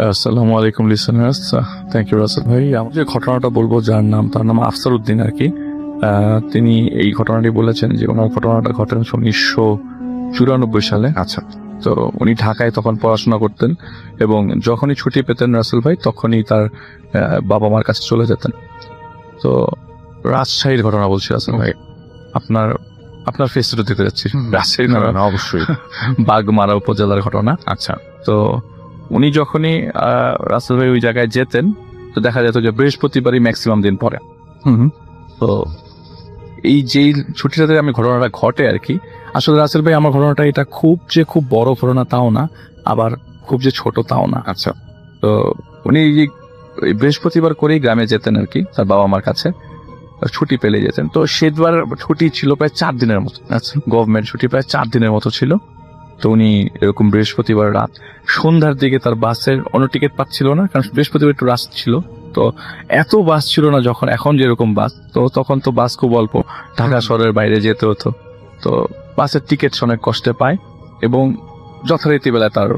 আসসালামু আলাইকুম listeners, thank you Rasel ভাই। আমি যে ঘটনাটা বলবো যার নাম, তার নাম আফসার উদ্দিন আর কি। তিনি এই ঘটনাটি বলেছেন যে ওনার ঘটনাটা ঘটেন 1994 সালে। আচ্ছা, তো উনি ঢাকায় তখন পড়াশোনা করতেন এবং যখনই ছুটি পেতেন রাসেল ভাই তখনই তার বাবা মার কাছে চলে যেতেন। তো রাজশাহীর ঘটনা বলছি রাসেল ভাই, আপনার আপনার ফেসটা দেখতে যাচ্ছি, রাজশাহীর ঘটনা অবশ্যই। বাগমারা উপজেলার ঘটনা। আচ্ছা, তো উনি যখনই রাসেল ভাই ওই জায়গায় যেতেন, তো দেখা যেত যে বৃহস্পতিবারই ম্যাক্সিমাম দিন পরে। তো এই যেই ছুটিটাতে আমি ঘটনাটা ঘটে আর কি, আসলে রাসেল ভাই আমার ঘটনাটা এটা খুব বড় ঘটনা তাও না, আবার খুব যে ছোট তাও না। আচ্ছা, তো উনি এই বৃহস্পতিবার করেই গ্রামে যেতেন আর কি, তার বাবা মার কাছে ছুটি পেলে যেতেন। তো সেবার ছুটি ছিল প্রায় 4 দিনের মতো। আচ্ছা, গভর্নমেন্ট ছুটি প্রায় 4 দিনের মতো ছিল। তো উনি এরকম বৃহস্পতিবার রাত সন্ধ্যার দিকে তার বাসের অন্য টিকিট পাচ্ছিল না, কারণ বৃহস্পতিবার একটু রাশ ছিল। তো এত বাস ছিল না যখন এখন যেরকম বাস, তো তখন তো বাস খুব অল্প, ঢাকা শহরের বাইরে যেতে হতো। তো বাসের টিকিট অনেক কষ্টে পায় এবং যথারীতি বেলায় তার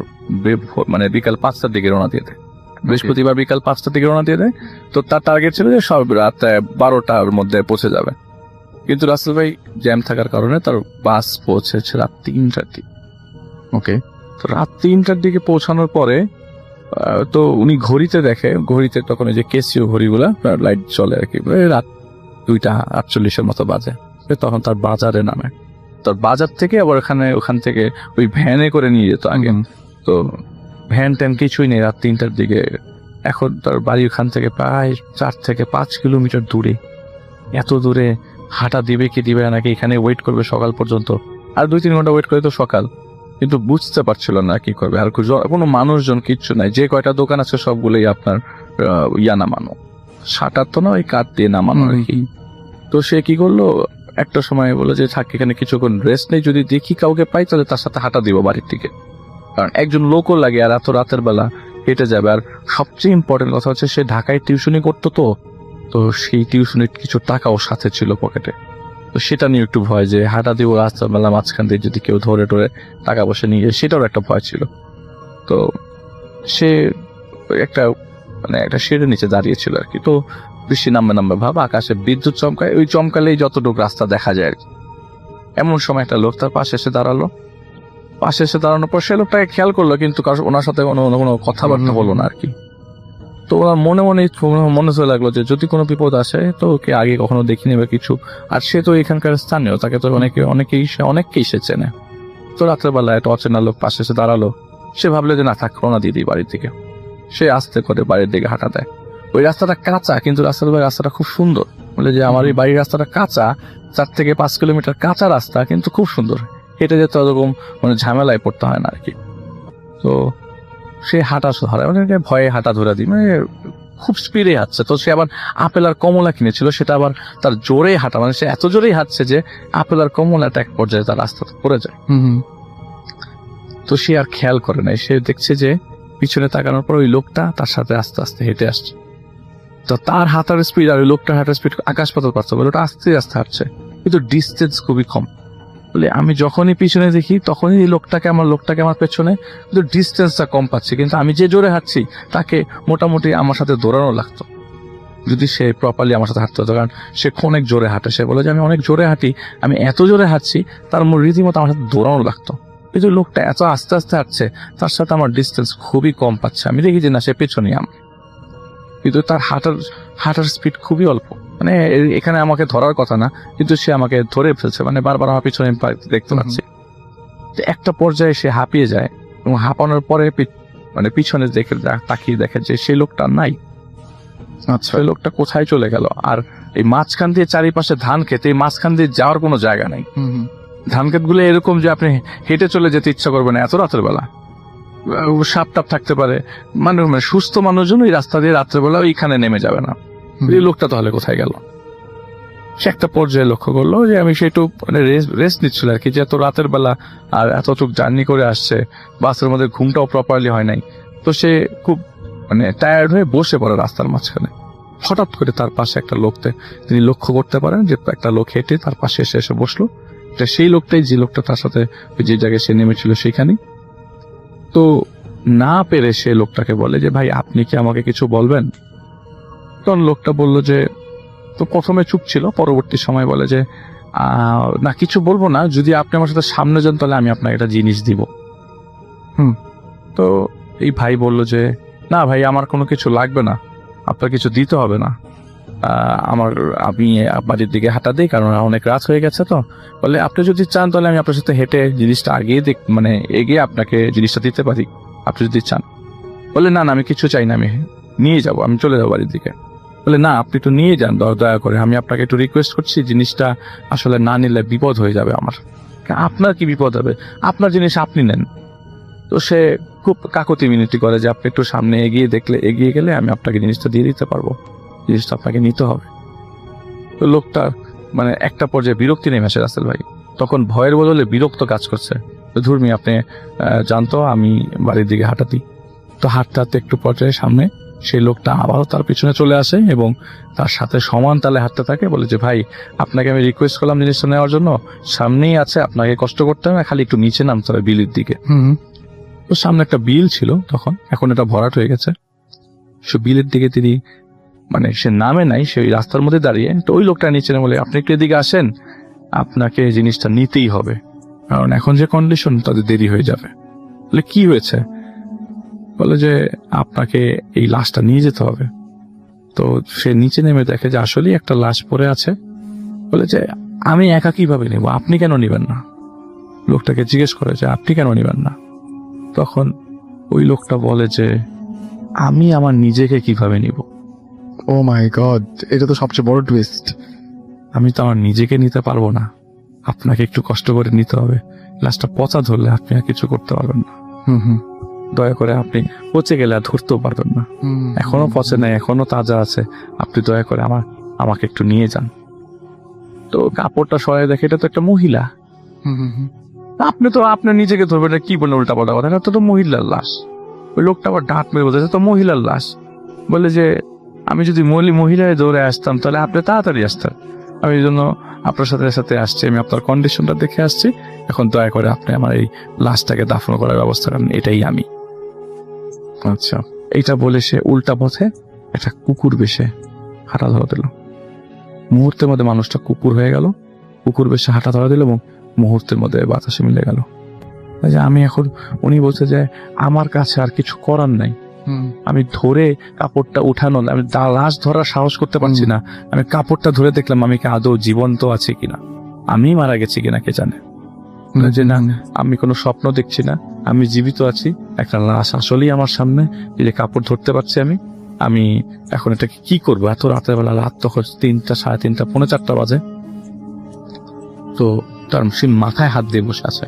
মানে বিকাল 5টার দিকে রওনা দিয়ে দেয়। বৃহস্পতিবার বিকাল 5টার দিকে রওনা দিয়ে দেয়। তো তার টার্গেট ছিল যে সব রাত 12টার মধ্যে পৌঁছে যাবে, কিন্তু রাসেল ভাই জ্যাম থাকার কারণে তার বাস পৌঁছেছে রাত 3টার দিকে। ওকে। তো রাত 3টার দিকে পৌঁছানোর পরে তো উনি ঘড়িতে দেখে, ঘড়িতে তখন এই যে কেসিও ঘড়িগুলা লাইট চলে আর কি, রাত 2:48 মতো বাজে। তখন তার বাজারে নামে, তার বাজার থেকে আবার ওখান থেকে ওই ভ্যানে করে নিয়ে যেত আগে। তো ভ্যান ট্যান কিছুই নেই রাত 3টার দিকে। এখন তার বাড়ি ওখান থেকে প্রায় 4 থেকে 5 কিলোমিটার দূরে। এত দূরে হাঁটা দিবে কি দিবে না, নাকি এখানে ওয়েট করবে সকাল পর্যন্ত, আর 2-3 ঘন্টা ওয়েট করে তো সকাল। কিন্তু বুঝতে পারছিল না কি করবে, আর কোনো মানুষজন কিচ্ছু নাই, যে কয়টা দোকান আছে সবগুলোই আপনার নামানো, শাটার তো না, ওই কাঠ দিয়ে নামানো আর কি। তো সে কি করলো, একটা সময় বলে যে থাক এখানে কিছুক্ষণ রেস্ট নেই, যদি দেখি কাউকে পাই তাহলে তার সাথে হাঁটা দিব বাড়ির দিকে, কারণ একজন লোকও লাগে আর এত রাতের বেলা হেঁটে যাবে। আর সবচেয়ে ইম্পর্টেন্ট কথা হচ্ছে সে ঢাকায় টিউশনি করতো, তো সেই টিউশনির কিছু টাকাও সাথে ছিল পকেটে। তো সেটা নিয়ে একটু ভয় যে হাঁটা দিব রাস্তাবেলা মাঝখান দিয়ে যদি কেউ ধরে টরে টাকা পয়সা নিয়ে যায়, সেটারও একটা ভয় ছিল। তো সে একটা একটা শেডের নিচে দাঁড়িয়েছিল আর কি। তো বৃষ্টি নামবে ভাব, আকাশে বিদ্যুৎ চমকায়, ওই চমকালেই যতটুকু রাস্তা দেখা যায় আর কি। এমন সময় একটা লোক তার পাশে এসে দাঁড়ানোর পর সে লোকটাকে খেয়াল করলো, কিন্তু ওনার সাথে কোনো কথাবার্তা হলো না আর কি। তো ওনার মনে চলে লাগলো যে যদি কোনো বিপদ আসে তো ওকে আগে কখনো দেখিনি বা কিছু, আর সে তো এখানকার স্থানীয়, তাকে তো অনেককেই সে চেনে। তো রাত্রেবেলা একটা অচেনা লোক পাশে এসে দাঁড়ালো, সে ভাবলো যে না থাক, রওনা দিয়ে দিই বাড়ির দিকে। সে আস্তে করে বাড়ির দিকে হাঁটা দেয়। ওই রাস্তাটা কাঁচা, কিন্তু রাস্তাটা খুব সুন্দর। বলে যে আমার এই বাড়ির রাস্তাটা কাঁচা, 4 থেকে 5 কিলোমিটার কাঁচা রাস্তা, কিন্তু খুব সুন্দর, হেঁটে যেতে ওরকম ঝামেলায় পড়তে হয় না আর কি। তো সে হাঁটা ধরে, ভয়ে হাঁটা ধরে দিই, খুব স্পিডে হাঁটছে। তো সে আবার আপেল আর কমলা কিনেছিল, সেটা আবার তার জোরে হাঁটা, সে এত জোরেই হাঁটছে যে আপেল আর কমলাটা এক পর্যায়ে তার রাস্তাতে পড়ে যায়। তো সে আর খেয়াল করে নাই, সে দেখছে যে পিছনে তাকানোর পর ওই লোকটা তার সাথে আস্তে আস্তে হেঁটে আসছে। তো তার হাঁটার স্পিড আর ওই লোকটার হাঁটার স্পিড আকাশ পাতাল পার্থক্য, ওটা আস্তে আস্তে হাঁটছে, কিন্তু ডিস্টেন্স খুবই কম। বলে আমি যখনই পিছনে দেখি তখনই এই লোকটাকে আমার পেছনে, কিন্তু ডিস্টেন্সটা কম পাচ্ছি, কিন্তু আমি যে জোরে হাঁটছি তাকে মোটামুটি আমার সাথে দৌড়ানো লাগতো যদি সে প্রপারলি আমার সাথে হাঁটতে হতো, কারণ সে অনেক জোরে হাঁটে। সে বলে যে আমি অনেক জোরে হাঁটি, আমি এত জোরে হাঁটছি তার রীতিমতো আমার সাথে দৌড়ানো লাগতো, কিন্তু লোকটা এত আস্তে আস্তে হাঁটছে, তার সাথে আমার ডিস্টেন্স খুবই কম পাচ্ছে। আমি দেখি যে না, সে পেছনেই আমার, কিন্তু তার হাঁটার স্পিড খুবই অল্প। এখানে আমাকে ধরার কথা না, কিন্তু সে আমাকে ধরে ফেলছে, বারবার আমার পিছনে দেখতে পাচ্ছি। একটা পর্যায়ে সে হাঁপিয়ে যায় এবং হাঁপানোর পরে পিছনে তাকিয়ে দেখে যে সেই লোকটা নাই। আচ্ছা, ওই লোকটা কোথায় চলে গেল? আর এই মাঝখান দিয়ে চারিপাশে ধান খেতে, এই মাঝখান দিয়ে যাওয়ার কোনো জায়গা নাই। ধান ক্ষেত গুলো এরকম যে আপনি হেঁটে চলে যেতে ইচ্ছা করবে না এত রাতের বেলা, সাপ টাপ থাকতে পারে, সুস্থ মানুষজন ওই রাস্তা দিয়ে রাত্রেবেলা ওইখানে নেমে যাবে না। এই লোকটা তাহলে কোথায় গেল? সে একটা পর্যায়ে লক্ষ্য করলো যে আমি সেটু রেস্ট নিচ্ছিল আর কি, যে এত রাতের বেলা আর এতটুকু জার্নি করে আসছে, বাসের মধ্যে ঘুমটাও প্রপারলি হয় নাই। তো সে খুব টায়ার্ড হয়ে বসে পড়ে রাস্তার মাঝখানে। হঠাৎ করে তার পাশে একটা লোককে তিনি লক্ষ্য করতে পারেন যে একটা লোক হেঁটে তার পাশে এসে বসলো। সেই লোকটাই যে লোকটা তার সাথে যে জায়গায় সে নেমেছিল সেখানেই। তো না পেরে সে লোকটাকে বলে যে ভাই আপনি কি আমাকে কিছু বলবেন? তখন লোকটা বলল যে, তো প্রথমে চুপ ছিল, পরবর্তী সময় বলে যে না কিছু বলবো না, যদি আপনি আমার সাথে সামনে যান তাহলে আমি আপনাকে একটা জিনিস দিব। তো এই ভাই বলল যে না ভাই আমার কোনো কিছু লাগবে না, আপনার কিছু দিতে হবে না, আমি বাড়ির দিকে হাঁটা দিই কারণ অনেক রাত হয়ে গেছে। তো বলে আপনি যদি চান তাহলে আমি আপনার সাথে হেঁটে জিনিসটা এগিয়ে আপনাকে জিনিসটা দিতে পারি, আপনি যদি চান। বলে না না আমি কিছু চাই না, আমি নিয়ে যাব, আমি চলে যাবো বাড়ির দিকে। বলে না আপনি একটু নিয়ে যান দয়া করে, আমি আপনাকে একটু রিকোয়েস্ট করছি, জিনিসটা আসলে না নিলে বিপদ হয়ে যাবে আমার। আপনার কি বিপদ হবে, আপনার জিনিস আপনি নেন। তো সে খুব কাকতি মিনতি করে যে আপনি একটু সামনে এগিয়ে গেলে আমি আপনাকে জিনিসটা দিয়ে দিতে পারবো, জিনিসটা আপনাকে নিতে হবে। তো লোকটা মানে একটা পর্যায়ে বিরক্তি নেমে আসে রাসেল ভাই, তখন ভয়ের বদলে বিরক্ত কাজ করছে। তো ধর্মী আপনি জানতো আমি বাড়ির দিকে হাঁটাতি। তো হাঁটতে হাঁটতে একটু পর্যায়ে সামনে সেই লোকটা আবারও তার পিছনে চলে আসে এবং তার সাথে সমান তালে হাঁটতে থাকে। বলে যে ভাই আপনাকে আমি রিকোয়েস্ট করলাম জিনিসটা নেওয়ার জন্য, সামনেই আছে, আপনাকে কষ্ট করতে হবে না, খালি একটু নিচে নামতে হবে বিলের দিকে। তো সামনে একটা বিল ছিল তখন, এখন এটা ভরাট হয়ে গেছে। সে বিলের দিকে তিনি মানে সে নামে নাই, সে ওই রাস্তার মধ্যে দাঁড়িয়ে। তো ওই লোকটা নিচে বলে আপনি একটু এদিকে আসেন, আপনাকে জিনিসটা নিতেই হবে, কারণ এখন যে কন্ডিশন তাদের দেরি হয়ে যাবে। বলে কি হয়েছে? বলে যে আপনাকে এই লাশটা নিয়ে যেতে হবে। তো সে নিচে নেমে দেখে যে আসলেই একটা লাশ পড়ে আছে। বলে যে আমি একা কিভাবে নেব, আপনি কেন নিবেন না? লোকটাকে জিজ্ঞেস করে যে আপনি কেন নিবেন না? তখন ওই লোকটা বলে যে আমি আমার নিজেকে কিভাবে নিব? ও মাই গড, এটা তো সবচেয়ে বড় টুইস্ট। আমি তো আমার নিজেকে নিতে পারবো না, আপনাকে একটু কষ্ট করে নিতে হবে। লাশটা পচা ধরলে আপনি আর কিছু করতে পারবেন না। দয়া করে, আপনি পচে গেলে আর ধরতেও পারবেন না, এখনো পচে নাই, এখনো তাজা আছে, আপনি দয়া করে আমাকে একটু নিয়ে যান। তো কাপড়টা সরাই দেখে এটা তো একটা মহিলা। আপনি তো আপনার নিজেকে ধরবেন, কি বলেন উল্টা পাল্টা কথা, এটা তো মহিলার লাশ। ওই লোকটা আবার ডাক মেরে বলতেছে তো মহিলার লাশ। বলে যে আমি যদি মহিলায় দৌড়ে আসতাম তাহলে আপনি তাড়াতাড়ি আসতেন, আমি এই জন্য আপনার সাথে সাথে আসছি, আমি আপনার কন্ডিশনটা দেখে আসছি, এখন দয়া করে আপনি আমার এই লাশটাকে দাফন করার ব্যবস্থা করেন, এটাই আমি। আচ্ছা, এইটা বলে সে উল্টা পথে একটা কুকুর বেশে হাঁটা ধরা দিল। মুহূর্তের মধ্যে মানুষটা কুকুর হয়ে গেল, কুকুর বেশে হাঁটা ধরা দিল এবং মুহূর্তের মধ্যে বাতাসে মিলে গেল। আমি এখন, উনি বলছে যে আমার কাছে আর কিছু করার নাই, আমি ধরে কাপড়টা উঠানো, আমি লাশ ধরার সাহস করতে পারছি না, আমি কাপড়টা ধরে দেখলাম আমি কি আদৌ জীবন্ত আছে কিনা, আমি মারা গেছি কিনা কে জানে। যে না, আমি কোনো স্বপ্ন দেখছি না, আমি জীবিত আছি, একটা লাশ আসলেই আমার সামনে, যে কাপড় ধরতে পারছি আমি এখন এটাকে কি করবো? এত রাতের বেলা, রাত তখন 3টা, 3:30, 4:45 বাজে। তো তার সে মাথায় হাত দিয়ে বসে আছে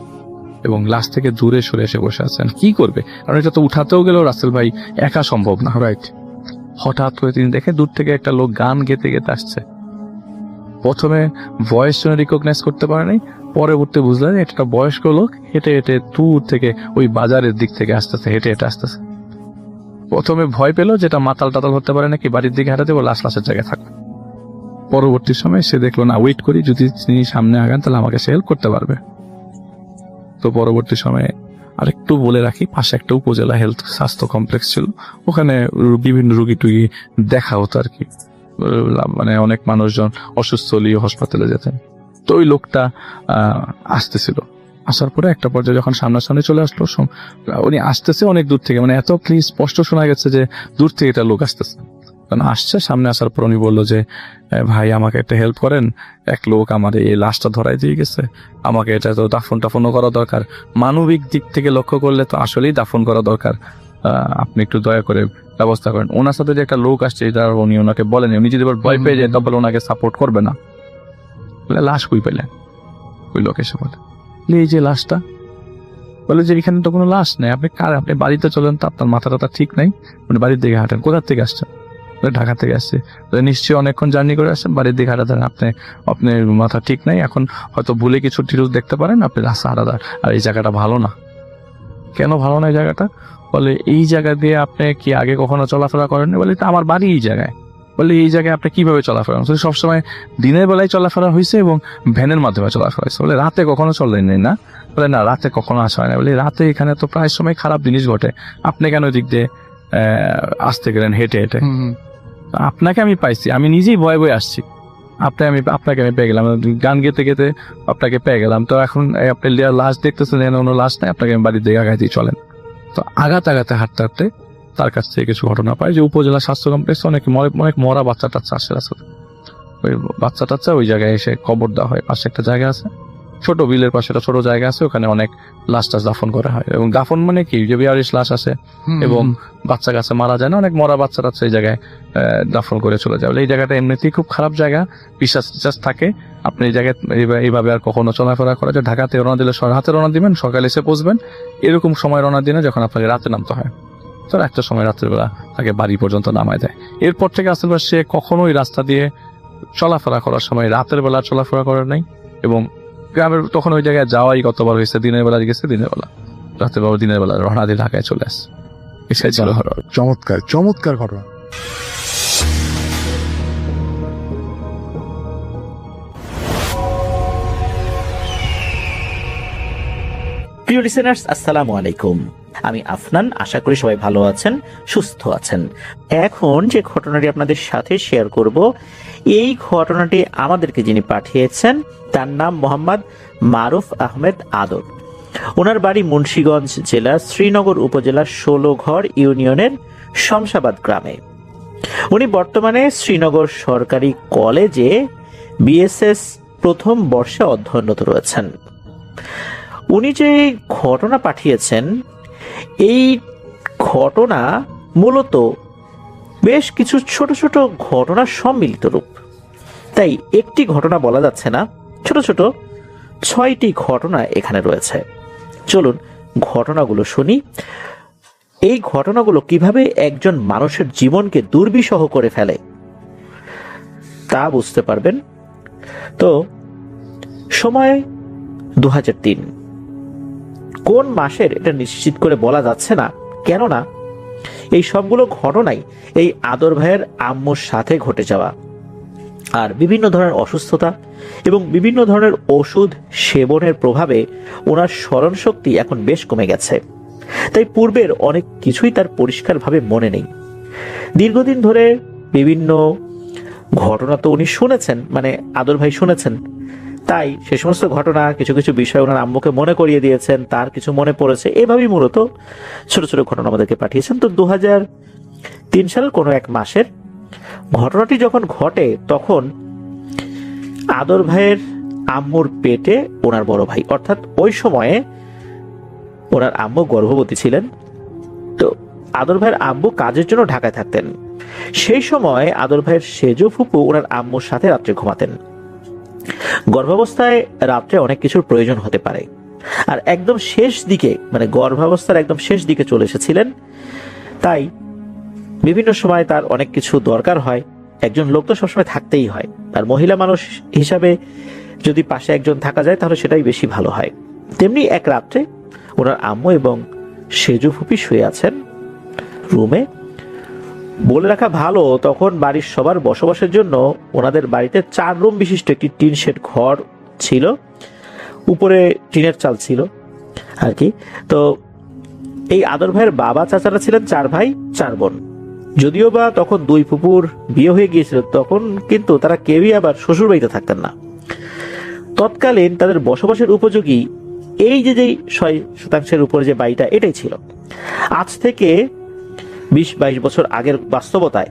এবং লাশ থেকে দূরে সরে এসে বসে আছেন। কি করবে, কারণ এটা তো উঠাতেও গেলেও রাসেল ভাই একা সম্ভব না, রাইট? হঠাৎ করে তিনি দেখে দূর থেকে একটা লোক গান গেতে গেতে আসছে। প্রথমে ভয়েস শুনে রিকগনাইজ করতে পারেনি, পরবর্তী বুঝলেন এটা একটা বয়স্ক লোক হেঁটে হেঁটে দূর থেকে ওই বাজারের দিক থেকে আসতেছে, হেঁটে হেঁটে আসতেছে। প্রথমে ভয় পেল যেটা মাতাল টাতাল হতে পারে নাকি, বাড়ির দিকে হাঁটাতে লাশ লাশের জায়গায় থাকবে। পরবর্তী সময় সে দেখলো না, ওয়েট করি, যদি তিনি সামনে আগান তাহলে আমাকে সে হেল্প করতে পারবে। তো পরবর্তী সময়ে আরেকটু বলে রাখি, পাশে একটা উপজেলা স্বাস্থ্য কমপ্লেক্স ছিল, ওখানে বিভিন্ন রুগী টুগী দেখা হতো আর কি, মানে অনেক মানুষজন অসুস্থ হলেও হাসপাতালে যেতেন। তো ওই লোকটা আসতেছিল, আসার পরে একটা পর্যায়ে যখন সামনাসামনি চলে আসলো, উনি আসতেছে অনেক দূর থেকে, মানে এত স্পষ্ট শোনা গেছে যে দূর থেকে এটা লোক আসতেছে। আসছে, সামনে আসার পর উনি বললো যে ভাই আমাকে একটা হেল্প করেন, এক লোক আমার এই লাশটা ধরাই দিয়ে গেছে, আমাকে এটা তো দাফনও করা দরকার, মানবিক দিক থেকে লক্ষ্য করলে তো আসলেই দাফন করা দরকার, আপনি একটু দয়া করে ব্যবস্থা করেন। ওনার সাথে যে একটা লোক আসছে এটা উনি ওনাকে বলেন, উনি যদি ভয় পেয়ে যায় তখন ওনাকে সাপোর্ট করবে না। লাশ কই পেলেন? ওই লোক এসে বলে এই যে লাশটা। বলে যে এখানে তো কোনো লাশ নেই, আপনি বাড়িতে চলেন তো, আপনার মাথাটা ঠিক নাই, উনি বাড়ির দিকে হাঁটেন। কোথার থেকে আসছেন? ঢাকা থেকে আসছে। নিশ্চয়ই অনেকক্ষণ জার্নি করে আসছেন, বাড়ির দিকে হাঁটা দেন, আপনার মাথা ঠিক নাই, এখন হয়তো ভুলে কিছু টিরুস দেখতে পারেন, আপনি রাস্তা হাঁটা দেন। আর এই জায়গাটা ভালো না। কেন ভালো না এই জায়গাটা? বলে এই জায়গা দিয়ে আপনি কি আগে কখনো চলাফেরা করেননি? বলে আমার বাড়ি এই জায়গায়। বলে এই জায়গায় আপনি কিভাবে চলাফেরা? সবসময় দিনের বেলায় চলাফেরা হয়েছে এবং ভ্যানের মাধ্যমে চলাফেরা হয়েছে। বলে রাতে কখনো চলেন না? বলে না, রাতে কখনো আসা হয় না। বলি রাতে এখানে তো প্রায় সময় খারাপ জিনিস ঘটে, আপনি কেন দিক দিয়ে আসতে গেলেন হেঁটে হেঁটে? আপনাকে আমি পাইছি, আমি নিজেই ভয়ে ভয়ে আসছি, আপনাকে আমি পেয়ে গেলাম, গান গেতে গেতে আপনাকে পেয়ে গেলাম। তো এখন আপনি লাশ দেখতেছেন, অন্য লাশ নাই, আপনাকে আমি বাড়ির দিকে আগাইতেই চলেন। তো আগাতে হাঁটতে হাঁটতে তার কাছ থেকে কিছু ঘটনা পাই যে উপজেলা স্বাস্থ্য কমপ্লেক্সে অনেক মরা বাচ্চা টাচ্চা আসে রাস্তাতে। ওই বাচ্চা টাচ্চা ওই জায়গায় এসে কবর দেওয়া হয়। পাশে একটা জায়গা আছে, ছোট বিলের পাশে একটা ছোট জায়গা আছে, ওখানে অনেক লাশ টাশ দাফন করা হয়। এবং দাফন মানে কি, যে বিয়ারিশ লাশ আছে এবং বাচ্চা কাছে মারা যায় না, অনেক মরা বাচ্চা টাচ্চা এই জায়গায় দাফন করে চলে যায়। এই জায়গাটা এমনিতেই খুব খারাপ জায়গা, বিশ্বাস থাকে। আপনি এই জায়গায় এইভাবে আর কখনো চলাফেরা করা যায়। ঢাকাতে রওনা দিলে রাতে রওনা দিবেন, সকালে এসে পৌঁছবেন, এরকম সময় রওনা দিনে যখন আপনাকে রাতে নামতে হয়। তো একটা সময় রাত্রেবেলা তাকে বাড়ি পর্যন্ত নামায় দেয়। এরপর থেকে আসলে সে কখনোই রাস্তা দিয়ে চলাফেরা করার সময় রাতের বেলা চলাফেরা করে নাই। এবং গ্রামের তখন ওই জায়গায় যাওয়াই কতবার হয়েছে, দিনের বেলা গেছে, দিনের বেলা, রাতের বেলা, দিনের বেলা রওনা দিয়ে ঢাকায় চলে আসে। এটাই ছিল চমৎকার চমৎকার ঘটনা। প্রিয় লিসেনার্স, আসসালামু আলাইকুম। আমি আফনান, আশা করি সবাই ভালো আছেন, সুস্থ আছেন। এখন যে ঘটনাটি আপনাদের সাথে শেয়ার করব, এই ঘটনাটি আমাদেরকে যিনি পাঠিয়েছেন তার নাম মোহাম্মদ মারুফ আহমেদ আদর। ওনার বাড়ি মুন্সিগঞ্জ জেলা শ্রীনগর উপজেলার ১৬ ঘর ইউনিয়নের শমশাবাদ গ্রামে। উনি বর্তমানে শ্রীনগর সরকারি কলেজে বিএসএস প্রথম বর্ষে অধ্যয়নরত রয়েছেন। উনি যে ঘটনা পাঠিয়েছেন, এই ঘটনা মূলত বেশ কিছু ছোট ছোট ঘটনার সম্মিলিত রূপ। তাই একটি ঘটনা বলা যাচ্ছে না, ছোট ছোট ৬টি ঘটনা এখানে রয়েছে। চলুন ঘটনাগুলো শুনি। এই ঘটনাগুলো কিভাবে একজন মানুষের জীবনকে দুর্বিষহ করে ফেলে তা বুঝতে পারবেন। তো সময় ২০০৩, কোন মাসের এটা নিশ্চিত করে বলা যাচ্ছে না, কেননা এই সবগুলো ঘটনাই এই আদর ভাইয়ের আম্মুর সাথে ঘটে যাওয়া। আর বিভিন্ন ধরনের অসুস্থতা এবং বিভিন্ন ধরনের ওষুধ সেবনের প্রভাবে ওনার স্মরণ শক্তি এখন বেশ কমে গেছে। তাই পূর্বের অনেক কিছুই তার পরিষ্কারভাবে মনে নেই। দীর্ঘদিন ধরে বিভিন্ন ঘটনা তো উনি শুনেছেন, মানে আদর ভাই শুনেছেন, তাই সে সমস্ত ঘটনা কিছু কিছু বিষয় ওনার আম্মুকে মনে করিয়ে দিয়েছেন, তার কিছু মনে পড়েছে, এভাবেই মূলত ছোট ছোট ঘটনা আমাদেরকে পাঠিয়েছেন। তো ২০০৩ সালের কোনো এক মাসের ঘটনাটি যখন ঘটে, তখন আদর ভাইয়ের আম্মুর পেটে ওনার বড় ভাই, অর্থাৎ ওই সময়ে ওনার আম্মু গর্ভবতী ছিলেন। তো আদর ভাইয়ের আম্মু কাজের জন্য ঢাকায় থাকতেন। সেই সময় আদর ভাইয়ের সেজো ফুপু ওনার আম্মুর সাথে রাত্রে ঘুমাতেন। গর্ভাবস্থায় রাত্রে অনেক কিছুর প্রয়োজন হতে পারে, আর একদম শেষ দিকে, মানে গর্ভাবস্থার একদম শেষ দিকে চলে এসেছিলেন। তাই বিভিন্ন সময় তার অনেক কিছু দরকার হয়। একজন লোক তো সবসময় থাকতেই হয়, আর মহিলা মানুষ হিসাবে যদি পাশে একজন থাকা যায় তাহলে সেটাই বেশি ভালো হয়। তেমনি এক রাত্রে ওনার আম্মু এবং সেজু ফুপি শুয়ে আছেন রুমে। বলে রাখা ভালো, তখন বাড়ির সবার বসবাসের জন্য ওনাদের বাড়িতে 4 রুম বিশিষ্ট একটি টিন শেড ঘর ছিল, উপরে টিনের চাল ছিল আর কি। তো এই আদর ভাইয়ের বাবা চাচারা ছিলেন 4 ভাই 4 বোন। যদিও বা তখন 2 ফুপুর বিয়ে হয়ে গিয়েছিল, তখন কিন্তু তারা কেউই আবার শ্বশুর বাড়িতে থাকতেন না। তৎকালীন তাদের বসবাসের উপযোগী এই যে 6% উপরে যে বাড়িটা, এটাই ছিল। আজ থেকে 20-22 বছর আগের বাস্তবতায়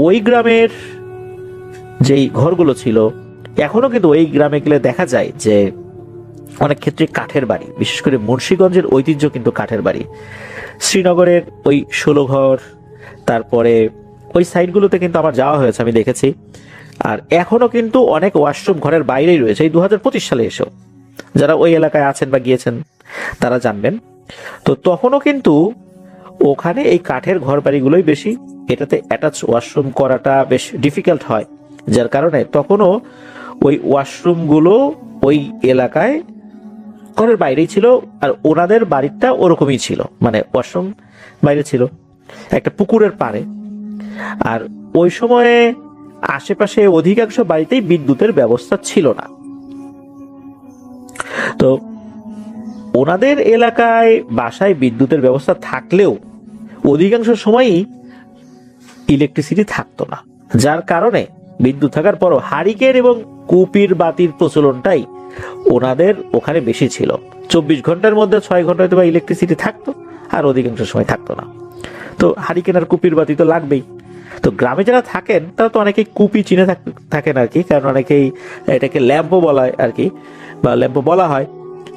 ওই গ্রামের যেই ঘরগুলো ছিল, এখনো কিন্তু ওই গ্রামে গেলে দেখা যায় যে অনেক ক্ষেত্রে কাঠের বাড়ি, বিশেষ করে মুন্সিগঞ্জের ঐতিহ্য কিন্তু কাঠের বাড়ি। শ্রীনগরের ওই 16 ঘর, তারপরে ওই সাইডগুলোতে কিন্তু আমার যাওয়া হয়েছে, আমি দেখেছি। আর এখনো কিন্তু অনেক ওয়াশরুম ঘরের বাইরেই রয়েছে। এই 2025 সালে এসেও যারা ওই এলাকায় আছেন বা গিয়েছেন তারা জানবেন। তো তখনও কিন্তু ওখানে এই কাঠের ঘর বাড়িগুলোই বেশি, এটাতে অ্যাটাচ ওয়াশরুম করাটা বেশ ডিফিকাল্ট হয়, যার কারণে তখনও ওই ওয়াশরুমগুলো ওই এলাকায় ঘরের বাইরেই ছিল। আর ওনাদের বাড়িটা ওরকমই ছিল, মানে ওয়াশরুম বাইরে ছিল একটা পুকুরের পাড়ে। আর ওই সময়ে আশেপাশে অধিকাংশ বাড়িতেই বিদ্যুতের ব্যবস্থা ছিল না। তো ওনাদের এলাকায় বাসায় বিদ্যুতের ব্যবস্থা থাকলেও অধিকাংশ সময়ই ইলেকট্রিসিটি থাকতো না, যার কারণে বিদ্যুৎ থাকার পরও হারিকেন এবং কুপির বাতির প্রচলনটাই ওনাদের ওখানে বেশি ছিল। 24 ঘন্টার মধ্যে 6 ঘন্টা হয়তো বা ইলেকট্রিসিটি থাকতো, আর অধিকাংশ সময় থাকতো না। তো হারিকেন আর কুপির বাতি তো লাগবেই। তো গ্রামে যারা থাকেন তারা তো অনেকেই কুপি চিনে থাকেন আর কি, কারণ অনেকেই এটাকে ল্যাম্পও বলা হয় আর কি, বা ল্যাম্পও বলা হয়।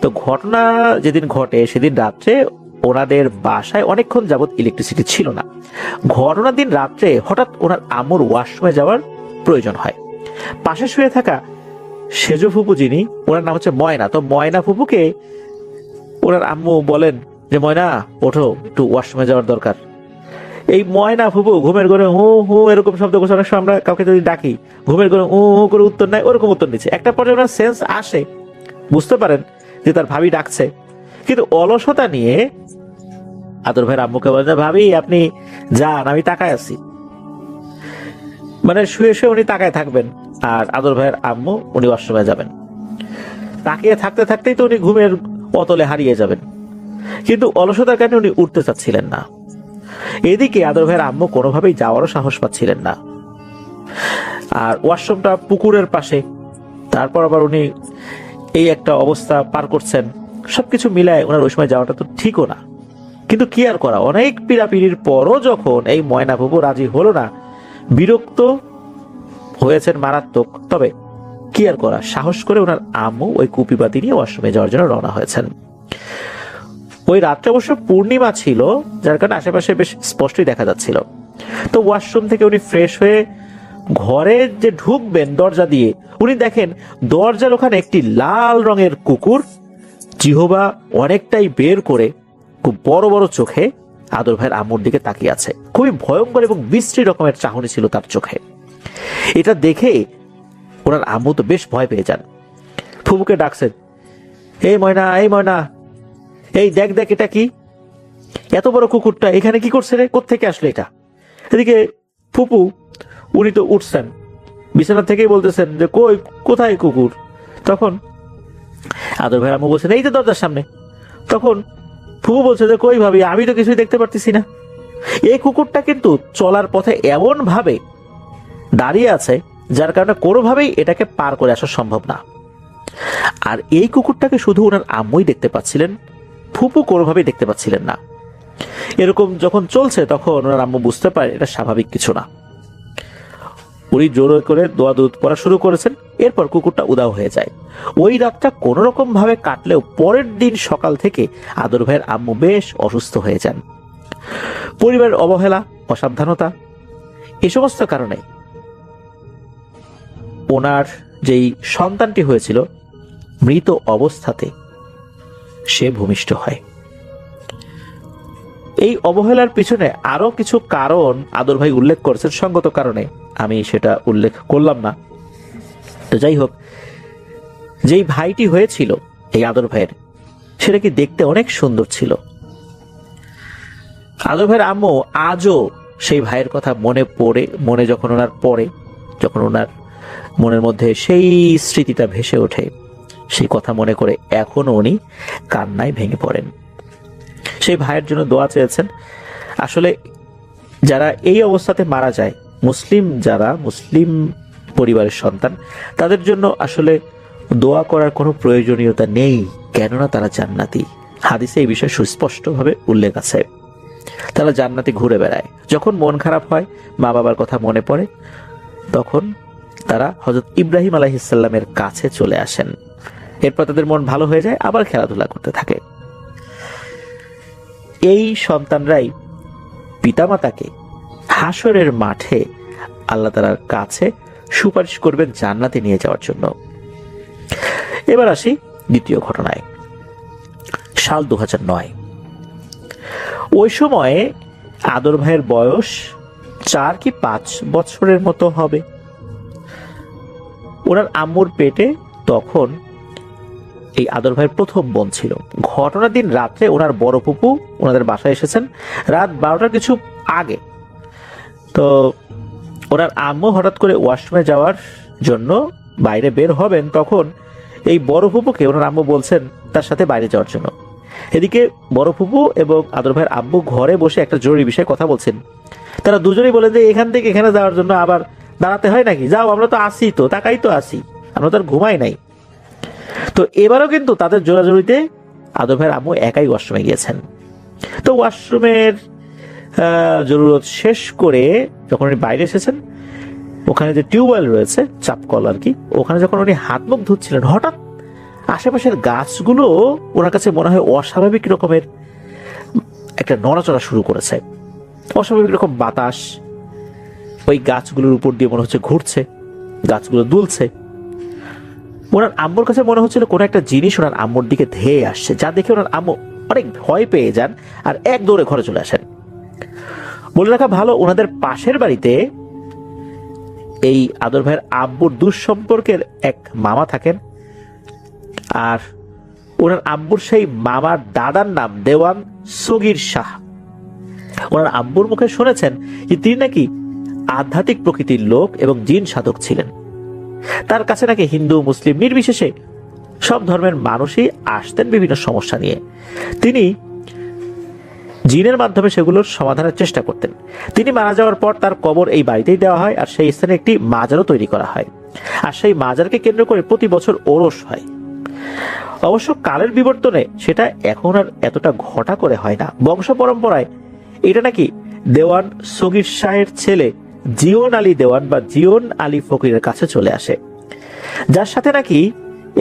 তো ঘটনা যেদিন ঘটে সেদিন রাত্রে ওনাদের বাসায় অনেকক্ষণ যাবত ইলেকট্রিসিটি ছিল না। ঘটনার দিন রাত্রে হঠাৎ ওনার আম্মুর ওয়াশরুমে যাওয়ার প্রয়োজন হয়। পাশে শুয়ে থাকা সেজ ফুপু, যিনি ওনার নাম হচ্ছে ময়না, তো ময়না ফুপুকে ওনার আম্মু বলেন যে ময়না ওঠো, একটু ওয়াশরুমে যাওয়ার দরকার। এই ময়না ফুপু ঘুমের ঘরে হু হু এরকম শব্দ করছে। অনেক সময় আমরা কাউকে যদি ডাকি ঘুমের ঘরে হু হু করে উত্তর নেয়, ওরকম উত্তর নিচ্ছে। একটা পর্যায়ে ওনার সেন্স আসে, বুঝতে পারেন যে তার ভাবি ডাকছে, কিন্তু অলসতা নিয়ে আদর ভাইয়ের আম্মুকে বলেন, ভাবি আপনি যান, আমি তাকায় আছি। মানে শুয়ে শুয়ে উনি তাকায় থাকবেন, আর আদর ভাইয়ের আম্মু উনি ওয়াশরুমে যাবেন। তাকিয়ে থাকতে থাকতেই তো উনি ঘুমের অতলে হারিয়ে যাবেন, কিন্তু অলসতার কারণে উনি উঠতে চাচ্ছিলেন না। এদিকে আদর ভাইয়ের আম্মু কোনোভাবেই যাওয়ারও সাহস পাচ্ছিলেন না, আর ওয়াশরুমটা পুকুরের পাশে। তারপর আবার উনি এই একটা অবস্থা পার করছেন। সবকিছু মিলায় ওনার ওই সময় যাওয়াটা তো ঠিকও না, কিন্তু কি আর করা। অনেক পিড়াপিড়ির পরও যখন এই ময়না বাবু রাজি হলো না, বিরক্ত হয়েছেন মারাত্মক, তবে কি আর করা, সাহস করে ওনার আম্মু ওই কুপিবাতি নিয়ে ওয়াশরুমে যাওয়ার জন্য রওনা হয়েছেন। ওই রাতটা অবশ্য পূর্ণিমা ছিল, যার কারণে আশেপাশে বেশ স্পষ্টই দেখা যাচ্ছিল। তো ওয়াশরুম থেকে উনি ফ্রেশ হয়ে ঘরে যে ঢুকবেন দরজা দিয়ে, উনি দেখেন দরজার ওখানে একটি লাল রঙের কুকুর জিহবা অনেকটাই বের করে খুব বড় বড় চোখে আদর ভাইয়ের আম্মুর দিকে তাকিয়ে আছে। খুবই ভয়ঙ্কর এবং বিশ্রী রকমের চাহনি ছিল তার চোখে। এটা দেখে ওনার আম্মু তো বেশ ভয় পেয়ে যান। ফুপুকে ডাকছেন, এই ময়না, এই ময়না, এই দেখ দেখ, এটা কি? এত বড় কুকুরটা এখানে কি করছে রে? কোত্থেকে আসলো এটা? এদিকে ফুপু উনি তো উঠছেন, বিছানা থেকেই বলতেছেন যে কই, কোথায় কুকুর? তখন আদর ভাইয়ের আম্মু বলছেন, এই যে দরজার সামনে। তখন ফুপু বলছে যে কই ভাবি, আমি তো কিছুই দেখতে পারতেছি না। এই কুকুরটা কিন্তু চলার পথে এমন ভাবে দাঁড়িয়ে আছে, যার কারণে কোনোভাবেই এটাকে পার করে আসা সম্ভব না। আর এই কুকুরটাকে শুধু ওনার আম্মুই দেখতে পাচ্ছিলেন, ফুপু কোনোভাবেই দেখতে পাচ্ছিলেন না। এরকম যখন চলছে তখন ওনার আম্মু বুঝতে পারে এটা স্বাভাবিক কিছু না। উনি জোর করে দোয়া দুধ পড়া শুরু করেছেন। এরপর কুকুরটা উধাও হয়ে যায়। ওই রাতটা কোন রকম ভাবে কাটলেও পরের দিন সকাল থেকে আদর ভাইয়ের আম্মু বেশ অসুস্থ হয়ে যান। পরিবারের অবহেলা, অসাবধানতা, এই সমস্ত কারণে ওনার যেই সন্তানটি হয়েছিল মৃত অবস্থাতে সে ভূমিষ্ঠ হয়। এই অবহেলার পিছনে আরো কিছু কারণ আদর ভাই উল্লেখ করেছেন, সঙ্গত কারণে আমি সেটা উল্লেখ করলাম না। তো যাই হোক, যেই ভাইটি হয়েছিল এই আদর ভাইয়ের, সেটা কি দেখতে অনেক সুন্দর ছিল। আদর ভাইয়ের আম্মু আজও সেই ভাইয়ের কথা মনে যখন ওনার পড়ে, যখন ওনার মনের মধ্যে সেই স্মৃতিটা ভেসে ওঠে, সেই কথা মনে করে এখনো উনি কান্নায় ভেঙে পড়েন। সেই ভাইয়ের জন্য দোয়া চেয়েছেন। আসলে যারা এই অবস্থাতে মারা যায়, যারা মুসলিম পরিবারের সন্তান, তাদের জন্য আসলে দোয়া করার কোনো প্রয়োজনীয়তা নেই, কেননা তারা জান্নাতি। হাদিসে এই বিষয়ে সুস্পষ্টভাবে উল্লেখ আছে। তারা জান্নাতে ঘুরে বেড়ায়। যখন মন খারাপ হয়, মা বাবার কথা মনে পড়ে, তখন তারা হযরত ইব্রাহিম আলাইহিসসালামের কাছে চলে আসেন। এরপর তাদের মন ভালো হয়ে যায়, আবার খেলাধুলা করতে থাকে। এই সন্তানরাই পিতামাতাকে হাসরের মাঠে আল্লাহ তাআলার কাছে সুপারিশ করবেন জান্নাতে নিয়ে যাওয়ার জন্য। এবার আসি দ্বিতীয় ঘটনায়। সাল 2009। ওই সময়ে আদর ভাইয়ের বয়স 4 কি 5 বছরের মতো হবে। ওনার আম্মুর পেটে তখন এই আদর ভাইয়ের প্রথম বোন ছিল। ঘটনার দিন রাত্রে ওনার বড় ফুপু ওনাদের বাসায় এসেছেন রাত 12টার কিছু আগে। তো ওনার আম্মু হঠাৎ করে ওয়াশরুমে যাওয়ার জন্য বাইরে বের হবেন, তখন এই বড় ফুপুকে ওনার আম্মু বলছেন তার সাথে বাইরে যাওয়ার জন্য। এদিকে বড় ফুপু এবং আদর ভাইয়ের আব্বু ঘরে বসে একটা জরুরি বিষয়ে কথা বলছেন। তারা দুজনেই বলেন যে এখান থেকে এখানে যাওয়ার জন্য আবার দাঁড়াতে হয় নাকি, যাও আমরা তো আসি, তো তাকাই তো আসি, আমরা তো আর ঘুমাই নাই। তো এবারও কিন্তু তাদের জোরাজুরিতে আদর ভাইয়ের আম্মু একাই ওয়াশরুমে গিয়েছেন। তো ওয়াশরুমের জরুরত শেষ করে যখন উনি বাইরে এসেছেন, ওখানে যে টিউবওয়েল রয়েছে, চাপকল আর কি, ওখানে যখন উনি হাত মুখ ধুচ্ছিলেন, হঠাৎ আশেপাশের গাছগুলো ওনার কাছে মনে হয় অস্বাভাবিক রকমের একটা নড়াচড়া শুরু করেছে। অস্বাভাবিক রকম বাতাস ওই গাছগুলোর উপর দিয়ে মনে হচ্ছে ঘুরছে, গাছগুলো দুলছে। ওনার আম্মুর কাছে মনে হচ্ছিল কোনো একটা জিনিস ওনার আম্মুর দিকে ধেয়ে আসছে, যা দেখে ওনার আম্মু অনেক ভয় পেয়ে যান আর এক দৌড়ে ঘরে চলে আসেন। বলে রাখা ভালো, ওনাদের পাশের বাড়িতে এই আদর ভাইয়ের আব্বুর দুঃসম্পর্কের এক মামা থাকেন, আর ওনার আব্বুর সেই মামার দাদার নাম দেওয়ান সগীর শাহ। ওনার আব্বুর মুখে শুনেছেন যে তিনি নাকি আধ্যাত্মিক প্রকৃতির লোক এবং জিন সাধক ছিলেন। তার কাছে নাকি হিন্দু মুসলিম নির্বিশেষে সব ধর্মের মানুষই আসতেন বিভিন্ন সমস্যা নিয়ে। তিনি জিনের মাধ্যমে সেগুলোর সমাধানের চেষ্টা করতেন। তিনি মারা যাওয়ার পর তার কবর এই বাড়িতেই দেওয়া হয়, আর সেই স্থানে একটি মাজারও তৈরি করা হয়, আর সেই মাজারকে কেন্দ্র করে প্রতি বছর ওরস হয়। অবশ্য কালের বিবর্তনে সেটা এখন আর এতটা ঘটা করে হয় না। বংশ পরম্পরায় এটা নাকি দেওয়ান সগীর শাহের ছেলে জিওন আলী দেওয়ান বা জিওন আলী ফকিরের কাছে চলে আসে, যার সাথে নাকি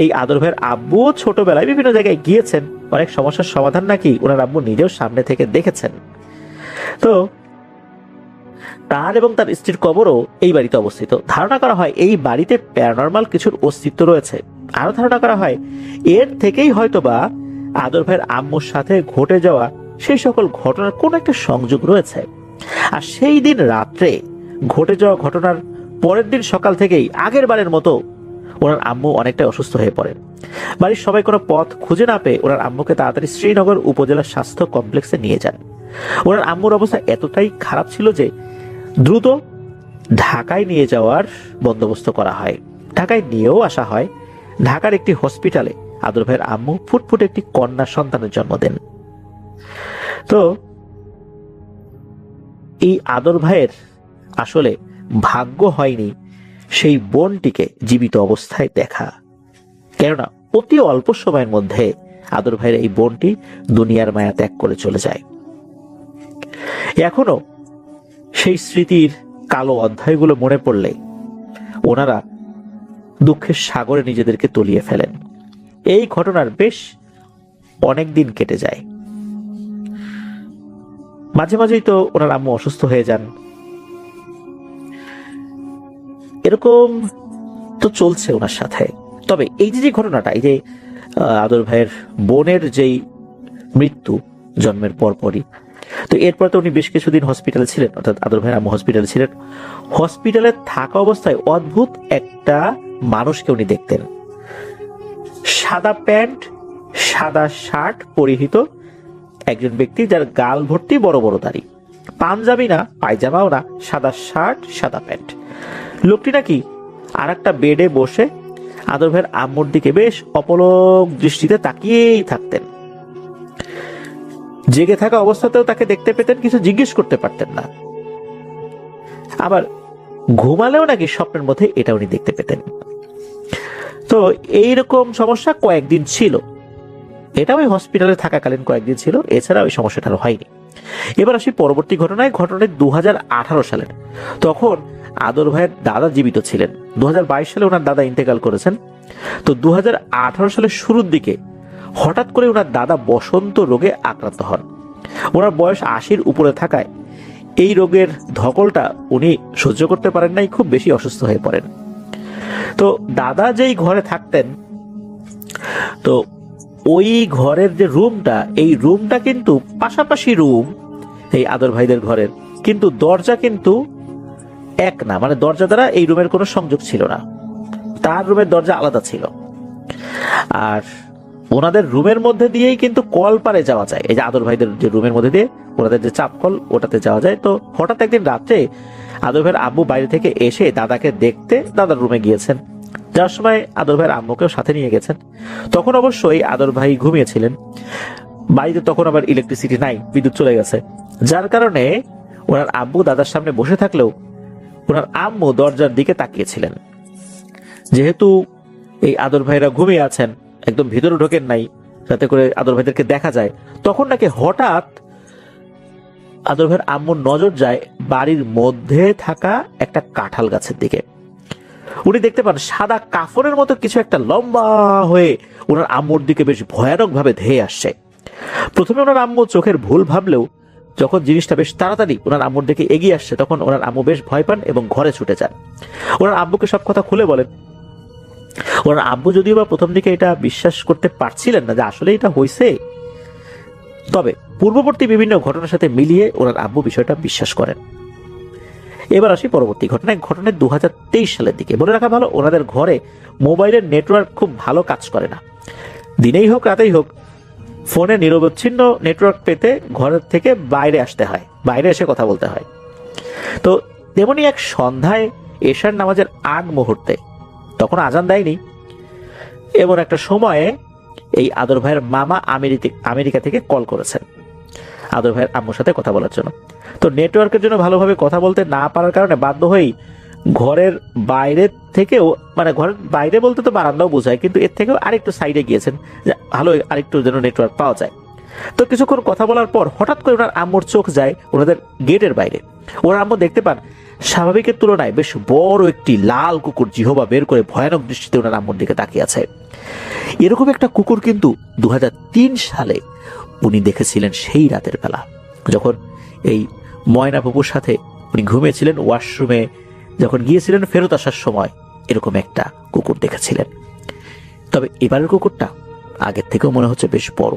এই আদর ভাইয়ের আব্বু ছোটবেলায় বিভিন্ন জায়গায় গিয়েছেন। অনেক সমস্যার সমাধান নাকি ওনার আব্বু নিজেও সামনে থেকে দেখেছেন। তো তার এবং তার স্ত্রীর কবরও এই বাড়িতে অবস্থিত। ধারণা করা হয় এই বাড়িতে প্যারানরমাল কিছুর অস্তিত্ব রয়েছে। আরো ধারণা করা হয় এর থেকেই হয়তোবা আদর ভাইয়ের আম্মুর সাথে ঘটে যাওয়া সেই সকল ঘটনার কোন একটা সংযোগ রয়েছে। আর সেই দিন রাত্রে ঘটে যাওয়া ঘটনার পরের দিন সকাল থেকেই আগের বারের মতো ওনার আম্মু অনেকটাই অসুস্থ হয়ে পড়েন। বাড়ির সবাই কোনো পথ খুঁজে না পেয়ে ওনার আম্মুকে তাড়াতাড়ি শ্রীনগর উপজেলা স্বাস্থ্য কমপ্লেক্সে নিয়ে যান। ওনার আম্মুর অবস্থা এতটাই খারাপ ছিল যে দ্রুত ঢাকায় নিয়ে যাওয়ার বন্দোবস্ত করা হয়। ঢাকায় নিয়েও আসা হয়। ঢাকার একটি হসপিটালে আদর ভাইয়ের আম্মু ফুটফুটে একটি কন্যা সন্তানের জন্ম দেন। তো এই আদর ভাইয়ের আসলে ভাগ্য হয়নি সেই বোনটিকে জীবিত অবস্থায় দেখা, কেননা অতি অল্প সময়ের মধ্যে আদর ভাইয়ের এই বোনটি দুনিয়ার মায়া ত্যাগ করে চলে যায়। এখনো সেই স্মৃতির কালো অধ্যায়গুলো মনে পড়লে ওনারা দুঃখের সাগরে নিজেদেরকে তলিয়ে ফেলেন। এই ঘটনার বেশ অনেক দিন কেটে যায়। মাঝে মাঝেই তো ওনার আম্মু অসুস্থ হয়ে যান। এরকম তো চলছে ওনার সাথে। তবে এই যে ঘটনাটা, এই যে আদর ভাইয়ের বোনের যেই মৃত্যু জন্মের পরপরই, তো এরপর তো উনি বেশ কিছুদিন হসপিটালে ছিলেন, অর্থাৎ আদর ভাইয়ের আম্মু হসপিটালে ছিলেন। হসপিটালে থাকা অবস্থায় অদ্ভুত একটা মানুষকে উনি দেখতেন। সাদা প্যান্ট, সাদা শার্ট পরিহিত একজন ব্যক্তি, যার গাল ভর্তি বড় বড় দাড়ি, পাঞ্জাবি না, পায়জামাও না, সাদা শার্ট, সাদা প্যান্ট। লোকটি নাকি আর একটা বেডে বসে আদর ভাইয়ের আম্মুর দিকে বেশ অপলক দৃষ্টিতে তাকিয়েই থাকতেন। জেগে থাকা অবস্থাতেও তাকে দেখতে পেতেন, কিছু জিজ্ঞেস করতে পারতেন না। আবার ঘুমালেও নাকি স্বপ্নের মধ্যে এটা উনি দেখতে পেতেন। তো এইরকম সমস্যা কয়েকদিন ছিল। এটা ওই হসপিটালে থাকাকালীন কয়েকদিন ছিল, এছাড়া ওই সমস্যাটা হয়নি। এবার আসি পরবর্তী ঘটনায়। ঘটনাটি 2018 সালের। তখন আদর ভাইয়ের দাদা জীবিত ছিলেন। 2022 সালে ওনার দাদা ইন্তেকাল করেছেন। তো 2018 সালের শুরুর দিকে হঠাৎ করে ওনার দাদা বসন্ত রোগে আক্রান্ত হন। ওনার বয়স 80-র উপরে থাকায় এই রোগের ধকলটা উনি সহ্য করতে পারেন নাই, খুব বেশি অসুস্থ হয়ে পড়েন। তো দাদা যেই ঘরে থাকতেন, তো ওই ঘরের যে রুমটা, এই রুমটা কিন্তু পাশাপাশি রুম এই আদর ভাইদের ঘরের, কিন্তু দরজা কিন্তু এক না, মানে দরজা দ্বারা এই রুমের কোনো সংযোগ ছিল না, তার রুমের দরজা আলাদা ছিল। আর ওনাদের রুমের মধ্যে দিয়েই কিন্তু কল পারে যাওয়া যায়। এই যে আদর ভাইদের যে রুমের মধ্যে দিয়ে ওনাদের যে চাপ কল, ওটাতে যাওয়া যায়। তো হঠাৎ একদিন রাত্রে আদর ভাইয়ের আব্বু বাইরে থেকে এসে দাদাকে দেখতে দাদার রুমে গিয়েছেন। যাওয়ার সময় আদর ভাইয়ের আম্মুকেও সাথে নিয়ে গেছেন। তখন অবশ্যই আদর ভাই ঘুমিয়েছিলেন। বাড়িতে তখন আবার ইলেকট্রিসিটি নাই, বিদ্যুৎ চলে গেছে, যার কারণে ওনার আব্বু দাদার সামনে বসে থাকলেও ওনার আম্মু দরজার দিকে তাকিয়েছিলেন। যেহেতু এই আদর ভাইরা ঘুমিয়ে আছেন, একদম ভিতরে ঢোকেন নাই যাতে করে আদর ভাইদেরকে দেখা যায়, তখন নাকি হঠাৎ আদর ভাইয়ের আম্মুর নজর যায় বাড়ির মধ্যে থাকা একটা কাঁঠাল গাছের দিকে। উনি দেখতে পান সাদা কাফনের মতো কিছু একটা লম্বা হয়ে ওনার আম্মুর দিকে বেশ ভয়ানক ভাবে ধেয়ে আসছে। প্রথমে ওনার আম্মু চোখের ভুল ভাবলেও যখন জিনিসটা বেশ তাড়াতাড়ি ওনার আম্মুর দিকে এগিয়ে আসছে, তখন ওনার আম্মু বেশ ভয় পান এবং ঘরে ছুটে যান। ওনার আব্বুকে সব কথা খুলে বলেন। ওনার আব্বু যদিও বা প্রথম দিকে এটা বিশ্বাস করতে পারছিলেন না যে আসলে এটা হয়েছে, তবে পূর্ববর্তী বিভিন্ন ঘটনার সাথে মিলিয়ে ওনার আব্বু বিষয়টা বিশ্বাস করেন। এবার আসি পরবর্তী ঘটনায়। ঘটনায় 2023 সালের দিকে। বলে রাখা ভালো, ওনাদের ঘরে মোবাইলের নেটওয়ার্ক খুব ভালো কাজ করে না। দিনেই হোক রাতেই হোক ফোনে নিরবচ্ছিন্ন নেটওয়ার্ক পেতে ঘরের থেকে বাইরে আসতে হয়, বাইরে এসে কথা বলতে হয়। তো তেমনি এক সন্ধ্যায় এশার নামাজের আগ মুহূর্তে, তখন আজান দেয়নি, এমন একটা সময়ে এই আদর ভাইয়ের মামা আমেরিকা থেকে কল করেছেন আদর ভাইয়ের আম্মুর সাথে কথা বলার জন্য। তো নেটওয়ার্কের জন্য ভালোভাবে কথা বলতে না পারার কারণে বাধ্য হয়েই ঘরের বাইরে থেকেও, মানে ঘরের বাইরে বলতে তো বারান্দাও বোঝায়, কিন্তু এর থেকেও আরেকটু সাইডে গিয়েছেন যে ভালো আরেকটু যেন নেটওয়ার্ক পাওয়া যায়। তো কিছুক্ষণ কথা বলার পর হঠাৎ করে ওনার আম্মুর চোখ যায় ওনাদের গেটের বাইরে। ওনার আম্মু দেখতে পান স্বাভাবিকের তুলনায় বেশ বড় একটি লাল কুকুর জিহবা বের করে ভয়ানক দৃষ্টিতে ওনার আম্মুর দিকে তাকিয়ে আছে। এরকম একটা কুকুর কিন্তু 2003 সালে উনি দেখেছিলেন সেই রাতের বেলা, যখন এই ময়না বাবুর সাথে উনি ঘুমিয়েছিলেন। ওয়াশরুমে যখন গিয়েছিলেন ফেরত আসার সময় এরকম একটা কুকুর দেখেছিলেন। তবে এবারের কুকুরটা আগের থেকেও মনে হচ্ছে বেশ বড়।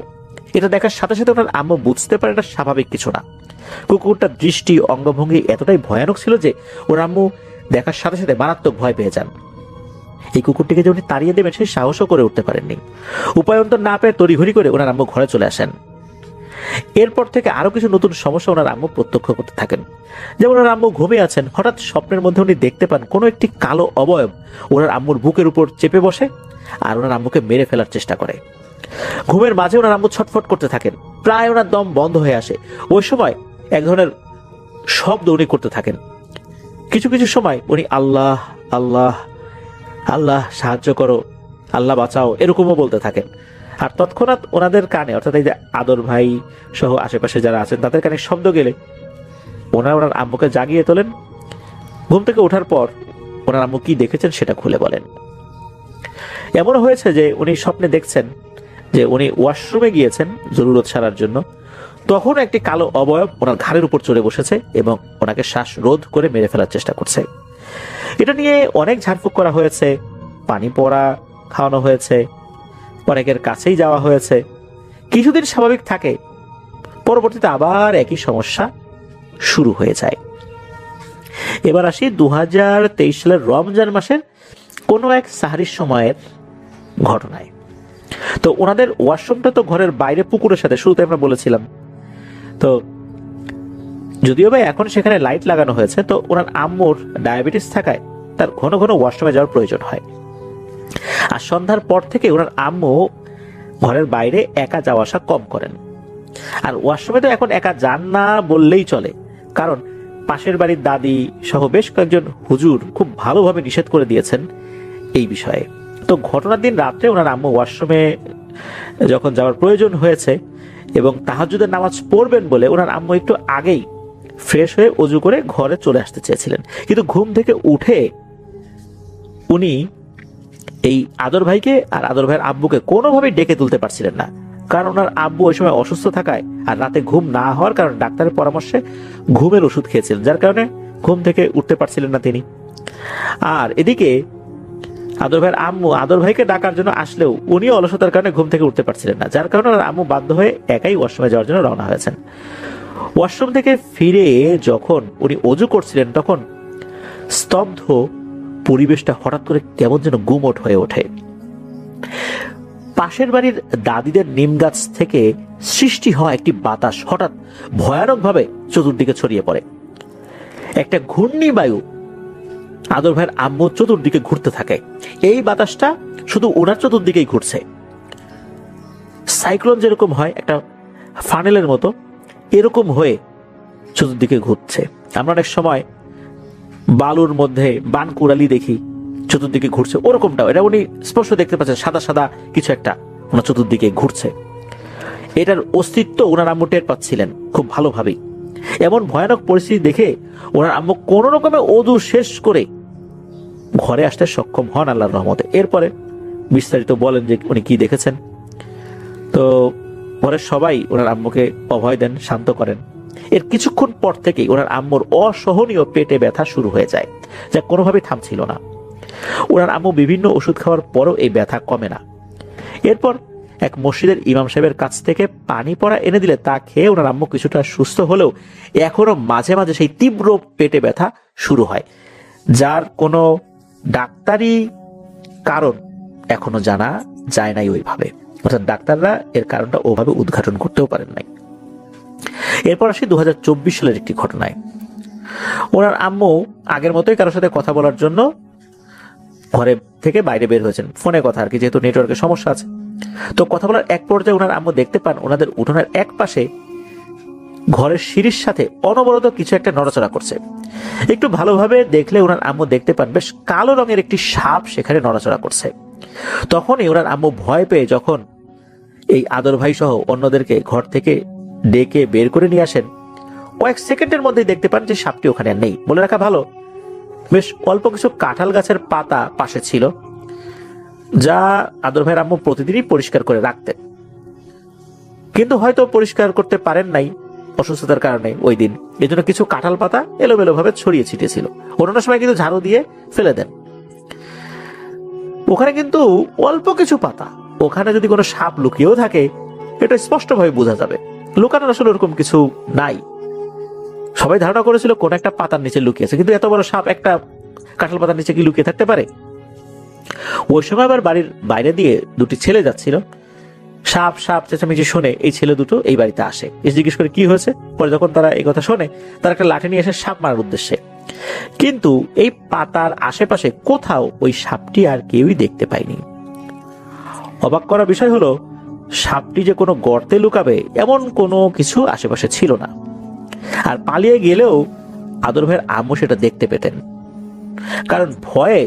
এটা দেখার সাথে সাথে ওনার আম্মু বুঝতে পারে এটা স্বাভাবিক কিছু না। কুকুরটার দৃষ্টি, অঙ্গভঙ্গি এতটাই ভয়ানক ছিল যে ওর আম্মু দেখার সাথে সাথে মারাত্মক ভয় পেয়ে যান। এই কুকুরটিকে যে উনি তাড়িয়ে দেবেন সেই সাহসও করে উঠতে পারেননি। উপায়ন্তর না পেয়ে তড়িঘড়ি করে ওনার আম্মু ঘরে চলে আসেন। এরপর থেকে আরো কিছু নতুন সমস্যা ওনার আম্মু প্রত্যক্ষ করতে থাকেন। যেমন ওনার আম্মু ঘুমিয়ে আছেন, হঠাৎ স্বপ্নের মধ্যে উনি দেখতে পান কোনো একটি কালো অবয়ব ওনার আম্মুর বুকের উপর চেপে বসে আর ওনার আম্মুকে মেরে ফেলার চেষ্টা করে। ঘুমের মাঝে ওনার আম্মু ছটফট করতে থাকেন, প্রায় ওনার দম বন্ধ হয়ে আসে। ওই সময় এক ধরনের শব্দ উনি করতে থাকেন। কিছু কিছু সময় উনি আল্লাহ আল্লাহ আল্লাহ সাহায্য করো, আল্লাহ বাঁচাও এরকমও বলতে থাকেন। আর তৎক্ষণাৎ ওনাদের কানে, অর্থাৎ এই যে আদর ভাই সহ আশেপাশে যারা আছেন তাদের কানে শব্দ গেলে ওনার আম্মুকে জাগিয়ে তোলেন। ঘুম থেকে ওঠার পর ওনার আম্মু কি দেখেছেন সেটা খুলে বলেন। এমন হয়েছে যে উনি স্বপ্নে দেখছেন যে উনি ওয়াশরুমে গিয়েছেন জরুরত সারার জন্য, তখন একটি কালো অবয়ব ওনার ঘাড়ের উপর চড়ে বসেছে এবং ওনাকে শ্বাসরোধ করে মেরে ফেলার চেষ্টা করছে। এটা নিয়ে অনেক ঝাড়ফুঁক করা হয়েছে, পানি পড়া খাওয়ানো হয়েছে, অনেকের কাছেই যাওয়া হয়েছে। কিছুদিন স্বাভাবিক থাকে, পরবর্তীতে আবার একই সমস্যা শুরু হয়ে যায়। এবার আসি 2023 সালের রমজান মাসের কোনো এক সাহারির সময়ের ঘটনায়। তো ওনাদের ওয়াশরুমটা তো ঘরের বাইরে পুকুরের সাথে, শুরুতে আমরা বলেছিলাম। তো যদিও বা এখন সেখানে লাইট লাগানো হয়েছে, তো ওনার আম্মুর ডায়াবেটিস থাকায় তার ঘন ঘন ওয়াশরুমে যাওয়ার প্রয়োজন হয়। আর সন্ধ্যার পর থেকে ওনার আম্মু ঘরের বাইরে একা যাওয়া আসা কম করেন। আর ওয়াশরুমে তো এখন একা যান না বললেই চলে, কারণ পাশের বাড়ির দাদি সহ বেশ কয়েকজন হুজুর খুব ভালোভাবে নিষেধ করে দিয়েছেন এই বিষয়ে। তো ঘটনার দিন রাত্রে ওনার আম্মু ওয়াশরুমে যখন যাওয়ার প্রয়োজন হয়েছে এবং তাহাজ্জুদের নামাজ পড়বেন বলে ওনার আম্মু একটু আগেই ফ্রেশ হয়ে অজু করে ঘরে চলে আসতে চেয়েছিলেন, কিন্তু ঘুম থেকে উঠে উনি এই আদর ভাইকে আর আদর ভাইয়ের আব্বুকে কোনোভাবেই ডেকে তুলতে পারছিলেন না, কারণ ওনার আব্বু ওই সময় অসুস্থ থাকায় আর রাতে ঘুম না হওয়ার কারণে ডাক্তারের পরামর্শে ঘুমের ওষুধ খেয়েছিলেন, যার কারণে ঘুম থেকে উঠতে পারছিলেন না তিনি। আর এদিকে আদর ভাইয়ের আম্মু আদর ভাইকে ডাকার জন্য আসলেও উনিও অলসতার কারণে ঘুম থেকে উঠতে পারছিলেন না, যার কারণে ওনার আম্মু বাধ্য হয়ে একাই ওয়াশরুমে যাওয়ার জন্য রওনা হয়েছেন। ওয়াশরুম থেকে ফিরে যখন উনি অজু করছিলেন তখন স্তব্ধ পরিবেশটা হঠাৎ করে কেমন যেন গুমোট হয়ে ওঠে। পাশের বাড়ির দাদিদের নিম গাছ থেকে সৃষ্টি হওয়া একটি বাতাস হঠাৎ ভয়ানকভাবে চতুর্দিকে ছড়িয়ে পড়ে। একটা ঘূর্ণি বায়ু আদর ভাইয়ের আম্মু চতুর্দিকে ঘুরতে থাকে। এই বাতাসটা শুধু ওনার চতুর্দিকেই ঘুরছে। সাইক্লোন যেরকম হয় একটা ফানেলের মতো, এরকম হয়ে চতুর্দিকে ঘুরছে। আমরা অনেক সময় বালুর মধ্যে বানকুড়ালি দেখি চতুর্দিকে ঘুরছে, ওরকমটাও এটা উনি স্পষ্ট দেখতে পাচ্ছেন, সাদা সাদা কিছু একটা ওনার চতুর্দিকে ঘুরছে। এটার অস্তিত্ব ওনার আম্মু টের পাচ্ছিলেন খুব ভালোভাবেই। এমন ভয়ানক পরিস্থিতি দেখে ওনার আম্মু কোন রকমে ওযু শেষ করে ঘরে আসতে সক্ষম হন আল্লাহর রহমতে। এরপরে বিস্তারিত বলেন যে উনি কি দেখেছেন। তো ঘরের সবাই ওনার আম্মুকে অভয় দেন, শান্ত করেন। এর কিছুক্ষণ পর থেকেই ওনার আম্মুর অসহনীয় পেটে ব্যথা শুরু হয়ে যায়, যা কোনোভাবেই থামছিল না। ওনার আম্মু বিভিন্ন ওষুধ খাওয়ার পরও এই ব্যথা কমে না। এরপর এক মসজিদের ইমাম সাহেবের কাছ থেকে পানি পড়া এনে দিলে তা খেয়ে ওনার আম্মু কিছুটা সুস্থ হলেও এখনো মাঝে মাঝে সেই তীব্র পেটে ব্যথা শুরু হয়, যার কোনো ডাক্তারি কারণ এখনো জানা যায় নাই ওইভাবে, অর্থাৎ ডাক্তাররা এর কারণটা ওভাবে উদ্ঘাটন করতেও পারেন নাই। এরপর আসি 2024 সালের একটি ঘটনায়। ওনার আম্মু আগের মতোই কারোর সাথে কথা বলার জন্য ঘরে থেকে বাইরে বের হয়েছেন, ফোনে কথা আর কি, যেহেতু নেটওয়ার্কের সমস্যা আছে। তো কথা বলার এক পর্যায়ে ওনার আম্মু দেখতে পান ওনাদের উঠোনের এক পাশে ঘরের সিঁড়ির সাথে অনবরত কিছু একটা নড়াচড়া করছে। একটু ভালোভাবে দেখলে ওনার আম্মু দেখতে পান বেশ কালো রঙের একটি সাপ সেখানে নড়াচড়া করছে। তখনই ওনার আম্মু ভয় পেয়ে যখন এই আদর ভাই সহ অন্যদেরকে ঘর থেকে ডেকে বের করে নিয়ে আসেন, কয়েক সেকেন্ডের মধ্যেই দেখতে পান যে সাপটি ওখানে নেই। বলে রাখা ভালো, বেশ অল্প কিছু কাঁঠাল গাছের পাতা পাশে ছিল, যা আদর ভাইয়ের আম্মু প্রতিদিনই পরিষ্কার করে রাখতেন, কিন্তু হয়তো পরিষ্কার করতে পারেন নাই অসুস্থতার কারণে ওই দিন। এই জন্য কিছু কাঁঠাল পাতা এলোমেলো ভাবে ছড়িয়ে ছিটিয়ে ছিল। অন্য সময় কিন্তু ঝাড়ু দিয়ে ফেলে দেন। ওখানে কিন্তু অল্প কিছু পাতা, ওখানে যদি কোনো সাপ লুকিয়েও থাকে এটা স্পষ্টভাবে বোঝা যাবে। লুকানোর আসলে ওরকম কিছু নাই। সবাই ধারণা করেছিল কোন একটা পাতার নিচে লুকিয়েছে, কিন্তু এত বড় সাপ একটা কাঁঠাল পাতার নিচে কি লুকিয়ে থাকতে পারে? ওই সময় আবার বাড়ির বাইরে দিয়ে দুটি ছেলে যাচ্ছিল। সাপ সাপ চেঁচামেচি শুনে এই ছেলে দুটো এই বাড়িতে আসে, এসে জিজ্ঞেস করে কি হয়েছে। পরে যখন তারা এই কথা শোনে, তারা একটা লাঠি নিয়ে এসে সাপ মারার উদ্দেশ্যে, কিন্তু এই পাতার আশেপাশে কোথাও ওই সাপটি আর কেউই দেখতে পায়নি। অবাক করা বিষয় হলো, সাপটি যে কোনো গর্তে লুকাবে এমন কোনো কিছু আশেপাশে ছিল না। আর পালিয়ে গেলেও আদর ভাইয়ের আম্মু সেটা দেখতে পেতেন, কারণ ভয়ে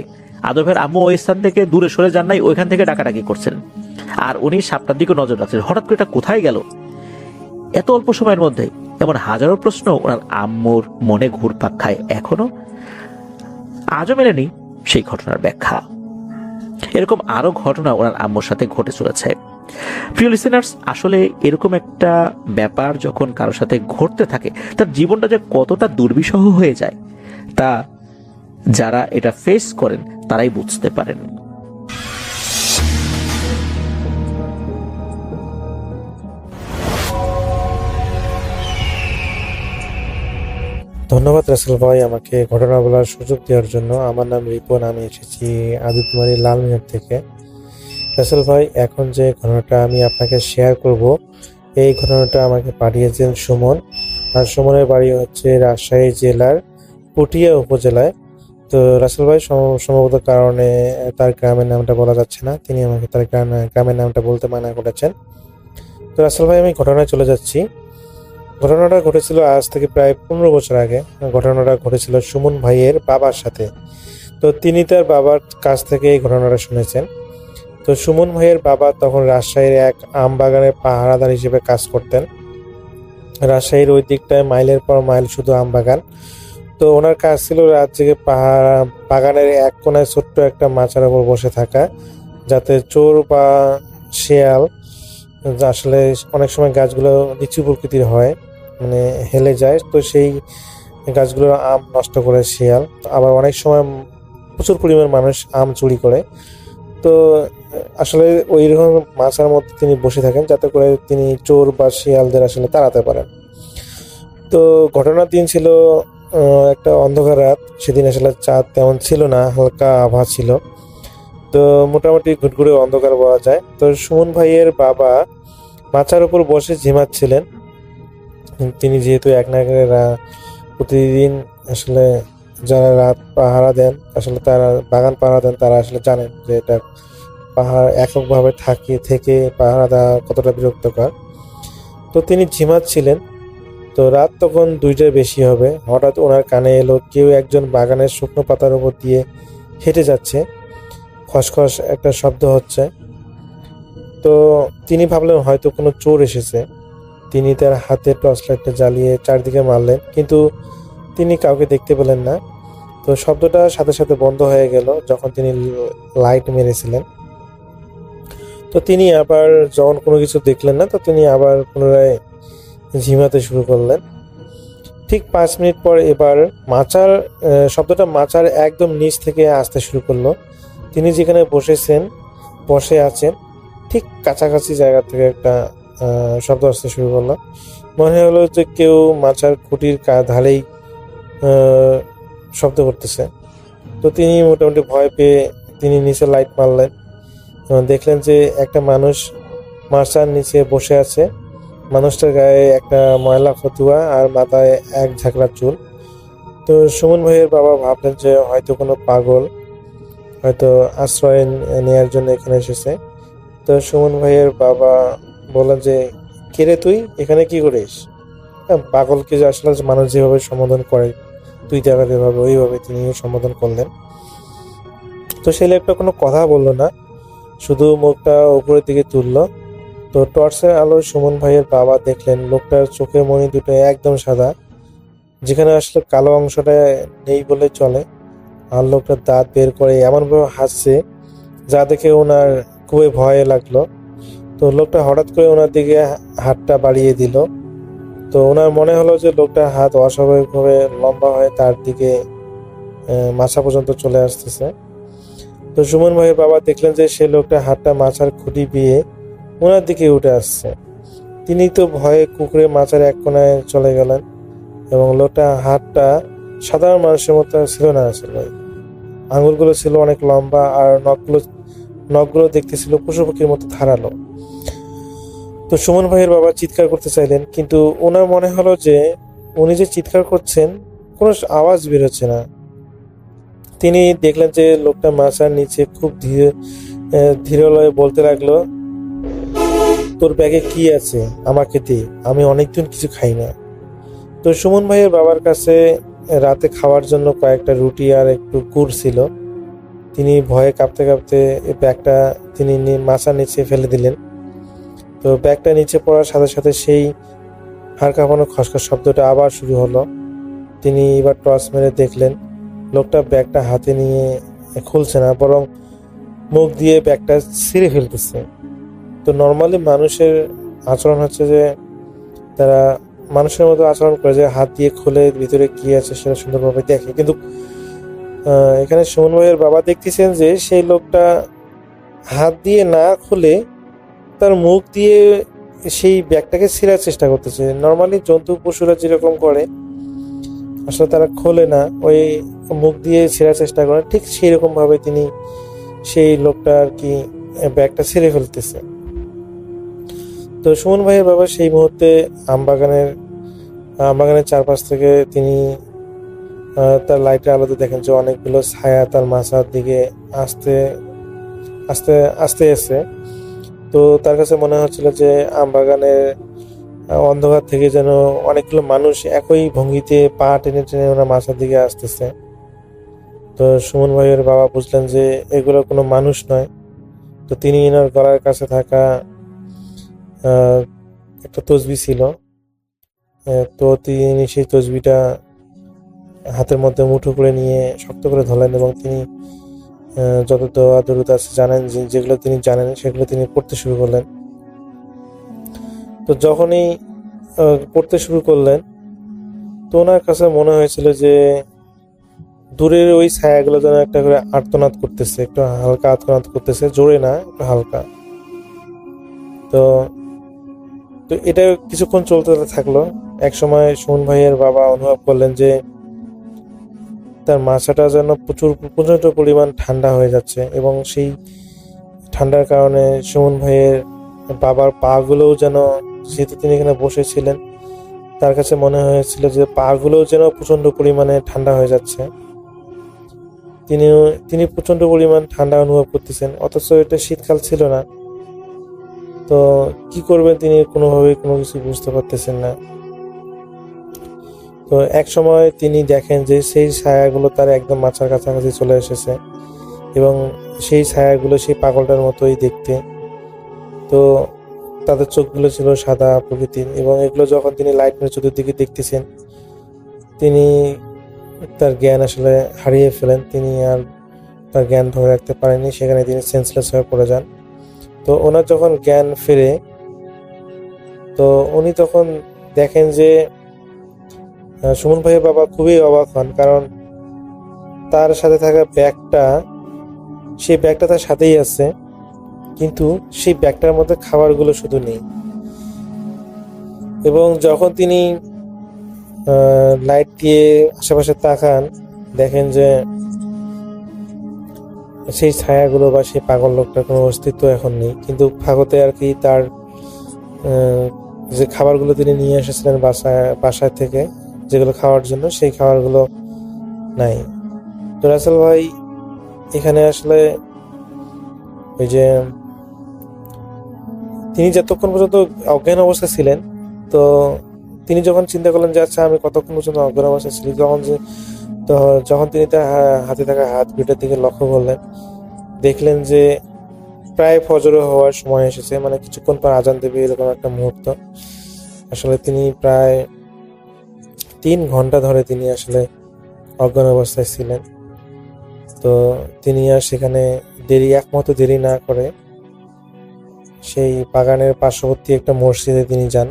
আদর ভাইয়ের আম্মু ওই স্থান থেকে দূরে সরে যান নাই, ওইখান থেকে ডাকাডাকি করছেন। আর উনি সাপটার দিকে নজর রাখছেন। হঠাৎ করে এটা কোথায় গেল এত অল্প সময়ের মধ্যে? এমন হাজারো প্রশ্ন ওনার আম্মুর মনে ঘুরপাক খায়। এখনো আজও মেলেনি সেই ঘটনার ব্যাখ্যা। এরকম আরো ঘটনা ওনার আম্মুর সাথে ঘটে চলেছে। প্রিয় লিসেনার্স, আসলে এরকম একটা ব্যাপার যখন কারোর সাথে ঘটতে থাকে, তার জীবনটা যে কতটা দুর্বিষহ হয়ে যায় তা যারা এটা ফেস করেন তারাই বুঝতে পারেন। ধন্যবাদ রাসেল ভাই আমাকে ঘটনা বলার সুযোগ দেওয়ার জন্য। আমার নাম রিপন, আমি এসেছি আদিত্যমারি লালমিনার থেকে। রাসেল ভাই, এখন যে ঘটনাটা আমি আপনাকে শেয়ার করব, এই ঘটনাটা আমাকে পাঠিয়েছেন সুমন। আর সুমনের বাড়ি হচ্ছে রাজশাহী জেলার পুঠিয়া উপজেলায়। তো রাসেল ভাই সম্ভবত কারণে তার গ্রামের নামটা বলা যাচ্ছে না, তিনি আমাকে তার গ্রামের নামটা বলতে মানা করেছেন। তো রাসেল ভাই, আমি ঘটনায় চলে যাচ্ছি। ঘটনাটা ঘটেছিল আজ থেকে প্রায় 15 বছর আগে। ঘটনাটা ঘটেছিল সুমন ভাইয়ের বাবার সাথে। তো তিনি তার বাবার কাছ থেকে এই ঘটনাটা শুনেছেন। তো সুমন ভাইয়ের বাবা তখন রাজশাহীর এক আম বাগানের পাহারাদার হিসেবে কাজ করতেন। রাজশাহীর ওই দিকটায় মাইলের পর মাইল শুধু আম বাগান। তো ওনার কাজ ছিল রাত জেগে বাগানের এক কোনায় ছোট্ট একটা মাচার উপর বসে থাকা, যাতে চোর বা শেয়াল, আসলে অনেক সময় গাছগুলো নিচু প্রকৃতির হয়, মানে হেলে যায়, তো সেই গাছগুলোর আম নষ্ট করে শিয়াল। আবার অনেক সময় প্রচুর পরিমাণ মানুষ আম চুরি করে। তো আসলে ওই রকম মাছার মধ্যে তিনি বসে থাকেন, যাতে করে তিনি চোর বা শিয়ালদের আসলে তাড়াতে পারেন। তো ঘটনার দিন ছিল একটা অন্ধকার রাত। সেদিন আসলে চাঁদ তেমন ছিল না, হালকা আভা ছিল। তো মোটামুটি ঘুটঘুরে অন্ধকার বলা যায়। তো সুমন ভাইয়ের বাবা মাচার উপর বসে ঝিমাচ্ছিলেন। তিনি যেহেতু এক নাগারে প্রতিদিন আসলে যারা রাত পাহারা দেন, আসলে তারা বাগান পাহারা দেন, তারা আসলে জানেন যে এটা পাহাড় এককভাবে থেকে পাহারা দেওয়া কতটা বিরক্তকর। তো তিনি ঝিমাচ্ছিলেন। তো রাত তখন 2টার বেশি হবে। হঠাৎ ওনার কানে এলো কেউ একজন বাগানের শুকনো পাতার উপর দিয়ে হেঁটে যাচ্ছে, খসখস একটা শব্দ হচ্ছে। তো তিনি ভাবলেন হয়তো কোনো চোর এসেছে। তিনি তার হাতে টর্চ লাইটটা জ্বালিয়ে চারদিকে মারলেন, কিন্তু তিনি কাউকে দেখতে পেলেন না। তো শব্দটা সাথে সাথে বন্ধ হয়ে গেল যখন তিনি লাইট মেরেছিলেন। তো তিনি আবার যখন কোনো কিছু দেখলেন না, তো তিনি আবার পুনরায় ঝিমাতে শুরু করলেন। ঠিক 5 মিনিট পর এবার মাচার শব্দটা মাচার একদম নিচ থেকে আসতে শুরু করলো। তিনি যেখানে বসে আছেন ঠিক কাছাকাছি জায়গা থেকে একটা শব্দ আসতে শুরু করলো। মনে হলো যে কেউ মাচার খুঁটির ধারেই শব্দ করতেছে। তো তিনি মোটামুটি ভয় পেয়ে তিনি নিচে লাইট মারলেন এবং দেখলেন যে একটা মানুষ মাচার নিচে বসে আছে। মানুষটার গায়ে একটা ময়লা ফতুয়া আর মাথায় এক ঝাঁকড়া চুল। তো সুমন ভাইয়ের বাবা ভাবলেন যে হয়তো কোনো পাগল হয়তো আশ্রয় নেওয়ার জন্য এখানে এসেছে। তো সুমন ভাইয়ের বাবা বললেন যে কে রে তুই এখানে কি করিস? পাগলকে যে আসলে মানুষ যেভাবে সম্বোধন করে, তুই যাবে যেভাবে ওইভাবে তিনি সম্বোধন করলেন। তো সেই লোকটা কোনো কথা বললো না, শুধু মুখটা উপরের দিকে তুললো। তো টর্চের আলো সুমন ভাইয়ের বাবা দেখলেন লোকটার চোখের মণি দুটো একদম সাদা, যেখানে আসলে কালো অংশটা নেই বলে চলে। আর লোকটার দাঁত বের করে এমনভাবে হাসছে যা দেখে ওনার খুবই ভয় লাগলো। তো লোকটা হঠাৎ করে ওনার দিকে হাতটা বাড়িয়ে দিল। তো ওনার মনে হলো যে লোকটার হাত অস্বাভাবিকভাবে লম্বা হয়ে তার দিকে মাথা পর্যন্ত চলে আসতেছে। তো সুমন ভাইয়ের বাবা দেখলেন যে সেই লোকটা হাতটা মাথার খুঁটি বিয়ে ওনার দিকে উঠে আসছে। তিনি তো ভয়ে কুকুরে মাচার এক কোনায় চলে গেলেন এবং লোকটা হাতটা সাধারণ মানুষের মতো ছিল না, আসলে আঙুলগুলো ছিল অনেক লম্বা আর নখগুলো দেখতে ছিল পশু পাখির মতো ধারালো। তো সুমন ভাইয়ের বাবা চিৎকার করতে চাইলেন, কিন্তু ওনার মনে হলো যে উনি যে চিৎকার করছেন কোনো আওয়াজ বেরোচ্ছে না। তিনি দেখলেন যে লোকটা মাচার নিচে খুব ধীরে লয়ে বলতে লাগলো, তোর ব্যাগে কি আছে আমাকে দে, আমি অনেকদিন কিছু খাই না। তো সুমন ভাইয়ের বাবার কাছে রাতে খাওয়ার জন্য কয়েকটা রুটি আর একটু গুড় ছিল। তিনি ভয়ে কাঁপতে কাঁপতে ব্যাগটা তিনি মাচার নিচে ফেলে দিলেন। তো ব্যাগটা নিচে পড়ার সাথে সাথে সেই হাড় কাঁপানো খসখস শব্দটা আবার শুরু হলো। তিনি এবার টর্চ মেরে দেখলেন লোকটা ব্যাগটা হাতে নিয়ে খুলছে না, বরং মুখ দিয়ে ব্যাগটা ছিঁড়ে ফেলতেছে। তো নর্মালি মানুষের আচরণ হচ্ছে যে তারা মানুষের মতো আচরণ করে, যে হাত দিয়ে খুলে ভিতরে কি আছে সেটা সুন্দরভাবে দেখে। কিন্তু এখানে সুমন ভাইয়ের বাবা দেখতেছেন যে সেই লোকটা হাত দিয়ে না খুলে তার মুখ দিয়ে সেই ব্যাগটাকে ছিঁড়ার চেষ্টা করতেছে। নর্মালি জন্তু পশুরা যেরকম করে আসলে তারা খোলে না, ওই মুখ দিয়ে ছিঁড়ার চেষ্টা করে, ঠিক সেই রকম ভাবে তিনি সেই লোকটা আর কি ব্যাগটা ছিঁড়ে ফেলতেছে। তো সুমন ভাইয়ের বাবা সেই মুহূর্তে আমবাগানের চারপাশ থেকে তিনি তার লাইটের আলোতে দেখেন যে অনেকগুলো ছায়া তার মাথার দিকে আস্তে আস্তে আস্তে এসে। তো তার কাছে মনে হচ্ছিল যে আমবাগানের অন্ধকার থেকে যেন অনেকগুলো মানুষ একই ভঙ্গিতে পা টেনে টেনে ওনার মাথার দিকে আসতেছে। তো সুমন ভাইয়ের বাবা বুঝলেন যে এগুলো কোনো মানুষ নয়। তো তিনি এনার গলার কাছে থাকা একটা তসবি ছিল, তো তিনি সেই তসবিটা হাতের মধ্যে মুঠো করে নিয়ে শক্ত করে ধরলেন এবং তিনি যত দোয়া দরুদ আছে জানেন, যেগুলো তিনি জানেন সেগুলো তিনি পড়তে শুরু করলেন। তো যখনই পড়তে শুরু করলেন তো ওনার কাছে মনে হয়েছিল যে দূরের ওই ছায়াগুলো যেন একটা করে আর্তনাদ করতেছে, একটু হালকা আর্তনাদ করতেছে, জোরে না, একটু হালকা। তো এটা কিছুক্ষণ চলতে থাকলো। এক সময় সুমন ভাইয়ের বাবা অনুভব করলেন যে তার মাথাটা যেন প্রচন্ড পরিমাণ ঠান্ডা হয়ে যাচ্ছে এবং সেই ঠান্ডার কারণে সুমন ভাইয়ের বাবার পা গুলোও যেন, যেহেতু তিনি এখানে বসেছিলেন, তার কাছে মনে হয়েছিল যে পা গুলোও যেন প্রচন্ড পরিমাণে ঠান্ডা হয়ে যাচ্ছে। তিনি প্রচন্ড পরিমাণ ঠান্ডা অনুভব করতেছেন, অথচ এটা শীতকাল ছিল না। তো কি করবেন তিনি কোনোভাবেই কোনো কিছু বুঝতে পারতেছেন না। তো এক সময় তিনি দেখেন যে সেই ছায়াগুলো তার একদম মাথার কাছাকাছি চলে এসেছে এবং সেই ছায়াগুলো সেই পাগলটার মতোই দেখতে। তো তাদের চোখগুলো ছিল সাদা প্রকৃতির এবং এগুলো যখন তিনি লাইট মেরে চতুর্দিকে দেখতেছেন, তিনি তার জ্ঞান আসলে হারিয়ে ফেলেন। তিনি আর তার জ্ঞান ধরে রাখতে পারেননি, সেখানে তিনি সেন্সলেস হয়ে পড়ে যান। তো ওনার যখন জ্ঞান ফেরে, তো উনি তখন দেখেন যে সুমন ভাইয়ের বাবা খুবই অবাক হন, কারণ তার সাথে থাকা ব্যাগটা, সেই ব্যাগটা তার সাথেই আছে, কিন্তু সেই ব্যাগটার মধ্যে খাবারগুলো শুধু নেই। এবং যখন তিনি লাইট দিয়ে আশেপাশে তাকান, দেখেন যে সেই ছায়াগুলো বা সেই পাগল লোকটার কোনো অস্তিত্ব এখন নেই, কিন্তু ফাঁকতে আর কি তার যে খাবারগুলো তিনি নিয়ে এসেছিলেন বাসায় থেকে যেগুলো খাওয়ার জন্য, সেই খাবারগুলো নাই। তো রাসেল ভাই এখানে আসলে ওই যে তিনি যতক্ষণ পর্যন্ত অজ্ঞান অবস্থা ছিলেন, তো তিনি যখন চিন্তা করলেন যে আচ্ছা আমি কতক্ষণ পর্যন্ত অজ্ঞান অবস্থায় ছিলাম, যখন তিনি তার হাতে থাকা হাত দুটার দিকে লক্ষ্য করলেন, দেখলেন যে প্রায় ফজর হওয়ার সময় এসেছে, মানে কিছুক্ষণ পর আজান দেবে এরকম একটা মুহূর্ত। আসলে তিনি প্রায় 3 ঘন্টা ধরে তিনি আসলে অজ্ঞান অবস্থায় ছিলেন। তো তিনি আর সেখানে একমাত্র দেরি না করে সেই বাগানের পার্শ্ববর্তী একটা মসজিদে তিনি যান।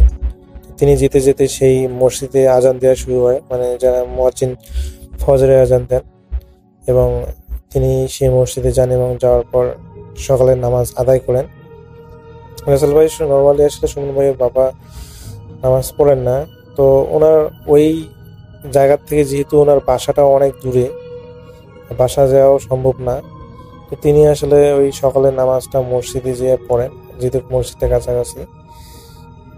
তিনি যেতে যেতে সেই মসজিদে আজান দেওয়া শুরু হয়, মানে যারা মুয়াজ্জিন ফজরে আজান দেন, এবং তিনি সেই মসজিদে যান এবং যাওয়ার পর সকালের নামাজ আদায় করেন। রাসেল ভাই নরমালি আসলে সুমন ভাইয়ের বাবা নামাজ পড়েন না, তো ওনার ওই জায়গা থেকে যেহেতু ওনার বাসাটা অনেক দূরে, বাসা যাওয়াও সম্ভব না, তো তিনি আসলে ওই সকালের নামাজটা মসজিদে যেয়ে পড়েন, যেহেতু মসজিদের কাছাকাছি।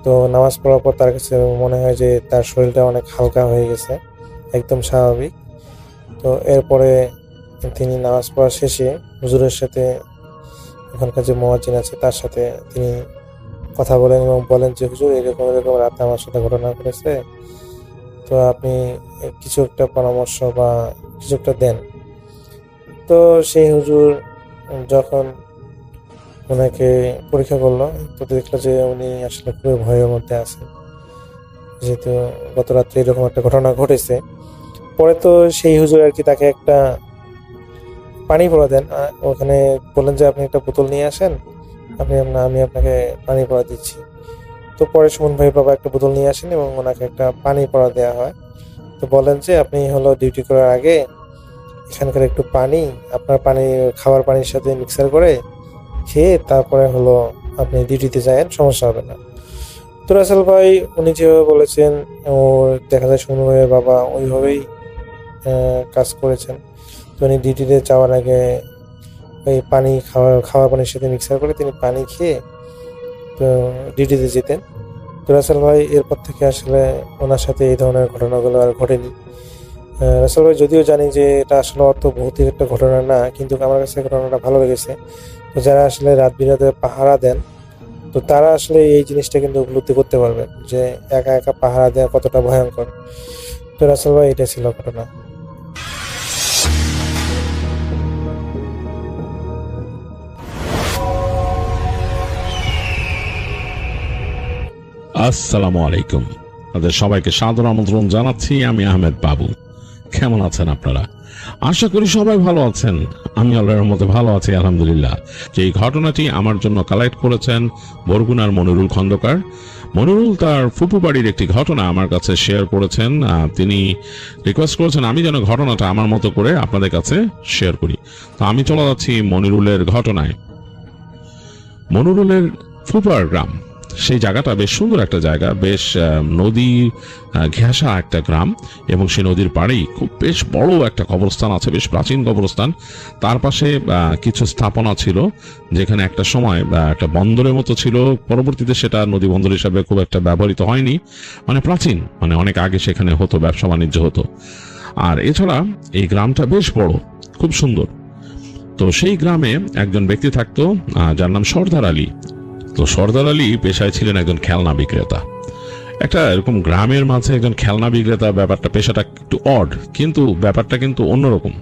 তো নামাজ পড়ার পর তার কাছে মনে হয় যে তার শরীরটা অনেক হালকা হয়ে গেছে, একদম স্বাভাবিক। তো এরপরে তিনি নামাজ পড়া শেষে হুজুরের সাথে, ওখানকার যে মুয়াজ্জিন আছে তার সাথে তিনি কথা বলেন এবং বলেন যে হুজুর এরকম এরকম রাতে আমার সাথে ঘটনা ঘটেছে, তো আপনি কিছু একটা পরামর্শ বা কিছু একটা দেন। তো সেই হুজুর যখন ওনাকে পরীক্ষা করলো, তো দেখলো যে উনি আসলে খুবই ভয়ের মধ্যে আছেন, যেহেতু গত রাত্রে এরকম একটা ঘটনা ঘটেছে। পরে তো সেই হুজুর আর কি তাকে একটা পানি পড়া দেন, ওখানে বললেন যে আপনি একটা বোতল নিয়ে আসেন, আমি আপনাকে পানি পড়া দিচ্ছি। তো পরে সুমন ভাইয়ের বাবা একটা বোতল নিয়ে আসেন এবং ওনাকে একটা পানি পড়া দেওয়া হয়। তো বলেন যে আপনি হলো ডিউটি করার আগে এখানকার একটু পানি আপনার খাবার পানির সাথে মিক্সার করে খেয়ে তারপরে হলো আপনি ডিউটিতে যায়েন, সমস্যা হবে না। তো রাসেল ভাই উনি যেভাবে বলেছেন, ও দেখা যায় সুমন ভাইয়ের বাবা ওইভাবেই কাজ করেছেন। তো উনি ডিউটিতে যাওয়ার আগে ওই খাওয়ার পানির সাথে মিক্সার করে তিনি পানি খেয়ে তো ডিউটিতে যেতেন। তো রাসেল ভাই এরপর থেকে আসলে ওনার সাথে এই ধরনের ঘটনাগুলো আর ঘটেনি। রাসেল ভাই যদিও জানি যে এটা আসলে অত ভৌতিক একটা ঘটনা না, কিন্তু আমার কাছে ঘটনাটা ভালো লেগেছে। তো যারা আসলে রাত বিরাতে পাহারা দেন, তো তারা আসলে এই জিনিসটা কিন্তু উপলব্ধি করতে পারবেন যে একা একা পাহারা দেওয়া কতটা ভয়ঙ্কর। তো রাসেল ভাই এটা ছিল ঘটনা। আসসালামু আলাইকুম, আপনাদের সবাইকে সাদর আমন্ত্রণ জানাচ্ছি। আমি আহমেদ বাবু। কেমন আছেন আপনারা? আশা করি সবাই ভালো আছেন। আমি আল্লাহর রহমতে ভালো আছি, আলহামদুলিল্লাহ। যে এই ঘটনাটি আমার জন্য কালেক্ট করেছেন বরগুনার মনিরুল খন্দকার। মনিরুল তার ফুপু বাড়ির একটি ঘটনা আমার কাছে শেয়ার করেছেন। তিনি রিকোয়েস্ট করেছেন আমি যেন ঘটনাটা আমার মতো করে আপনাদের কাছে শেয়ার করি। তো আমি চলে যাচ্ছি মনিরুলের ঘটনায়। মনিরুলের ফুপার গ্রাম, সেই জায়গাটা বেশ সুন্দর একটা জায়গা, বেশ নদী ঘেঁষা একটা গ্রাম, এবং সেই নদীর পাড়েই খুব বেশ বড় একটা কবরস্থান আছে, বেশ প্রাচীন কবরস্থান। তার পাশে কিছু স্থাপনা ছিল যেখানে একটা সময় একটা বন্দরের মতো ছিল, পরবর্তীতে সেটা নদী বন্দর হিসাবে খুব একটা ব্যবহৃত হয়নি, মানে প্রাচীন, মানে অনেক আগে সেখানে হতো, ব্যবসা বাণিজ্য হতো। আর এছাড়া এই গ্রামটা বেশ বড়, খুব সুন্দর। তো সেই গ্রামে একজন ব্যক্তি থাকতো যার নাম সর্দার আলী। তো সর্দার আলী পেশায় ছিলেন একজন খেলনা বিক্রেতা। একটা এরকম গ্রামের মাঝে একজন খেলনা বিক্রেতা, ব্যাপারটা পেশাটা একটু অড, কিন্তু ব্যাপারটা কিন্তু অন্যরকম।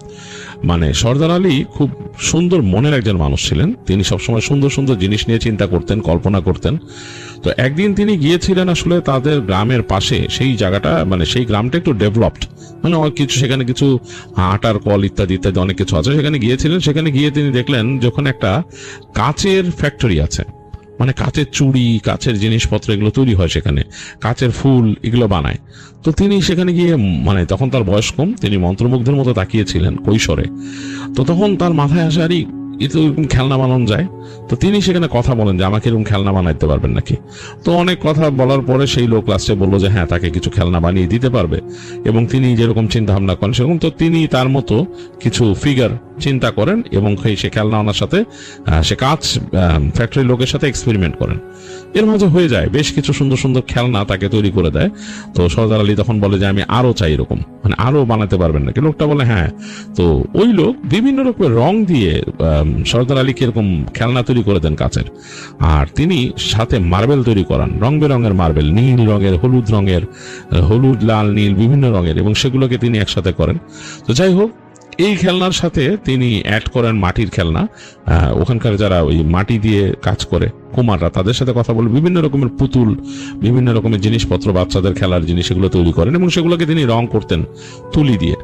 মানে সর্দার আলী খুব সুন্দর মনের একজন মানুষ ছিলেন। তিনি সবসময় সুন্দর সুন্দর জিনিস নিয়ে চিন্তা করতেন, কল্পনা করতেন। তো একদিন তিনি গিয়েছিলেন আসলে তাদের গ্রামের পাশে, সেই জায়গাটা মানে সেই গ্রামটা একটু ডেভেলপড, মানে অনেক কিছু সেখানে কিছু আটার কল ইত্যাদি ইত্যাদি অনেক কিছু আছে। সেখানে গিয়েছিলেন, সেখানে গিয়ে তিনি দেখলেন যখন একটা কাচের ফ্যাক্টরি আছে, মানে কাচের চুড়ি, কাচের জিনিসপত্র এগুলো তৈরি হয় সেখানে, কাচের ফুল এগুলো বানায়। তো তিনি সেখানে গিয়ে, মানে তখন তার বয়স কম, তিনি মন্ত্রমুগ্ধের মতো তাকিয়েছিলেন কৈশোরে। তো তখন তার মাথায় আসে, আরে এটা এরকম খেলনা বানানো যায়। তো তিনি সেখানে কথা বলেন যে আমাকে এরকম খেলনা বানাইতে পারবেন নাকি। তো অনেক কথা বলার পরে সেই লোক লাস্টে বললো যে হ্যাঁ, তাকে কিছু খেলনা বানিয়ে দিতে পারবে, এবং তিনি যেরকম চিন্তা ভাবনা করেন সেরকম। তো তিনি তার মতো কিছু ফিগার চিন্তা করেন এবং সে খেলনা ওনার সাথে সে কাজ ফ্যাক্টরি লোকের সাথে এক্সপেরিমেন্ট করেন। এর মাঝে হয়ে যায় বেশ কিছু সুন্দর সুন্দর খেলনা তাকে তৈরি করে দেয়। তো সর্দার আলী তখন বলে যে আমি আরো চাই এরকম, মানে আরো বানাতে পারবেন নাকি। লোকটা বলে হ্যাঁ। তো ওই লোক বিভিন্ন রকমের রং দিয়ে সর্দার আলীকে এরকম খেলনা তৈরি করে দেন কাচের, আর তিনি সাথে মার্বেল তৈরি করান, রং বেরঙের মার্বেল, নীল রঙের, হলুদ রঙের, হলুদ, লাল, নীল বিভিন্ন রঙের, এবং সেগুলোকে তিনি একসাথে করেন। তো যাই হোক, এই খেলনার সাথে তিনি অ্যাড করেন মাটির খেলনা। ওখানকার যারা ওই মাটি দিয়ে কাজ করে কুমাররা, তাদের সাথে কথা বলে বিভিন্ন রকমের পুতুল, বিভিন্ন রকমের জিনিসপত্র, বাচ্চাদের খেলার জিনিস এগুলো তৈরি করেন, এবং সেগুলোকে তিনি রং করতেন তুলি দিয়ে।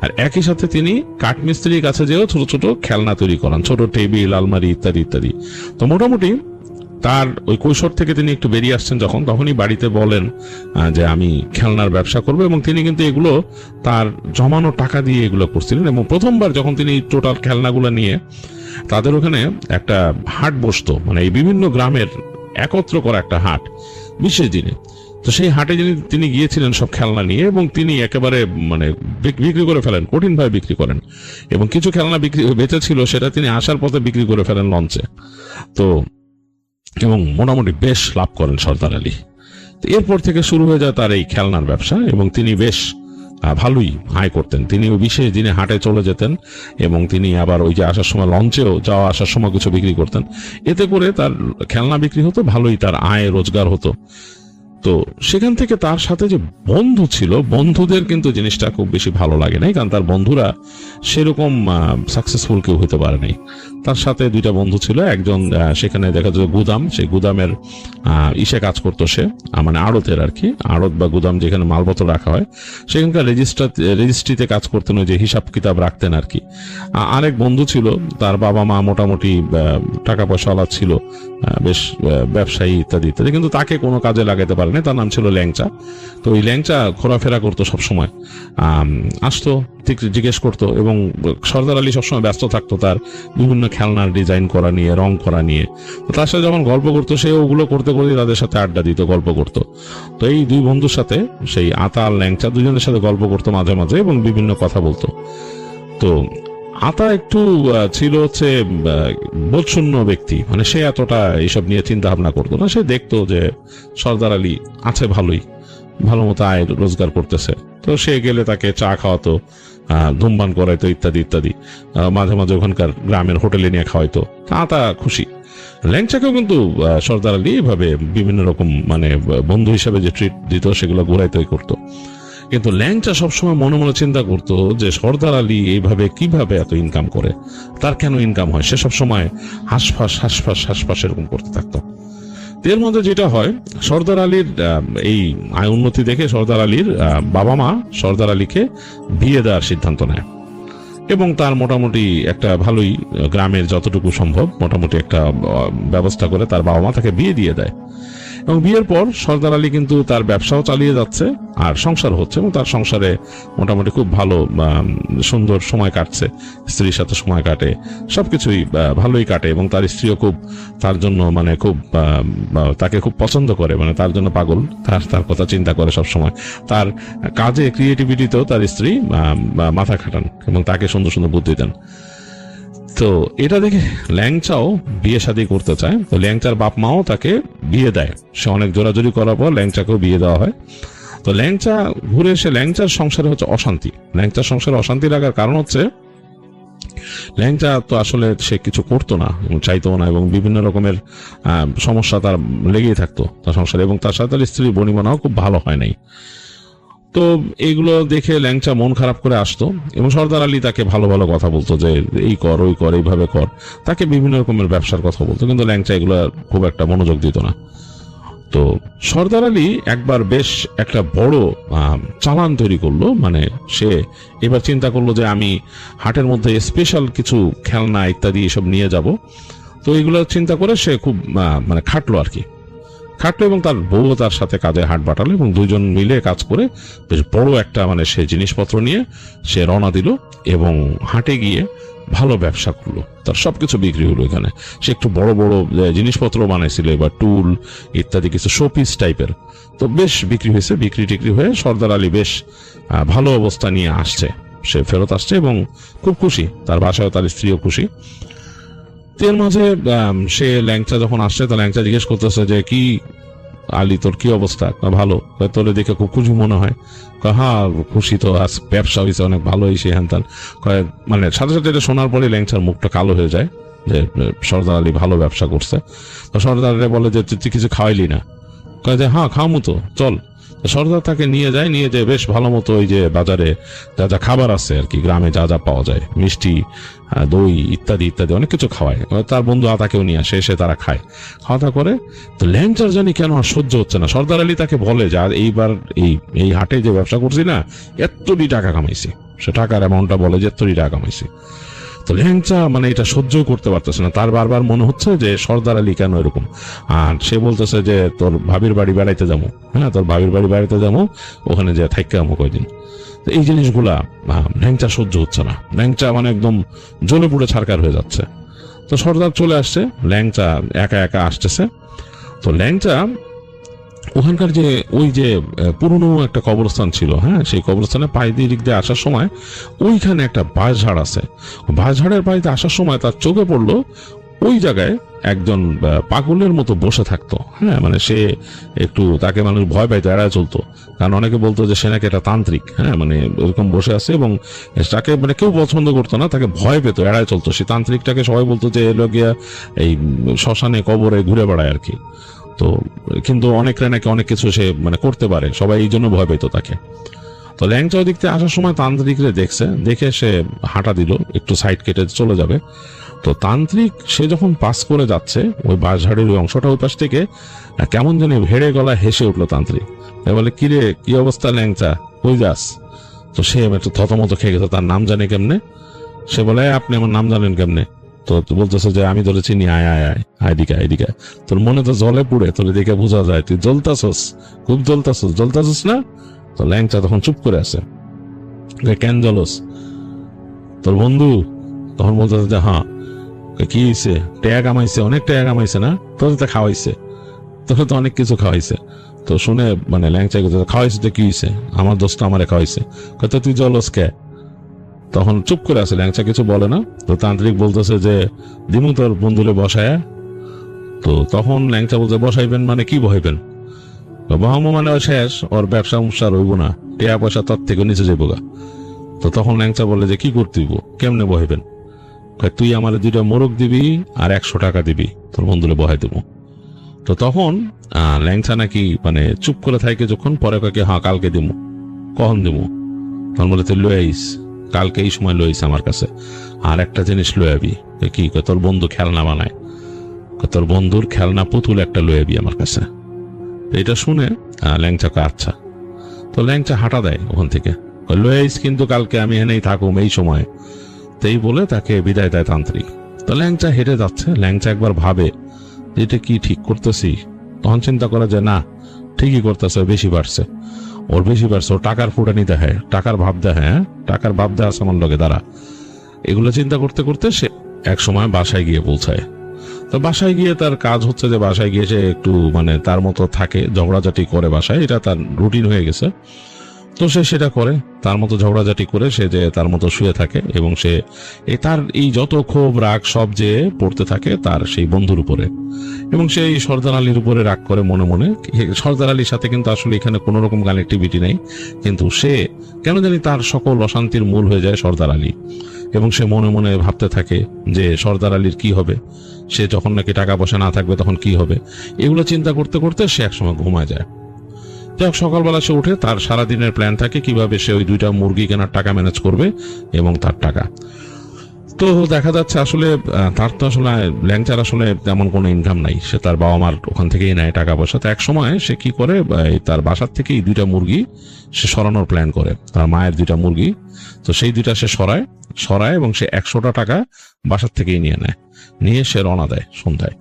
আর একই সাথে তিনি কাঠমিস্ত্রির কাছে যেও ছোট ছোট খেলনা তৈরি করান, ছোট টেবিল, আলমারি ইত্যাদি ইত্যাদি। তো মোটামুটি তার ওই কৈশোর থেকে তিনি একটু বেরিয়ে আসছেন যখন, তখনই বাড়িতে বলেন যে আমি খেলনার ব্যবসা করব, এবং তিনি কিন্তু এগুলো তার জমানো টাকা দিয়ে এগুলো করছিলেন। এবং প্রথমবার যখন তিনি টোটাল খেলনাগুলো নিয়ে, তাদের ওখানে একটা হাট বসতো, মানে এই বিভিন্ন গ্রামের একত্র করা একটা হাট বিশেষ দিনে। তো সেই হাটে তিনি গিয়েছিলেন সব খেলনা নিয়ে, এবং তিনি একেবারে মানে বিক্রি করে ফেলেন, কঠিনভাবে বিক্রি করেন। এবং কিছু খেলনা বেঁচে ছিল, সেটা তিনি আসার পথে বিক্রি করে ফেলেন লঞ্চে। তো এবং মোটামুটি বেশ লাভ করেন সর্দার আলী। এরপর থেকে শুরু হয়ে যায় তার এই খেলনার ব্যবসা, এবং তিনি বেশ ভালোই আয় করতেন। তিনি ওই বিশেষ দিনে হাটে চলে যেতেন, এবং তিনি আবার ওই যে আসার সময় লঞ্চেও যাওয়া আসার সময় কিছু বিক্রি করতেন। এতে করে তার খেলনা বিক্রি হতো, ভালোই তার আয় রোজগার হতো। তো সেখান থেকে তার সাথে যে বন্ধু ছিল, বন্ধুদের কিন্তু জিনিসটা খুব বেশি ভালো লাগে নাই, কারণ তার বন্ধুরা সেরকম সাকসেসফুল কেউ হতে পারে নাই। তার সাথে দুইটা বন্ধু ছিল, একজন সেখানে দেখা যায় গুদাম, সেই গুদামের ইসে কাজ করতো সে, মানে আড়তের আর কি, আড়ত বা গুদাম যেখানে মালপত্র রাখা হয়, সেখানকার রেজিস্ট্রিতে কাজ করতেন, ওই যে হিসাব কিতাব রাখতেন আর কি। আরেক বন্ধু ছিল, তার বাবা মা মোটামুটি টাকা পয়সাওয়ালা ছিল, বেশ ব্যবসায়ী ইত্যাদি ইত্যাদি, কিন্তু তাকে কোনো কাজে লাগাতে পারেনি। তার নাম ছিল ল্যাংচা। তো ওই ল্যাংচা ঘোরাফেরা করতো সবসময়, আসতো, জিজ্ঞেস করতো, এবং সর্দার আলী সবসময় ব্যস্ত থাকতো তার বিভিন্ন খেলনার ডিজাইন করা নিয়ে, রং করা নিয়ে। তো তার সাথে যখন গল্প করতো, সে ওগুলো করতে করতে তাদের সাথে আড্ডা দিত, গল্প করতো। তো এই দুই বন্ধুর সাথে, সেই আতা আর ল্যাংচা, দুজনের সাথে গল্প করতো মাঝে মাঝে, এবং বিভিন্ন কথা বলতো। তো আতা একটু ছিল হচ্ছে বোধশূন্য ব্যক্তি, মানে সে এতটা এইসব নিয়ে চিন্তা ভাবনা করতো না। সে দেখতো যে সর্দার আলী আছে ভালোই, ভালো মতো আয় রোজগার করতেছে, তো সে গেলে তাকে চা খাওয়াতো, ধূমপান করাইতো ইত্যাদি ইত্যাদি, মাঝে মাঝে ওখানকার গ্রামের হোটেলে নিয়ে খাওয়াইতো। আতা খুশি। ল্যাংচাকেও কিন্তু সর্দার আলী এভাবে বিভিন্ন রকম মানে বন্ধু হিসেবে যে ট্রিট দিত, সেগুলো ঘুরাইতেই করতো। কিন্তু ল্যাংচা সবসময় মনে মনে চিন্তা করতো যে সর্দার আলী এইভাবে কিভাবে এত ইনকাম করে, তার কেন ইনকাম হয়। সে সবসময় হাসফাস হাসফাস হাসফাস এরকম করতে থাকতো। এর মধ্যে যেটা হয়, সর্দার আলীর এই আয় উন্নতি দেখে সর্দার আলীর বাবা মা সর্দার আলীকে বিয়ে দেওয়ার সিদ্ধান্ত নেয়, এবং তার মোটামুটি একটা ভালোই গ্রামের যতটুকু সম্ভব মোটামুটি একটা ব্যবস্থা করে তার বাবা মা তাকে বিয়ে দিয়ে দেয়। এবং বিয়ের পর সর্দার আলী কিন্তু তার ব্যবসাও চালিয়ে যাচ্ছে, আর সংসার হচ্ছে, এবং তার সংসারে মোটামুটি খুব ভালো সুন্দর সময় কাটছে, স্ত্রীর সাথে সময় কাটে, সবকিছুই ভালোই কাটে। এবং তার স্ত্রীও খুব তার জন্য মানে খুব তাকে খুব পছন্দ করে, মানে তার জন্য পাগল, তার কথা চিন্তা করে সব সময়। তার কাজে ক্রিয়েটিভিটিতেও তার স্ত্রী মাথা খাটান, এবং তাকে সুন্দর সুন্দর বুদ্ধি দেন। তো এটা দেখে ল্যাংচাও বিয়ে শাদী করতে চায়। তো ল্যাংচার বাপ মাও তাকে বিয়ে দেয়। সে অনেক জোরাজোরি করার পর ল্যাংচাকেও বিয়ে দেওয়া হয়। তো ল্যাংচা ঘুরে এসে ল্যাংচার সংসারে হচ্ছে অশান্তি। ল্যাংচার সংসারে অশান্তি লাগার কারণ হচ্ছে ল্যাংচা তো আসলে সে কিছু করতো না, চাইতো না, এবং বিভিন্ন রকমের সমস্যা তার লেগেই থাকতো তার সংসারে, এবং তার সাথে তার স্ত্রীর বনিবনাও খুব ভালো হয় নাই। তো এইগুলো দেখে ল্যাংচা মন খারাপ করে আসতো, এবং সর্দার আলী তাকে ভালো ভালো কথা বলতো যে এই কর ওই কর এইভাবে কর, তাকে বিভিন্ন রকমের ব্যবসার কথা বলতো, কিন্তু ল্যাংচা এগুলো খুব একটা মনোযোগ দিত না। তো সর্দার আলী একবার বেশ একটা বড় চালান তৈরি করলো, মানে সে এবার চিন্তা করলো যে আমি হাটের মধ্যে স্পেশাল কিছু খেলনা ইত্যাদি এসব নিয়ে যাব। তো এগুলো চিন্তা করে সে খুব মানে খাটলো আর কি, খাটলো, এবং তার বউ তার সাথে কাজে হাট বাটালো, এবং দুইজন মিলে কাজ করে বেশ বড় একটা মানে সে জিনিসপত্র নিয়ে সে রওনা দিল, এবং হাটে গিয়ে ভালো ব্যবসা করলো, তার সবকিছু বিক্রি হলো। এখানে সে একটু বড় বড় জিনিসপত্র বানাইছিল, এবার টুল ইত্যাদি কিছু শোপিস টাইপের, তো বেশ বিক্রি হয়েছে। বিক্রি টিক্রি হয়ে সর্দার আলী বেশ ভালো অবস্থা নিয়ে আসছে, সে ফেরত আসছে এবং খুব খুশি, তার বাসায় তার স্ত্রীও খুশি। এর মাঝে সে ল্যাংচা যখন আসছে, তো ল্যাংচা জিজ্ঞেস করতেছে যে কি আলী তোর কি অবস্থা? ভালো। তোর দেখে খুব খুশি মনে হয়। হ্যাঁ খুশি তো, আজ ব্যবসা হয়েছে অনেক ভালো হয়েছে হ্যান ত্যান। মানে সাথে সাথে এটা শোনার পরে ল্যাংচার মুখটা কালো হয়ে যায় যে সর্দার আলী ভালো ব্যবসা করছে। তো সর্দার আলী বলে যে তুই কিছু খাওয়াইলি না? কয় যে হ্যাঁ খাওয়ামু তো, চল। সর্দার তাকে নিয়ে যায় বেশ ভালো মতো ওই যে বাজারে যা যা খাবার আছে আর কি, গ্রামে যা যা পাওয়া যায়, মিষ্টি দই ইত্যাদি ইত্যাদি অনেক কিছু খাওয়ায়। তার বন্ধু আতাকেও নিয়ে আসে, এসে তারা খায়, খাওয়া দাওয়া করে। তো ল্যাংচার জানি কেন আর সহ্য হচ্ছে না। সর্দার আলী তাকে বলে যে আর এইবার এই হাটে যে ব্যবসা করছি না, এতটি টাকা কামাইছি। সে টাকার অ্যামাউন্টটা বলে যে এতটি টাকা কামাইছি। তো ল্যাংচা মানে এটা সহ্য করতে পারতেছে না, তার বারবার মনে হচ্ছে যে সর্দার আলী কেন এরকম। আর সে বলতেছে যে তোর ভাবির বাড়ি বেড়াইতে যাবো, হ্যাঁ তোর ভাবির বাড়ি বেড়াইতে যাবো, ওখানে যে থাইকে যাবো কয়দিন। তো এই জিনিসগুলা ল্যাংচা সহ্য হচ্ছে না, ল্যাংচা মানে একদম জ্বলে পুড়ে ছারকার হয়ে যাচ্ছে। তো সর্দার চলে আসছে, ল্যাংচা একা একা আসতেছে। তো ল্যাংচা ওখানকার যে ওই যে পুরনো একটা কবরস্থান ছিল, হ্যাঁ সেই কবরস্থানে পায়ে দিয়ে দিক দিয়ে আসার সময় ওইখানে একটা বাঁশঝাড় আছে। বাঁশঝাড়ের পায়ে দিয়ে আসার সময় তার চোখে পড়লো ওই জায়গায় একজন পাগলের মতো বসে থাকতো। হ্যাঁ মানে সে একটু, তাকে মানুষ ভয় পাইতো, এড়ায় চলতো, কারণ অনেকে বলতো যে সে নাকি একটা তান্ত্রিক। হ্যাঁ মানে ওরকম বসে আছে, এবং তাকে মানে কেউ পছন্দ করতো না, তাকে ভয় পেত, এড়ায় চলতো। সে তান্ত্রিকটাকে সবাই বলতো যে এলো গিয়া এই শ্মশানে কবরে ঘুরে বেড়ায় আর কি। তো কিন্তু অনেকরা নাকি অনেক কিছু সে মানে করতে পারে, সবাই এই জন্য ভয় পেত তাকে। তো ল্যাংচা ওই দিক থেকে আসার সময় তান্ত্রিকরে দেখছে, দেখে সে হাঁটা দিল, একটু সাইড কেটে চলে যাবে। তো তান্ত্রিক সে যখন পাস করে যাচ্ছে ওই বাঁশঝাড়ের ওই অংশটা, ওই পাশ থেকে কেমন জানি ভেড়ে গলা হেসে উঠলো তান্ত্রিক। বলে কিরে কি অবস্থা ল্যাংচা, কই যাস? তো সে একটু থতমত খেয়ে গেছে, তার নাম জানে কেমনে? সে বলে আপনি আমার নাম জানেন কেমনে? তো বলতেছে যে আমি তোরে চিনি, আয় আয় আয় আইদিকে আইদিকে। তোর মনে তো জলে পুড়ে, তোর দেখে বোঝা যায় তুই জ্বলতাছস, খুব জ্বলতাছস না? তো ল্যাংচা তখন চুপ করে আছে। কেন জ্বলস? তোর বন্ধু তখন বলতেছে যে হ্যাঁ। কি হয়েছে? ট্যাগ কামাইছে, অনেক ট্যাগ কামাইছে না? তোর তো খাওয়াইছে, তোকে তো অনেক কিছু খাওয়াইছে। তো শুনে মানে ল্যাংচা খাওয়াইছে তো কি হয়েছে? আমার দোষটা আমারে খাওয়াইছে। কত তুই জ্বলস কে? তখন চুপ করে আছে, ল্যাংচা কিছু বলে না। তো তান্ত্রিক বলতেছে যে দিমু তোর বন্ধুরে বসায়। তো তখন ল্যাংচা বলছে বসাইবেন মানে কি বসাইবেন? বহামো মানে শেষ, ওর ব্যবসা মুসা রইব না, টেয়া পয়সা তার থেকে নিচে যাইব গা। তো তখন ল্যাংচা বলে যে কি করতে হইব, কেমনে বহাইবেন? তুই আমার 2টা মোরগ দিবি আর 100 টাকা দিবি, তোর বন্ধুরে বহাই দেবো। তো তখন ল্যাংচা নাকি মানে চুপ করে থাকে, যখন পরে কয়েকে হ্যাঁ কালকে দিবো। কখন দিবো? তখন বলে তুই লয়ে আইস, কালকে এই সময় লয়ে আইস আমার কাছে, আর একটা জিনিস লয়ে আবি। কি? তোর বন্ধু খেলনা বানায়, তোর বন্ধুর খেলনা পুতুল একটা লয়ে আবি আমার কাছে। এটা শুনে ল্যাংচাকে আচ্ছা। তো ল্যাংচা হাঁটা দেয় ওখান থেকে, লয়ে আইস কিন্তু কালকে আমি এনেই থাকুম এই সময়। তাই বলে তাকে বিদায় দেয় তান্ত্রিক। তো ল্যাংচা হেঁটে যাচ্ছে, ল্যাংচা একবার ভাবে যে এটা কি ঠিক করতেছি। তখন চিন্তা করে যে না ঠিকই করতেছে, বেশি বাড়ছে ওর, বেশি বাড়ছে ওর, টাকার ফুটানি দেখায়, টাকার ভাব দেখায়, টাকার ভাব দেয় আছে আমার লগে দ্বারা। এগুলো চিন্তা করতে করতে সে এক সময় বাসায় গিয়ে পৌঁছায়। তো বাসায় গিয়ে তার কাজ হচ্ছে যে বাসায় গিয়ে সে একটু মানে তার মতো থাকে, ঝগড়াঝাটি করে বাসায়, এটা তার রুটিন হয়ে গেছে। তো সে সেটা করে, তার মতো ঝগড়াঝাটি করে সে যে তার মতো শুয়ে থাকে এবং সে তার এই যত ক্ষোভ রাগ সব যে পড়তে থাকে তার সেই বন্ধুর উপরে, এবং সেই সর্দার আলীর উপরে রাগ করে মনে মনে। সর্দার আলীর সাথে কিন্তু আসলে এখানে কোনো রকম কানেক্টিভিটি নেই, কিন্তু সে কেন জানি তার সকল অশান্তির মূল হয়ে যায় সর্দার আলী, এবং সে মনে মনে ভাবতে থাকে যে সর্দার আলীর কি হবে, সে যখন নাকি টাকা পয়সা না থাকবে তখন কি হবে, এগুলো চিন্তা করতে করতে সে একসময় ঘুমায় যায়। যাই সকালবেলা সে উঠে, তার সারাদিনের প্ল্যান থাকে কিভাবে সে ওই 2টা মুরগি কেনার টাকা ম্যানেজ করবে এবং তার টাকা। তো দেখা যাচ্ছে আসলে তার তো আসলে ল্যাংচার আসলে তেমন কোনো ইনকাম নাই, সে তার বাবা মার ওখান থেকেই নেয় টাকা পয়সা। তো এক সময় সে কি করে, তার বাসার থেকে এই 2টা মুরগি সে সরানোর প্ল্যান করে, তার মায়ের 2টা মুরগি। তো সেই 2টা সে সরায় এবং সে 100টা টাকা বাসার থেকেই নিয়ে সে রওনা দেয় সন্ধ্যায়।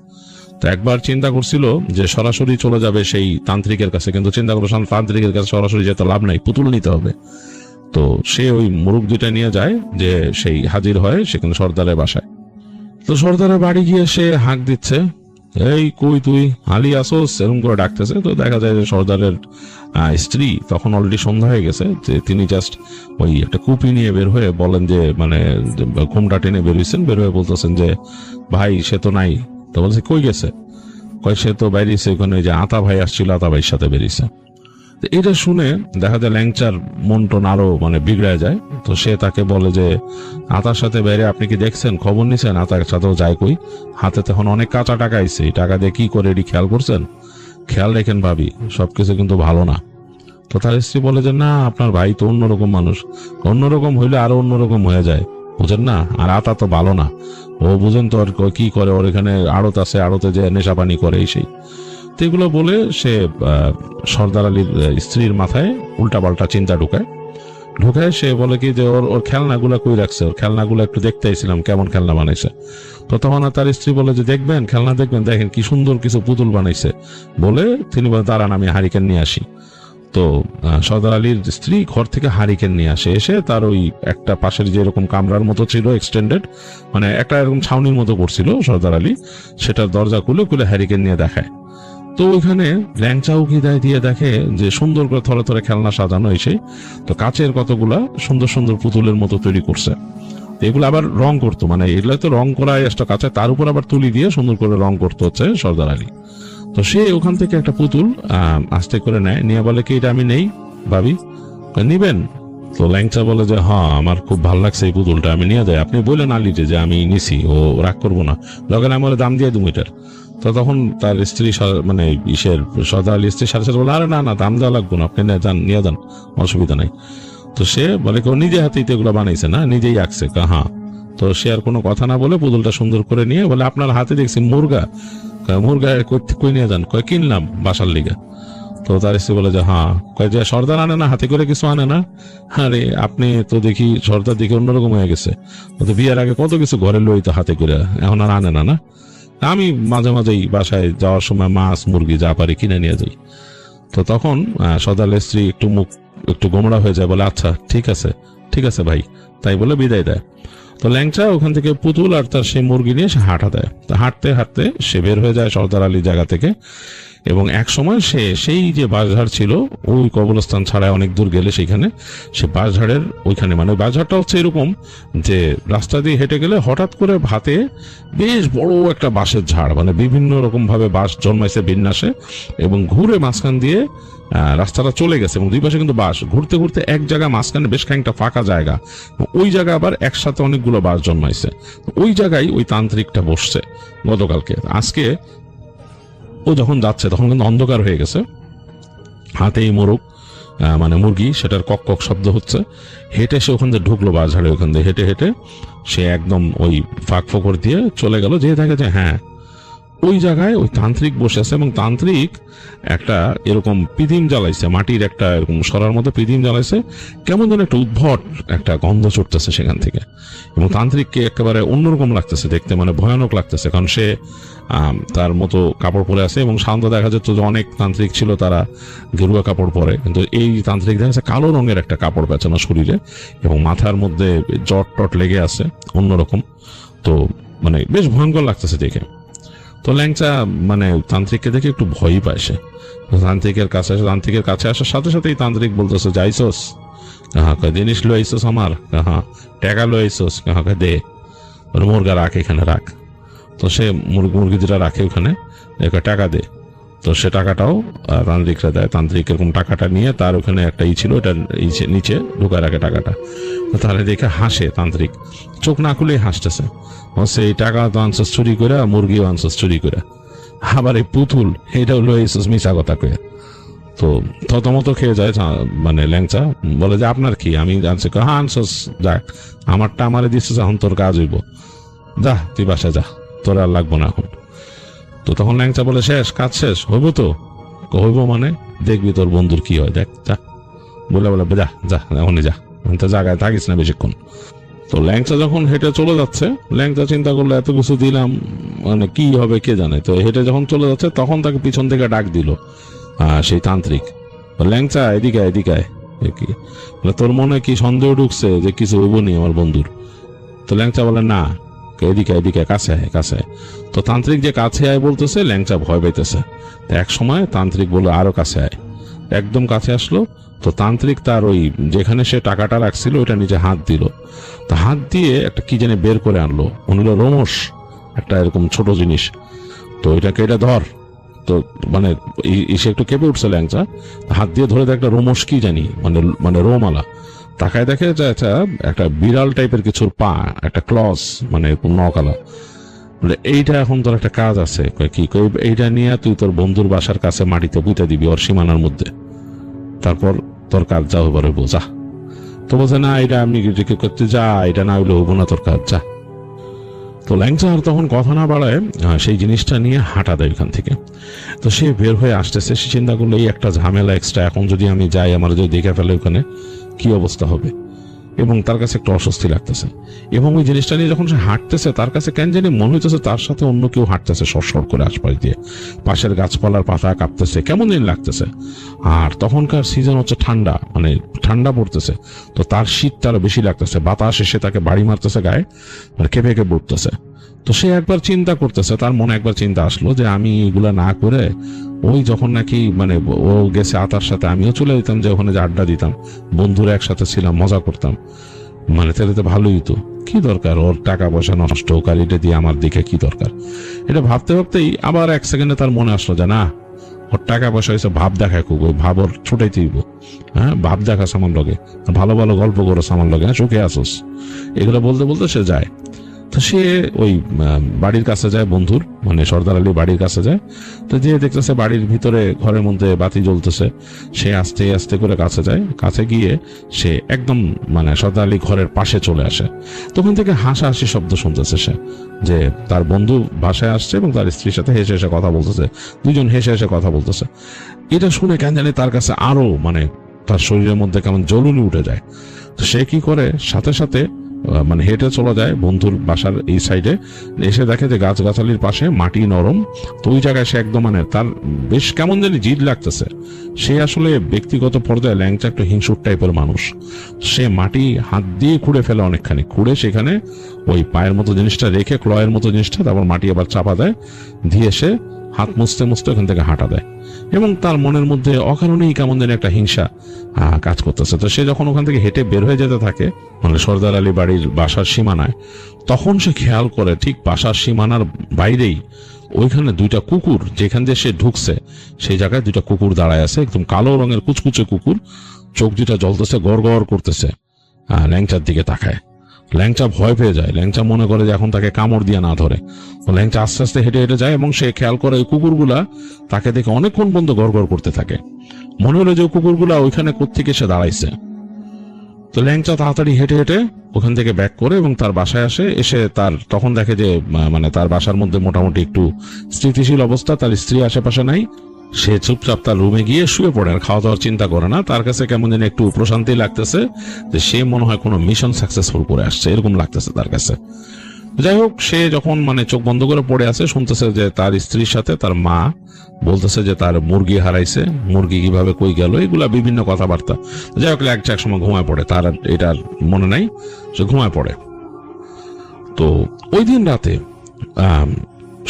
তো একবার চিন্তা করছিল যে সরাসরি চলে যাবে সেই তান্ত্রিকের কাছে, কিন্তু চিন্তা করলো তান্ত্রিকের কাছে সরাসরি যেতে লাভ নাই, পুতুল নিতে হবে। তো সে ওই মুরগ 2টা নিয়ে যায়, যে সেই হাজির হয় সেখানে সর্দারের বাসায়। তো সর্দারের বাড়ি গিয়ে সে হাঁক দিচ্ছে, এই কই তুই, আলী আসোস, এরকম করে ডাকতেছে। তো দেখা যায় যে সর্দারের স্ত্রী তখন অলরেডি সন্ধ্যা হয়ে গেছে, যে তিনি জাস্ট ওই একটা কুপি নিয়ে বের হয়ে বলেন যে মানে ঘুমটা টেনে বের হয়ে বলতেছেন যে ভাই সে তো নাই। তো বলছে কই গেছে, কয় সে তো বেরিয়েছে ওখানে, যে আতা ভাই আসছিল, আতা ভাইয়ের সাথে বেরিয়েছে। এটা শুনে দেখা যায় ল্যাংচার মন টন আরো মানে বিগড়ে যায়। তো সে তাকে বলে যে আতার সাথে বেরে আপনি কি দেখছেন, খবর নিছেন, আতার সাথেও যায় কই, হাতে তখন অনেক কাঁচা টাকা আইছে, এই টাকা দিয়ে কি করে এটি খেয়াল করছেন, খেয়াল রেখেন ভাবি, সবকিছু কিন্তু ভালো না। তো তার স্ত্রী বলে যে না, আপনার ভাই তো অন্যরকম মানুষ, অন্যরকম হইলে আরো অন্যরকম হয়ে যায়, বুঝেন না, আর আতা তো ভালো না, ও বুঝেন তো আর কি করে, ওর এখানে আড়ত আছে, আড়তে যে নেশা পানি করে এই সেই। তো এগুলো বলে সে সর্দার আলীর স্ত্রীর মাথায় উল্টাপাল্টা চিন্তা ঢুকায়। সে বলে কি যে ওর খেলনাগুলো কই রাখছে, ওর খেলনাগুলো একটু দেখতে আইছিলাম কেমন খেলনা বানাইছে। তো তখন তার স্ত্রী বলে যে দেখবেন খেলনা, দেখবেন, দেখেন কি সুন্দর কিছু পুতুল বানাইছে। বলে তিনি বলে দাঁড়ান আমি হারিকেন নিয়ে আসি। তো সর্দার আলীর স্ত্রী ঘর থেকে হারিকেন নিয়ে আসে, এসে তার ওই একটা পাশের যে এরকম কামরার মতো ছিল এক্সটেন্ডেড, মানে একটা এরকম ছাউনির মতো করছিল সর্দার আলী, সেটার দরজা খুলে হারিকেন নিয়ে দেখায়। তো ওইখানে ল্যাংচাও কি দিয়ে দেখে যে সুন্দর করে থরে থরে খেলনা সাজানো এসে, তো কাচের কতগুলা সুন্দর সুন্দর পুতুলের মতো তৈরি করছে। এগুলো আবার রং করতো, মানে এগুলো তো রং করা একটা কাঁচা, তার উপর আবার তুলি দিয়ে সুন্দর করে রং করতে হচ্ছে সর্দার আলী। তো সে ওখান থেকে একটা পুতুল আস্তে করে নেয়, নিয়ে বলে কি এটা আমি নেই ভাবি, নিবেন? তো ল্যাংচা বলে যে হ্যাঁ আমার খুব ভালো লাগছে এই পুতুলটা, আমি নিয়ে যাই, আপনি বললেন আলীতে যে আমি নিছি, ও রাগ করবো না, লগেন আমার দাম দিয়ে দেবো এটার। তো তখন তার স্ত্রী মানে সর্দার আলী স্ত্রী সাথে সাথে বলে আরে না দাম দেওয়া লাগবো না, আপনি নিয়ে যান, অসুবিধা নাই। তো সে বলে কেউ নিজে হাতেই তো এগুলো বানাইছে না, নিজেই আঁকছে, হ্যাঁ। তো সে আর কোনো কথা না বলে পুতুলটা সুন্দর করে নিয়ে বলে আপনার হাতে দেখছি মুরগা কই নিয়ে যান, কয় কিনলাম বাসার লিগা। তো তার স্ত্রী বলে যে হ্যাঁ, কয় যে সর্দার আনে না, হাতে করে কিছু আনে না? আরে আপনি তো দেখি সর্দার দেখে অন্যরকম হয়ে গেছে, তো বিয়ের আগে কত কিছু ঘরে লইতো হাতে করে, এখন আর আনে না। আমি মাঝে মাঝেই বাসায় যাওয়ার সময় মাছ মুরগি যা পারি কিনে নিয়ে যাই। তো তখন সর্দারের স্ত্রী একটু গোমড়া হয়ে যায়, বলে আচ্ছা ঠিক আছে ভাই, তাই বলে বিদায় দেয়। তো ল্যাংচা ওখান থেকে পুতুল আর তার সেই মুরগি নিয়ে সে হাঁটা দেয়। তো হাঁটতে হাঁটতে সে বের হয়ে যায় সর্দার আলীর জায়গা থেকে, এবং এক সময় সে সেই যে বাঁশঝাড় ছিল ওই কবরস্থান ছাড়ায় অনেক দূর গেলে সেখানে সে বাঁশঝাড়ের ওইখানে, মানে বাঁশঝাড়টা হচ্ছে এরকম যে রাস্তা দিয়ে হেঁটে গেলে হঠাৎ করে ভাতে বেশ বড় একটা বাঁশের ঝাড়, মানে বিভিন্ন রকম ভাবে বাঁশ জন্মাইছে বিন্যাসে, এবং ঘুরে মাঝখান দিয়ে রাস্তাটা চলে গেছে, এবং দুই পাশে কিন্তু বাঁশ, ঘুরতে ঘুরতে এক জায়গা মাঝখানে বেশ খানিকটা ফাঁকা জায়গা, ওই জায়গা আবার একসাথে অনেকগুলো বাঁশ জন্মাইছে। ওই জায়গায় ওই তান্ত্রিকটা বসছে গতকালকে। আজকে ও যখন যাচ্ছে তখন কিন্তু অন্ধকার হয়ে গেছে, হাতেই মোরগ মানে মুরগি, সেটার কক কক শব্দ হচ্ছে। হেঁটে সে ওখান দিয়ে ঢুকলো বাঁশঝাড়ে, ওখান দিয়ে হেঁটে হেঁটে সে একদম ওই ফাঁক ফোকর দিয়ে চলে গেল, যে দেখে যে হ্যাঁ ওই জায়গায় ওই তান্ত্রিক বসে আছে, এবং তান্ত্রিক একটা এরকম পিদিম জ্বালাইছে, মাটির একটা এরকম সরার মতো পিদিম জ্বালাইছে, কেমন যেন একটা উদ্ভট একটা গন্ধ ছুটতেছে সেখান থেকে, এবং তান্ত্রিককে একেবারে অন্যরকম লাগতেছে দেখতে, মানে ভয়ানক লাগতেছে, কারণ সে তার মতো কাপড় পরে আছে, এবং সাধারণত দেখা যেত যে অনেক তান্ত্রিক ছিল তারা গেরুয়া কাপড় পরে, কিন্তু এই তান্ত্রিক দেখা যাচ্ছে কালো রঙের একটা কাপড় পেঁচানো শরীরে, এবং মাথার মধ্যে জট টট লেগে আছে অন্যরকম। তো মানে বেশ ভয়ঙ্কর লাগতেছে দেখে। তো ল্যাংচা মানে তান্ত্রিককে দেখে একটু ভয়ই পায় সে। তান্ত্রিকের কাছে আসার সাথে সাথেই তান্ত্রিক বলতেছে, যাইছস? হ্যাঁ। জিনিস লো আইসোস আমার? হ্যাঁ। টাকা লো আইসোস? হ্যাঁ। দে, মুরগা রাখ, এখানে রাখ। তো সে মুরগি যেটা রাখে ওখানে, টাকা দে। তো সে টাকাটাও তান্ত্রিকরা দেয়। তান্ত্রিক এরকম টাকাটা নিয়ে তার ওখানে একটা ছিল, এটা নিচে ঢুকায় রাখে টাকাটা। তাহলে দেখে হাসে তান্ত্রিক, চোখ না খুলেই হাসতেছে। সেই টাকা তো আনসাস চুরি করে, মুরগিও আনসাস চুরি করে, আবার এই পুতুল এটাও লয়ে এসেছিস মিশা কথা কয়ে। তো থতমত খেয়ে যায় মানে ল্যাংচা, বলে যে আপনার কি? আমি জানছি। হ্যাঁ আনসাস, যাক আমারটা আমারে দিচ্ছিস, এখন তোর কাজ হইব, যা তুই বাসায় যা, তোর আর লাগবো না এখন। তো তখন ল্যাংচা বলে, শেষ, কাজ শেষ, হইব তো? হইব মানে দেখবি তোর বন্ধুর কি হয়, দেখ যা। বলে যা যা, এখনই যা, তো জায়গায় থাকিস না বেশিক্ষণ। তো ল্যাংচা যখন হেঁটে চলে যাচ্ছে, ল্যাংচা চিন্তা করলো এত কিছু দিলাম, মানে কি হবে কে জানে। তো হেঁটে যখন চলে যাচ্ছে তখন তাকে পিছন থেকে ডাক দিল সেই তান্ত্রিক, ল্যাংচা এদিকে এদিকে আয়। তোর মনে কি সন্দেহ ঢুকছে যে কিছু হইব নি আমার বন্ধুর? তো ল্যাংচা বলে, না, এদিকে এদিকে, কাছে আয় কাছে আয়। তো তান্ত্রিক যে কাছে আয় বলতেছে, ল্যাংচা ভয় পাইতেছে। এক সময় তান্ত্রিক বললো আরো কাছে আয়। একদম কাছে আসলো। তো তান্ত্রিক তার ওই যেখানে সে টাকাটা রাখছিল ওইটা নিচে হাত দিল। তো হাত দিয়ে একটা কি জানি বের করে আনলো, হলো রোমস, একটা এরকম ছোট জিনিস। তো এটাকে, এটা ধর। তো মানে সে একটু কেঁপে উঠছে ল্যাংচা, হাত দিয়ে ধরে দেখ একটা রোমস কি জানি, মানে রোমালা। তাকায় দেখে যে একটা বিড়াল টাইপের কিছুর পা, একটা ক্লস, মানে নকালা। বলে এইটা এখন তোর একটা কাজ আছে। কি? এইটা নিয়ে তুই তোর বন্ধুর বাসার কাছে মাটিতে পুঁতে দিবি, ওর সীমানার মধ্যে, তারপর তোর কাজ যা হবার হইব, যা। তো বলছে, না এটা আমি করতে, যা, এটা না হইলে হইব না তোর কাজ, যা। তো ল্যাংচা আর তখন কথা না বাড়ায় সেই জিনিসটা নিয়ে হাঁটা দেয় ওখান থেকে। তো সে বের হয়ে আসতেছে, সে চিন্তা করলো এই একটা ঝামেলা এক্সট্রা, এখন যদি আমি যাই আমার যদি দেখে ফেলে ওখানে কি অবস্থা হবে। এবং তার কাছে একটা অস্বস্তি লাগতেছে। এবং ওই জিনিসটা নিয়ে যখন সে হাঁটতেছে, তার কাছে কেন জানি মনে হইতেছে তার সাথে অন্য কেউ হাঁটতেছে সরসর করে আশপাশ দিয়ে, পাশের গাছপালার পাতা কাঁপতেছে, কেমন দিন লাগতেছে। আর তখনকার সিজন হচ্ছে ঠান্ডা, মানে ঠান্ডা পড়তেছে। তো তার শীতটা আরো বেশি লাগতেছে, বাতাস এসে তাকে বাড়ি মারতেছে গায়ে, মানে কেঁপে কেঁপে উঠতেছে। তো সে একবার চিন্তা করতেছে, তার মনে একবার চিন্তা আসলো যে আমি এগুলা না করে ওই যখন নাকি মানে ও গেছে আতার সাথে, আমিও চলে যেতাম, যে ওখানে যে আড্ডা দিতাম, বন্ধুরা একসাথে ছিলাম, মজা করতাম, মানে তাহলে তো ভালোই হতো। কি দরকার ওর টাকা পয়সা নষ্ট হোক, আর এটা দিয়ে আমার দিকে কি দরকার? এটা ভাবতে ভাবতেই আবার এক সেকেন্ডে তার মনে আসলো যে না, ওর টাকা পয়সা হয়েছে ভাব দেখায়, খুব ওই ভাব ওর ছোটাই তুইব। হ্যাঁ, ভাব দেখা সামান লগে, ভালো ভালো গল্প করো সামান লগে, হ্যাঁ সুখে আসোস, এগুলো বলতে বলতে সে যায়। তো সে ওই বাড়ির কাছে যায়, বন্ধুর মানে সর্দার আলী বাড়ির কাছে যায়। তো যে দেখতেছে বাড়ির ভিতরে ঘরের মধ্যে বাতি জ্বলতেছে, সে আস্তে আস্তে করে কাছে যায়। কাছে গিয়ে সে একদম মানে সর্দার আলী ঘরের পাশে চলে আসে। তখন থেকে হাসাহাসি শব্দ শুনতেছে সে, যে তার বন্ধু বাসায় আসছে এবং তার স্ত্রীর সাথে হেসে হেসে কথা বলতেছে, দুজন হেসে হেসে কথা বলতেছে। এটা শুনে কেন জানি তার কাছে আরো মানে তার শরীরের মধ্যে কেমন জ্বলুনি উঠে যায়। তো সে কি করে, সাথে সাথে মানে হেঁটে চলে যায় বন্ধুর বাসার এই সাইডে। এসে দেখে যে গাছগাছালির পাশে মাটি নরম। তো ওই জায়গায় সে একদম মানে তার বেশ কেমন জানি জিদ লাগতেছে। সে আসলে ব্যক্তিগত পর্যায়ে ল্যাংচা একটু হিংসুর টাইপের মানুষ। সে মাটি হাত দিয়ে খুঁড়ে ফেলে, অনেকখানি খুঁড়ে সেখানে ওই পায়ের মতো জিনিসটা রেখে, ক্লয়ের মতো জিনিসটা, তারপর মাটি আবার চাপা দেয়, দিয়ে সে হাত মুছতে মুছতে ওখান থেকে হাঁটা দেয়। এবং তার মনের মধ্যে অকারণেই কেমন যেন একটা হিংসা কাজ করতেছে। তো সে যখন ওখান থেকে হেঁটে বের হয়ে যেতে থাকে, মানে সর্দার আলী বাড়ির বাসার সীমানায়, তখন সে খেয়াল করে ঠিক বাসার সীমানার বাইরেই ওইখানে দুইটা কুকুর, যেখান দিয়ে সে ঢুকছে সেই জায়গায় দুইটা কুকুর দাঁড়ায় আছে, একদম কালো রঙের কুচকুচে কুকুর, চোখ দুটা জ্বলতেছে, গড় গড় করতেছে, ল্যাংচার দিকে তাকায়। ল্যাংচা ভয় পেয়ে যায়। ল্যাংচা মনে করে যে এখন তাকে কামড় দিয়ে না ধরে। ল্যাংচা আস্তে আস্তে হেঁটে হেঁটে যায় এবং সে খেয়াল করে ওই কুকুরগুলা তাকে দেখে অনেকক্ষণ পর্যন্ত গড় গড় করতে থাকে। মনে হলো যে কুকুরগুলা ওইখানে কোত্থেকে এসে দাঁড়াইছে। তো ল্যাংচা তাড়াতাড়ি হেঁটে হেঁটে ওখান থেকে ব্যাক করে এবং তার বাসায় আসে। এসে তার তখন দেখে যে মানে তার বাসার মধ্যে মোটামুটি একটু স্থিতিশীল অবস্থা, তার স্ত্রী আশেপাশে নাই। সে চুপচাপ তার রুমে গিয়ে শুয়ে পড়ে, আর খাওয়া দাওয়ার চিন্তা করে না। তার কাছে কেমন যেন একটু প্রশান্তি লাগতেছে, যে সে মনে হয় কোনো মিশন সাকসেসফুল করে আসছে, এরকম লাগতেছে তার কাছে। যাই হোক, সে যখন মানে চোখ বন্ধ করে পড়ে আছে, শুনতেছে যে তার স্ত্রীর সাথে তার মা বলতেছে যে তার মুরগি হারাইছে, মুরগি কিভাবে কই গেল, এগুলা বিভিন্ন কথাবার্তা। যাই হোক, এক সময় ঘুমায় পড়ে, তার এটার মনে নাই, সে ঘুমায় পড়ে। তো ওই দিন রাতে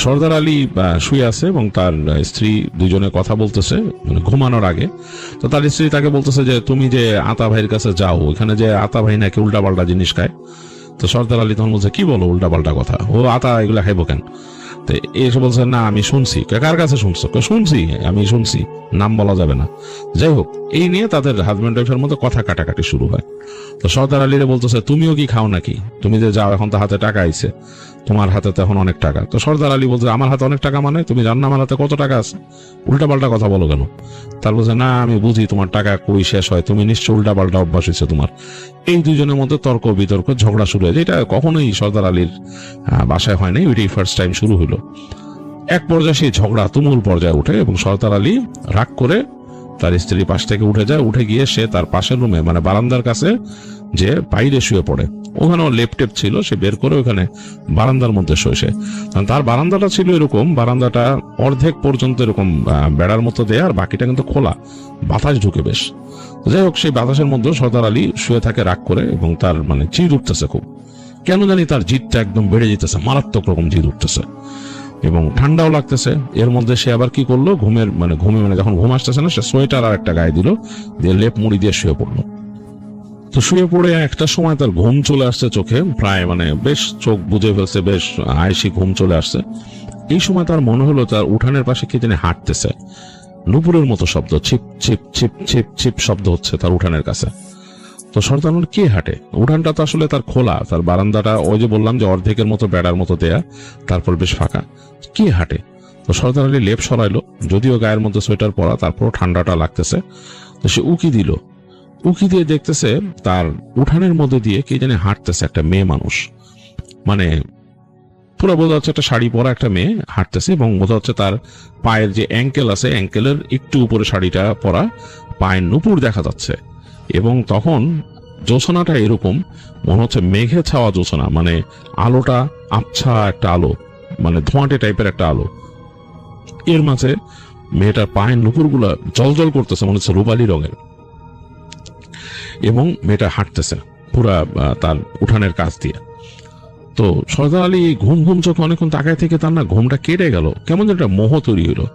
সর্দার আলী শুয়ে আছে এবং তার স্ত্রী দুজনে কথা বলতেছে, মানে ঘুমানোর আগে। তো তার স্ত্রী তাকে বলতেছে যে তুমি যে আতা ভাইয়ের কাছে যাও, ওখানে যে আতা ভাই নাকি উল্টাপাল্টা জিনিস খায়। তো সর্দার আলী তখন বলছে কি বলো উল্টাপাল্টা কথা, ও আতা এগুলা খাইবো কেন? তো এসে বলছে না আমি শুনছি। কার কাছে শুনছো? শুনছি, আমি শুনছি, নাম বলা যাবে না। যাই হোক, এই নিয়ে তাদের হাজব্যান্ড ওয়াইফের মধ্যে কথা কাটাকাটি শুরু হয়। তো সর্দার আলীরে বলতেছে তুমিও কি খাও নাকি? তুমি যে যাও, এখন তো হাতে টাকা আইছে, তোমার হাতে তো এখন অনেক টাকা। তো সর্দার আলী বলছে আমার হাতে অনেক টাকা মানে? তুমি জানো না আমার হাতে কত টাকা আছে? উল্টাপাল্টা কথা বলো কেন? তার বলছে না আমি বুঝি তোমার টাকা কই শেষ হয়, তুমি নিশ্চয় উল্টাপাল্টা অভ্যাস হয়েছে তোমার। এই দুজনের মধ্যে তর্ক বিতর্ক, ঝগড়া শুরু হয়, যেটা কখনোই সর্দার আলীর বাসায় হয় নাই, ওইটাই ফার্স্ট টাইম শুরু হলো। এক পর্যায়ে সেই ঝগড়া তুমুল পর্যায়ে উঠে এবং সর্দার আলী রাগ করে তার স্ত্রীর পাশ থেকে উঠে যায়। উঠে গিয়ে সে তার পাশের রুমে, মানে বারান্দার কাছে যে বাইরে শুয়ে পড়ে, ওখানেও লেপটেপ ছিল, সে বের করে ওখানে বারান্দার মধ্যে শোষে। তার বারান্দাটা ছিল এরকম, বারান্দাটা অর্ধেক পর্যন্ত এরকম বেড়ার মতো দেয়া, আর বাকিটা কিন্তু খোলা, বাতাস ঢুকে বেশ। যাই হোক, সেই বাতাসের মধ্যে সর্দার আলী শুয়ে থাকে রাগ করে এবং তার মানে জিদ উঠতেছে খুব, কেন জানি তার জিদটা একদম বেড়ে যেতেছে, মারাত্মক রকম জিদ উঠতেছে এবং ঠান্ডাও লাগতেছে। এর মধ্যে সে আবার কি করলো, ঘুমে যখন ঘুম আসতেছে না, সে সোয়েটার আর একটা গায়ে দিল, দিয়ে লেপ মুড়ি দিয়ে শুয়ে পড়লো। তো শুয়ে পড়ে একটা সময় তার ঘুম চলে আসছে চোখে, প্রায় মানে বেশ চোখ বুজে ফেলছে, বেশ আয়েসি ঘুম চলে আসছে। এই সময় তার মনে হলো তার উঠানের পাশে কে জানি হাঁটতেছে, নুপুরের মতো শব্দ, ছিপ ছিপ ছিপ ছিপ ছিপ শব্দ হচ্ছে তার উঠানের কাছে। তো সর্দার আলী কে হাঁটে? উঠানটা তো আসলে তার খোলা, তার বারান্দাটা ওই যে বললাম যে অর্ধেকের মতো বেড়ার মতো দেয়া, তারপর বেশ ফাঁকা, কে হাঁটে? তো সর্দার আলী লেপ সরাইলো, যদিও গায়ের মধ্যে সোয়েটার পরা, তারপর ঠান্ডাটা লাগতেছে। তো সে উকি দিল, উকি দিয়ে দেখতেছে তার উঠানের মধ্যে দিয়ে কে জানে হাঁটতেছে একটা মেয়ে মানুষ, মানে পুরো বোঝা যাচ্ছে একটা শাড়ি পরা একটা মেয়ে হাঁটতেছে এবং বোঝা হচ্ছে তার পায়ের যে অ্যাঙ্কেল আছে, অ্যাঙ্কেলের একটু উপরে শাড়িটা পরা, পায়ের নুপুর দেখা যাচ্ছে। এবং তখন জোছনাটা এরকম মনে হচ্ছে মেঘে ছাওয়া জোছনা, মানে আলোটা আবছা একটা আলো, মানে ধোঁয়াটে টাইপের একটা আলো। এর মাঝে মেয়েটার পায়ের নুপুরগুলা জলজল করতেছে, মনে হচ্ছে রূপালী রঙের, এবং মেয়েটা হাঁটতেছে পুরা তার উঠানের কাছ দিয়ে। তো সর্দার আলী ঘুম ঘুম চোখে অনেকক্ষণ তাকায় থেকে তার না ঘুমটা কেটে গেল, কেমন যেন একটা মোহ তৈরি হইলো।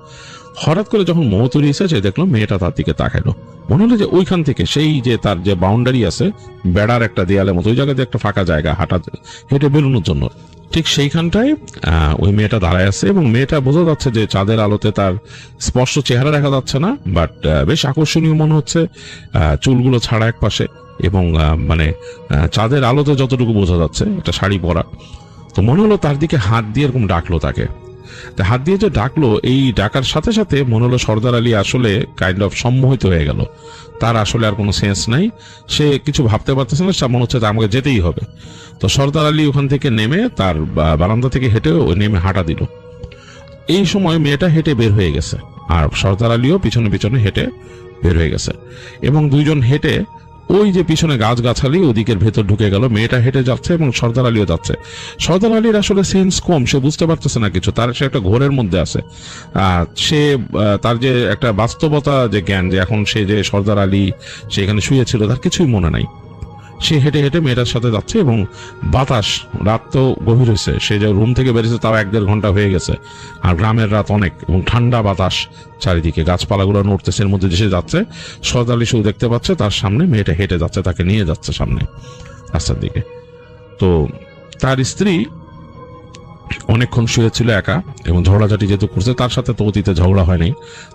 হঠাৎ করে যখন মোহ তৈরি হয়েছে, সে দেখলো মেয়েটা তার দিকে তাকাইলো, মনে হলো যে ওইখান থেকে সেই যে তার যে বাউন্ডারি আছে বেড়ার একটা দেয়ালের মতো, ওই জায়গাতে একটা ফাঁকা জায়গা হেঁটে বেরোনোর জন্য, ঠিক সেইখানটায় ওই মেয়েটা দাঁড়ায় আছে এবং মেয়েটা বোঝা যাচ্ছে যে চাঁদের আলোতে তার স্পষ্ট চেহারা দেখা যাচ্ছে না, বাট বেশ আকর্ষণীয় মনে হচ্ছে, চুলগুলো ছাড়া এক পাশে, এবং মানে চাঁদের আলোতে যতটুকু বোঝা যাচ্ছে একটা শাড়ি পরা। তো মনে হলো তার দিকে হাত দিয়ে এরকম ডাকলো তাকে। হাত দিয়ে যে ডাকলো, এই ডাকার সাথে সাথে মনে হলো সর্দার আলী আসলে কাইন্ড অফ সম্মোহিত হয়ে গেল, তার আসলে আর কোনো সেন্স নাই, সে কিছু ভাবতে পারতেছে না, সে মনে হচ্ছে যে আমাকে যেতেই হবে। তো সর্দার আলী ওখান থেকে নেমে তার বারান্দা থেকে হেঁটে নেমে হাঁটা দিল। এই সময় মেয়েটা হেঁটে বের হয়ে গেছে আর সর্দার আলীও পিছনে পিছনে হেঁটে বের হয়ে গেছে এবং দুইজন হেঁটে ওই যে পিছনে গাছগাছালি ওদিকের ভেতর ঢুকে গেল। মেয়েটা হেঁটে যাচ্ছে এবং সর্দার আলীও যাচ্ছে। সর্দার আলীর আসলে সেন্স কম, সে বুঝতে পারতেছে না কিছু, তার সে একটা ঘোরের মধ্যে আছে। সে তার যে একটা বাস্তবতা যে জ্ঞান, যে এখন সে যে সর্দার আলী সে এখানে শুয়েছিল, তার কিছুই মনে নাই। সে হেঁটে হেঁটে মেয়েটার সাথে যাচ্ছে এবং বাতাস, রাত তো গভীর হয়েছে, সে যে রুম থেকে বেরিয়েছে তাও 1-1.5 ঘন্টা হয়ে গেছে, আর গ্রামের রাত অনেক এবং ঠান্ডা বাতাস চারিদিকে, গাছপালাগুলো নড়তেছে, এর মধ্যে সে যাচ্ছে। সর্দার আলী শুধু দেখতে পাচ্ছে তার সামনে মেয়েটা হেঁটে যাচ্ছে, তাকে নিয়ে যাচ্ছে সামনে রাস্তার দিকে। তো তার স্ত্রী অনেকক্ষণ শুয়েছিল একা এবং ঝগড়াঝাটি যেহেতু করছে, তার সাথে তো অতীতে ঝগড়া হয়নি,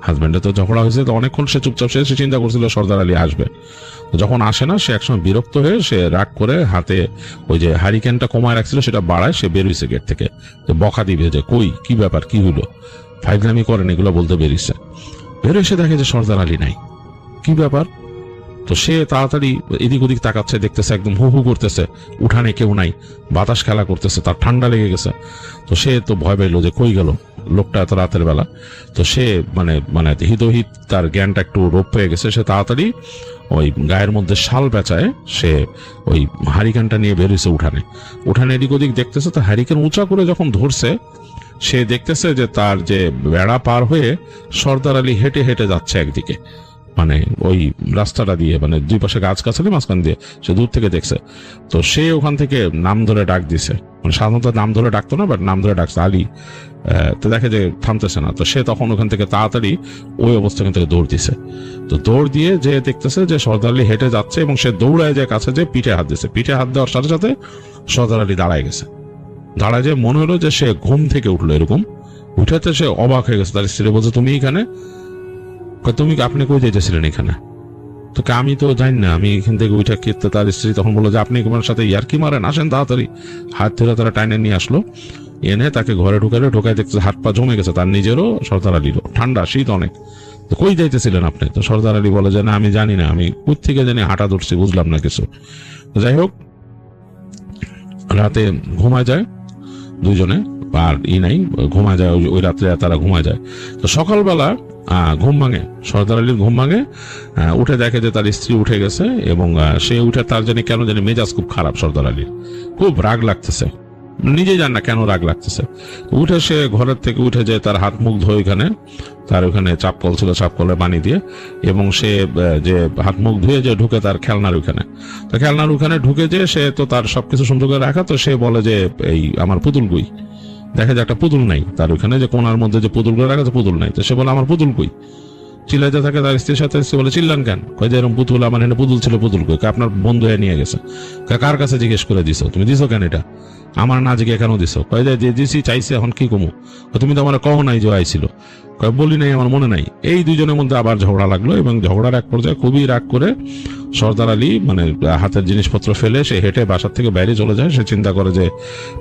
হাজব্যান্ডের তো ঝগড়া হয়েছে, তো অনেকক্ষণ সে চুপচাপ, সে চিন্তা করছিল সর্দার আলী আসবে। যখন আসে না, সে একসময় বিরক্ত হয়ে সে রাগ করে হাতে ওই যে হারিকেনটা কমায় রাখছিল সেটা বাড়ায়, সে বেরিয়েছে গেট থেকে, যে বকা দিবে যে কই কি ব্যাপার, কি হইলো, ফাইজলামি করেন, এগুলো বলতে বেরিয়েছে। বেরো এসে দেখে যে সর্দার আলী নাই, কি ব্যাপার। তো সে তাড়াতাড়ি এদিক ওদিক তাকাচ্ছে, দেখতেছে একদম হু হু করতেছে, উঠানে কেউ নাই, বাতাস খেলা করতেছে, তার ঠান্ডা লেগে গেছে। তো সে তো ভয় পাইলো যে কই গেল লোকটা এত রাতের বেলা। তো সে মানে মানে হিতহিত তার জ্ঞানটা একটু রোপ পেয়ে গেছে, সে তাড়াতাড়ি ওই গায়ের মধ্যে শাল পেঁচায় সে ওই হারিকেনটা নিয়ে বেরিয়েছে উঠানে এদিক ওদিক দেখতেছে। তো হারিকেন উঁচা করে যখন ধরছে, সে দেখতেছে যে তার যে বেড়া পার হয়ে সর্দার আলী হেঁটে হেঁটে যাচ্ছে একদিকে, মানে ওই রাস্তাটা দিয়ে, মানে দুই পাশে গাছ গাছালি, মাঝখান দিয়ে সে দূর থেকে দেখছে। তো সে ওখান থেকে নাম ধরে ডাক দিছে, মানে সাধারণত নাম ধরে ডাকতো না, বাট নাম ধরে ডাকছে আলী। তো দেখে যে থামতেছে না, তো সে তখন ওখান থেকে তাড়াতাড়ি ওই অবস্থান থেকে দৌড় দিছে। তো দৌড় দিয়ে যে দেখতেছে যে সর্দার আলী হেঁটে যাচ্ছে, এবং সে দৌড়ায় যে কাছে যে পিঠে হাত দিছে। পিঠে হাত দেওয়ার সাথে সাথে সর্দার আলী দাঁড়ায় গেছে। দাঁড়ায় যে মনে হলো যে সে ঘুম থেকে উঠলো, এরকম উঠাতে সে অবাক হয়ে গেছে। তার স্ত্রী বলছে, তুমি এখানে? তুমি আপনি কই যেতেছিলেন এখানে? তো আমি তো জানি না, আমি এখান থেকে উঠে খেতে। তার স্ত্রী তখন বললো যে আপনি তোমার সাথে ইয়ার্কি মারেন, আসেন তাড়াতাড়ি। হাত ধরে তারা টাইনে নিয়ে আসলো, এনে তাকে ঘরে ঢুকায় দেখছে হাত পা জমে গেছে, তার নিজেরও সর্দার আলীরও। ঠান্ডা, শীত অনেক। তো কই যাইতেছিলেন আপনি? তো সর্দার আলী বলে যে না, আমি জানি না, আমি কোথ থেকে জানি হাঁটা ধরছি, বুঝলাম না কিছু। যাই হোক, রাতে ঘুমায় যায় দুইজনে, আর নাই, ঘুমায় যায় ওই রাত্রে, তারা ঘুমায় যায়। তো সকালবেলা ঘুম ভাঙে, সর্দার আলীর ঘুম ভাঙে, উঠে দেখে যে তার স্ত্রী উঠে গেছে, এবং সে উঠে তার জানি কেন জানি মেজাজ খুব খারাপ। সর্দার আলীর খুব রাগ লাগতেছে, নিজে জান না কেন রাগ লাগতেছে। উঠে সে ঘরের থেকে উঠে যায়, তার হাত মুখ ধোয়, ওখানে তার ওখানে চাপকল ছিল, চাপকলে পানি দিয়ে, এবং সে যে হাত মুখ ধুয়ে যে ঢুকে তার খেলনার ওখানে। তো খেলনার ওখানে ঢুকে যে সে তো তার সবকিছু সুন্দর করে রাখা, তো সে বলে যে এই আমার পুতুল কই? দেখা যায় একটা পুতুল নাই তার ওখানে, যে কোনার মধ্যে যে পুতুল করে রাখা, পুতুল নাই। তো সে বলে আমার পুতুল কই? চিল্লাইতে থাকে তার স্ত্রীর সাথে। সে বলে, চিল্লান কেন? কয় যে এরকম পুতুল, আমার এখানে পুতুল ছিল, পুতুল কই? আপনার বন্ধু নিয়ে গেছে। কার কাছে জিজ্ঞেস করে দিছো? তুমি দিছো কেন এটা? আমার না জিজ্ঞে কেন দিছো? কয় যে দিছি, চাইছে, এখন কি কমু? তুমি তো আমার কও নাই যে আইছিল। কয় বলি নাই, আমার মনে নাই। এই দুইজনের মধ্যে আবার ঝগড়া লাগলো, এবং ঝগড়ার এক পর্যায়ে খুবই রাগ করে সর্দার আলী মানে হাতের জিনিসপত্র ফেলে সে হেঁটে বাসার থেকে বাইরে চলে যায়। সে চিন্তা করে যে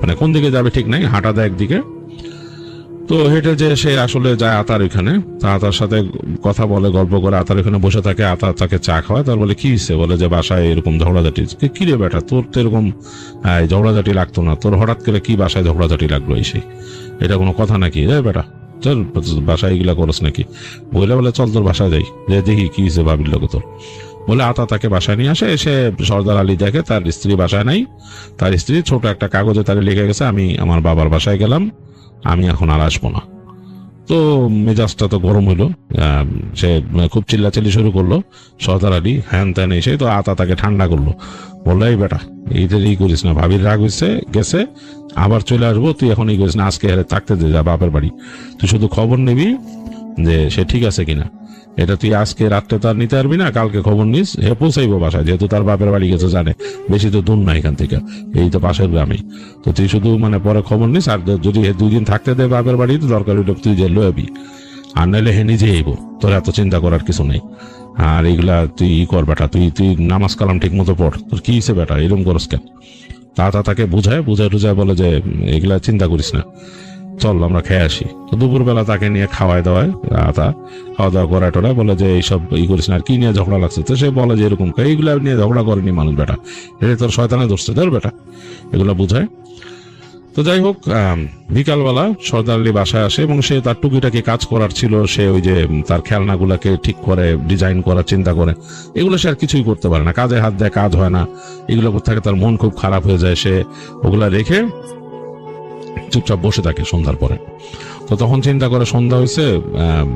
মানে কোন দিকে যাবে ঠিক নাই, হাঁটা দেয় একদিকে। তো হেঁটে যে সে আসলে যায় আতার ওইখানে, আতার সাথে কথা বলে, গল্প করে, আতার ওখানে বসে থাকে। আতার তাকে চা খাওয়ায়। তার বলে কি হয়েছে? বলে যে বাসায় এরকম ঝগড়াঝাটি। কি রে বেটা, তোর তো এরকম ঝগড়াঝাটি লাগতো না, তোর হঠাৎ করে কি বাসায় ঝগড়াঝাটি লাগলো? এসে এটা কোনো কথা নাকি? রে বেটা চল, বাসায় এগুলা করস নাকি? বলে চল তোর বাসায় যাই, যে দেখি কি হয়েছে ভাবির লোকে তোর। বলে আতা তাকে বাসায় নিয়ে আসে। এসে সর্দার আলী দেখে তার স্ত্রী বাসায় নাই। তার স্ত্রী ছোট একটা কাগজে তাকে লিখে গেছে, আমি আমার বাবার বাসায় গেলাম, আমি এখন আর আসবো না। তো মেজাজটা তো গরম হইলো, সে খুব চিল্লাচিল্লি শুরু করলো। সর্দার আলী হ্যান ত্যান এসে তো আতা তাকে ঠান্ডা করলো। বললো, এই বেটা এইটার করিস না, ভাবির রাগ হয়েছে, গেছে, আবার চলে আসবো, তুই এখন করিস না, আজকে থাকতে দে, যা বাপের বাড়ি। তুই শুধু খবর নিবি যে সে ঠিক আছে কিনা। এটা তুই আজকে রাত্রে তার নিতে পারবি না, কালকে খবর নিস, হে পৌঁছাইবো বাসায়, যেহেতু তার বাপের বাড়ি গেছে, জানে বেশি তো দূর না এখান থেকে, এই তো পাশের গ্রামে। তো তুই শুধু মানে পরে খবর নিস, আর যদি 2 দিন থাকতে দে বাপের বাড়ি, তো দরকার হইলে তুই যে লবি, আর নাইলে হে নিজে আইবো, তোর এত চিন্তা করার কিছু নেই। আর এইগুলা তুই কর বেটা, তুই নামাজ কালাম ঠিক মতো পড়, তোর কি হয়েছে বেটা, এরকম করস কেন? তাকে বুঝায় টুঝায় বলে যে এগুলা চিন্তা করিস না, চল আমরা খেয়ে আসি। তো দুপুরবেলা তাকে নিয়ে খাওয়ায় দাওয়ায়, খাওয়া দাওয়া করায় টোরায়, বলে যে এইসব করিস না, আর কি নিয়ে ঝগড়া লাগছে? তো সে বলে যে এরকম এইগুলা নিয়ে ঝগড়া করেনি মানুষ বেটা, এটা তোর শয়তানে ধরছে, ধর বেটা, এগুলা বুঝায়। তো যাই হোক, বিকালবেলা সর্দার আলী বাসায় আসে, এবং সে তার টুকিটাকি কাজ করার ছিল, সে ওই যে তার খেলনাগুলাকে ঠিক করে, ডিজাইন করার চিন্তা করে, এগুলো সে আর কিছুই করতে পারে না, কাজে হাত দেয়, কাজ হয় না, এগুলো করতে থাকে, তার মন খুব খারাপ হয়ে যায়। সে ওগুলা রেখে চুপচাপ বসে থাকে সন্ধ্যার পরে। তো তখন চিন্তা করে সন্ধ্যা হয়েছে,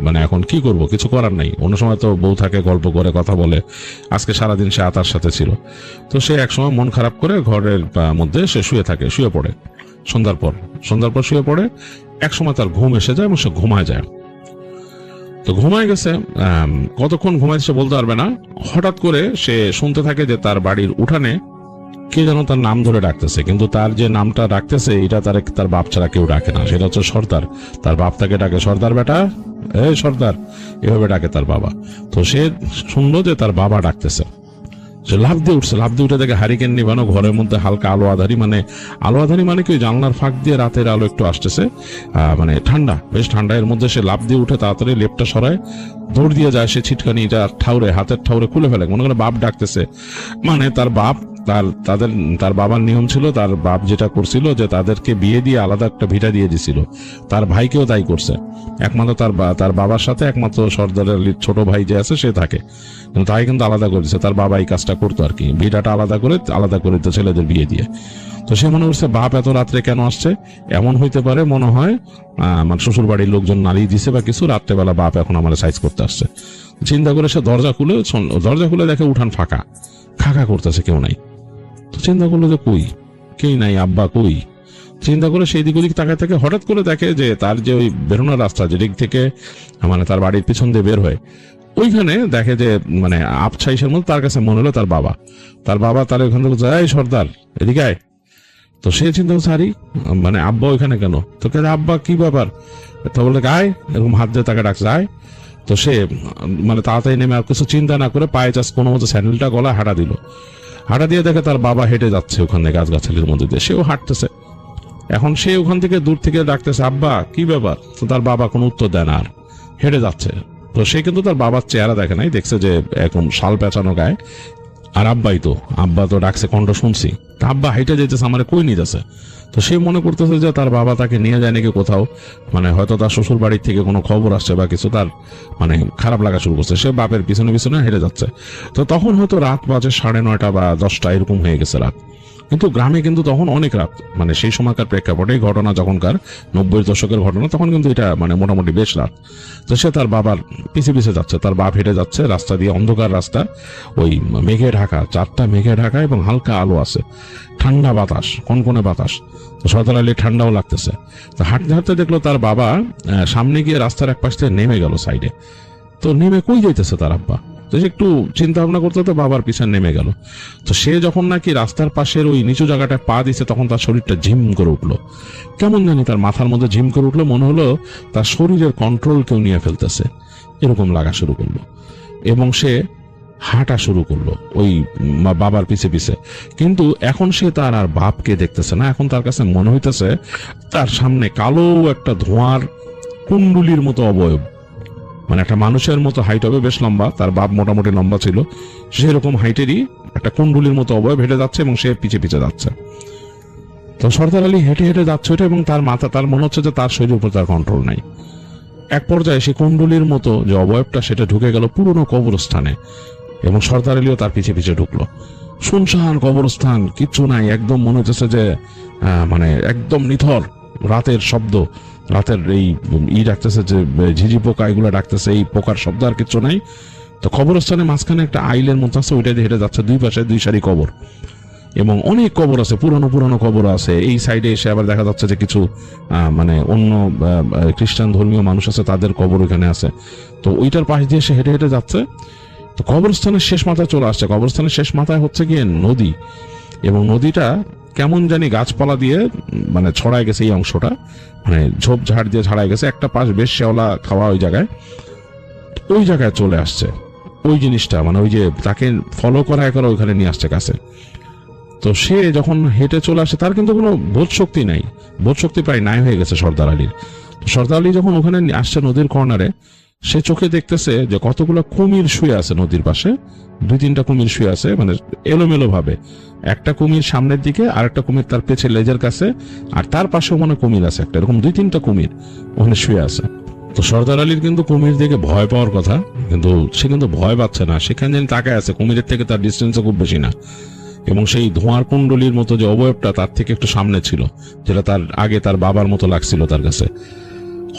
মানে এখন কি করব, কিছু করার নাই। অন্য সময় তো বউ থাকে, গল্প করে, কথা বলে, আজকে সারাদিন সে আতার সাথে ছিল। তো সে একসময় মন খারাপ করে ঘরের মধ্যে সে শুয়ে পড়ে। সন্ধ্যার পর শুয়ে পড়ে, এক সময় তার ঘুম এসে যায় এবং সে ঘুমায় যায়। তো ঘুমায় গেছে, কতক্ষণ ঘুমাইছে সে বলতে পারবে না। হঠাৎ করে সে শুনতে থাকে যে তার বাড়ির উঠানে কে যেন তার নাম ধরে ডাকতেছে, কিন্তু তার যে নামটা ডাকতেছে এটা তার বাপ ছাড়া কেউ ডাকে না, সেটা হচ্ছে সর্দার। তার বাপ তাকে ডাকে, সর্দার বেটা, এই সর্দার, এভাবে ডাকে তার বাবা। তো সে শুনলো যে তার বাবা ডাকতেছে, সে লাফ দিয়ে উঠে দেখে হারিকেন নিবানো, ঘরের মধ্যে হালকা আলো আধারি, মানে কি জানলার ফাঁক দিয়ে রাতের আলো একটু আসতেছে, মানে ঠান্ডা, বেশ ঠান্ডা। এর মধ্যে সে লাফ দিয়ে উঠে তাড়াতাড়ি লেপটা সরায়, দৌড় দিয়ে যায়, সে ছিটকানিটা হাতের ঠাউরে খুলে ফেলে, মনে করে বাপ ডাকতেছে। মানে তার বাপ, তার বাবার নিয়ম ছিল, তার বাপ যেটা করছিল যে তাদেরকে বিয়ে দিয়ে আলাদা একটা ভিটা দিয়ে দিছিল, তার ভাইকেও তাই করছে। একমাত্র তার বাবার সাথে একমাত্র সর্দার আলীর ছোট ভাই যে আছে সে থাকে, কিন্তু তাই কিন্তু আলাদা করে দিচ্ছে, তার বাবা এই কাজটা করতো আর কি, ভিটাটা আলাদা করে তো ছেলেদের বিয়ে দিয়ে। তো সে মনে করছে বাপ এত রাত্রে কেন আসছে, এমন হইতে পারে মনে হয় আমার শ্বশুর বাড়ির লোকজন নাড়িয়ে দিছে বা কিছু, রাত্রেবেলা বাপ এখন আমার সাইজ করতে আসছে। চিন্তা করে সে দরজা খুলে দেখে উঠান ফাঁকা, খাকা করতেছে, কেউ নাই। তো চিন্তা করলো যে কই, কেউ নাই, আব্বা কই। চিন্তা করে সেই দিক ওদিক তাকায় থেকে হঠাৎ করে দেখে যে তার যে ওই বেরোনোর রাস্তা, যেদিক থেকে মানে তার বাড়ির পিছন দিয়ে বের হয়, ওইখানে দেখে যে মানে আবছাইশের মধ্যে তার কাছে মনে হলো তার বাবা তার ওইখান থেকে যায়, সর্দার এদিকে আয়। তো সে চিন্তা করছে, আরে মানে আব্বা ওইখানে কেন? তো কে আব্বা কি ব্যাপার? তো বলে আয়, এরকম হাত দিয়ে তাকে ডাকছে আয়। তো সে মানে তাড়াতাড়ি নেমে আর কিছু চিন্তা না করে পায়ে জাস্ট কোনো মতো স্যান্ডেলটা গলা হাঁটা দিল। হাঁটা দিয়ে দেখে তার বাবা হেঁটে যাচ্ছে ওখানে গাছগাছালির মধ্যে দিয়ে, সেও হাঁটতেছে। এখন সে ওখান থেকে দূর থেকে ডাকতেছে, আব্বা কি ব্যাপার? তো তার বাবা কোনো উত্তর দেয় না, আর হেঁটে যাচ্ছে। তো সে কিন্তু তার বাবার চেহারা দেখে নাই, দেখছে যে একদম শাল পেঁচানো গায়ে। আর আব্বা তো ডাকছে, কণ্ঠ শুনছি। তা আব্বা হাইটে যেতেছে, আমার কই নিয়ে যাচ্ছে। তো সে মনে করতেছে যে তার বাবা তাকে নিয়ে যায় নাকি কোথাও, মানে হয়তো তার শ্বশুর বাড়ির থেকে কোনো খবর আসছে বা কিছু, তার মানে খারাপ লাগা শুরু করছে। সে বাপের পিছনে পিছনে হেঁটে যাচ্ছে। তো তখন হয়তো রাত বাজে 9:30 বা 10টা এরকম হয়ে গেছে রাত। কিন্তু গ্রামে কিন্তু তখন অনেক রাত, মানে সেই সময়কার প্রেক্ষাপটে ঘটনা যখনকার 90-এর দশকের ঘটনা, তখন কিন্তু এটা মানে মোটামুটি বেশ রাত। তো সে তার বাবার পিছে পিছে যাচ্ছে, তার বাপ হেঁটে যাচ্ছে রাস্তা দিয়ে, অন্ধকার রাস্তা, ওই মেঘে ঢাকা, 4টা মেঘে ঢাকা এবং হালকা আলো আছে, ঠান্ডা বাতাস, কনকনে বাতাস। তো সর্দার আলী ঠান্ডাও লাগতেছে। তো হাঁটতে হাঁটতে দেখলো তার বাবা সামনে গিয়ে রাস্তার এক পাশ থেকে নেমে গেল সাইডে। তো নেমে কই যাইতেছে তার আব্বা? তো সে একটু চিন্তা ভাবনা করতে তো বাবার পিছনে নেমে গেল। তো সে যখন নাকি রাস্তার পাশের ওই নিচু জায়গাটায় পা দিছে, তখন তার শরীরটা ঝিম করে উঠলো, কেমন জানি তার মাথার মধ্যে ঝিম করে উঠলো, মনে হলো তার শরীরের কন্ট্রোল কেউ নিয়ে ফেলতেছে, এরকম লাগা শুরু করলো। এবং সে হাঁটা শুরু করলো ওই বাবার পিছে পিছে। কিন্তু এখন সে তার আর বাপকে দেখতেছে না, এখন তার কাছে মনে হইতেছে তার সামনে কালো একটা ধোঁয়ার কুণ্ডুলির মতো অবয়ব, মানে একটা মানুষের মতো হাইট হবে, বেশ লম্বা, তার বাপ মোটামুটি লম্বা ছিল, সেরকম হাইটেরই একটা কুণ্ডুলির মতো অবয়ব হেঁটে যাচ্ছে এবং সে পিছে পিছে যাচ্ছে। তো সর্দার আলী হেঁটে হেঁটে যাচ্ছে ওটা, এবং তার মনে হচ্ছে যে তার শরীরের উপর তার কন্ট্রোল নাই। এক পর্যায়ে সে কুণ্ডুলির মতো যে অবয়বটা, সেটা ঢুকে গেল পুরনো কবরস্থানে, এবং সর্দার আলীও তার পিছে পিছে ঢুকলো। শুনশান কবরস্থান, কিচ্ছু নাই, একদম মনে হচ্ছে যে মানে একদম নিথর, রাতের শব্দ, রাতের এই ডাকতেছে যে ঝিঝি পোকা, এগুলো ডাকতেছে, এই পোকার শব্দ, আর কিচ্ছু নাই। তো কবরস্থানের মাঝখানে একটা আইলের মতো আছে, ওইটা দিয়ে হেঁটে যাচ্ছে, দুই পাশে 2 সারি কবর, এবং অনেক কবর আছে, পুরানো পুরানো কবর আছে। এই সাইডে এসে আবার দেখা যাচ্ছে যে কিছু মানে অন্য খ্রিস্টান ধর্মীয় মানুষ আছে, তাদের কবর ওইখানে আছে। তো ওইটার পাশ দিয়ে সে হেঁটে হেঁটে যাচ্ছে। তো কবরস্থানের শেষ মাথায় চলে আসছে। কবরস্থানের শেষ মাথায় হচ্ছে গিয়ে নদী, এবং নদীটা কেমন জানি গাছপালা দিয়ে মানে ছড়ায় গেছে, এই অংশটা মানে ঝোপঝাড় দিয়ে ছাড়াই গেছে। একটা পাশ বেশ শেওলা খাওয়া, ওই জায়গায় চলে আসছে ওই জিনিসটা, মানে ওই যে তাকে ফলো করা ওইখানে নিয়ে আসছে কাছে। তো সে যখন হেঁটে চলে আসে, তার কিন্তু কোনো বোধ শক্তি নাই, বোধ শক্তি প্রায় নাই হয়ে গেছে সর্দার আলীর। সর্দার আলী যখন ওখানে আসছে নদীর কর্নারে, সে চোখে দেখতেছে যে কতগুলো কুমির শুয়ে আছে নদীর পাশে, 2-3টা কুমির শুয়ে আছে, মানে এলোমেলো ভাবে। একটা কুমির সামনের দিকে, আর একটা কুমির তার পেছে লেজের কাছে, আর তার পাশেও মনে কুমির আছে একটা, এরকম 2-3টা কুমির ওখানে শুয়ে আছে। তো সর্দার আলীর কিন্তু কুমির দেখে ভয় পাওয়ার কথা, কিন্তু সে কিন্তু ভয় পাচ্ছে না, সেখানে যেন তাকায় আছে, কুমিরের থেকে তার ডিস্টেন্সও খুব বেশি না। এবং সেই ধোঁয়ার কুণ্ডলীর মতো যে অবয়বটা তার থেকে একটু সামনে ছিল, যেটা তার আগে তার বাবার মতো লাগছিল তার কাছে।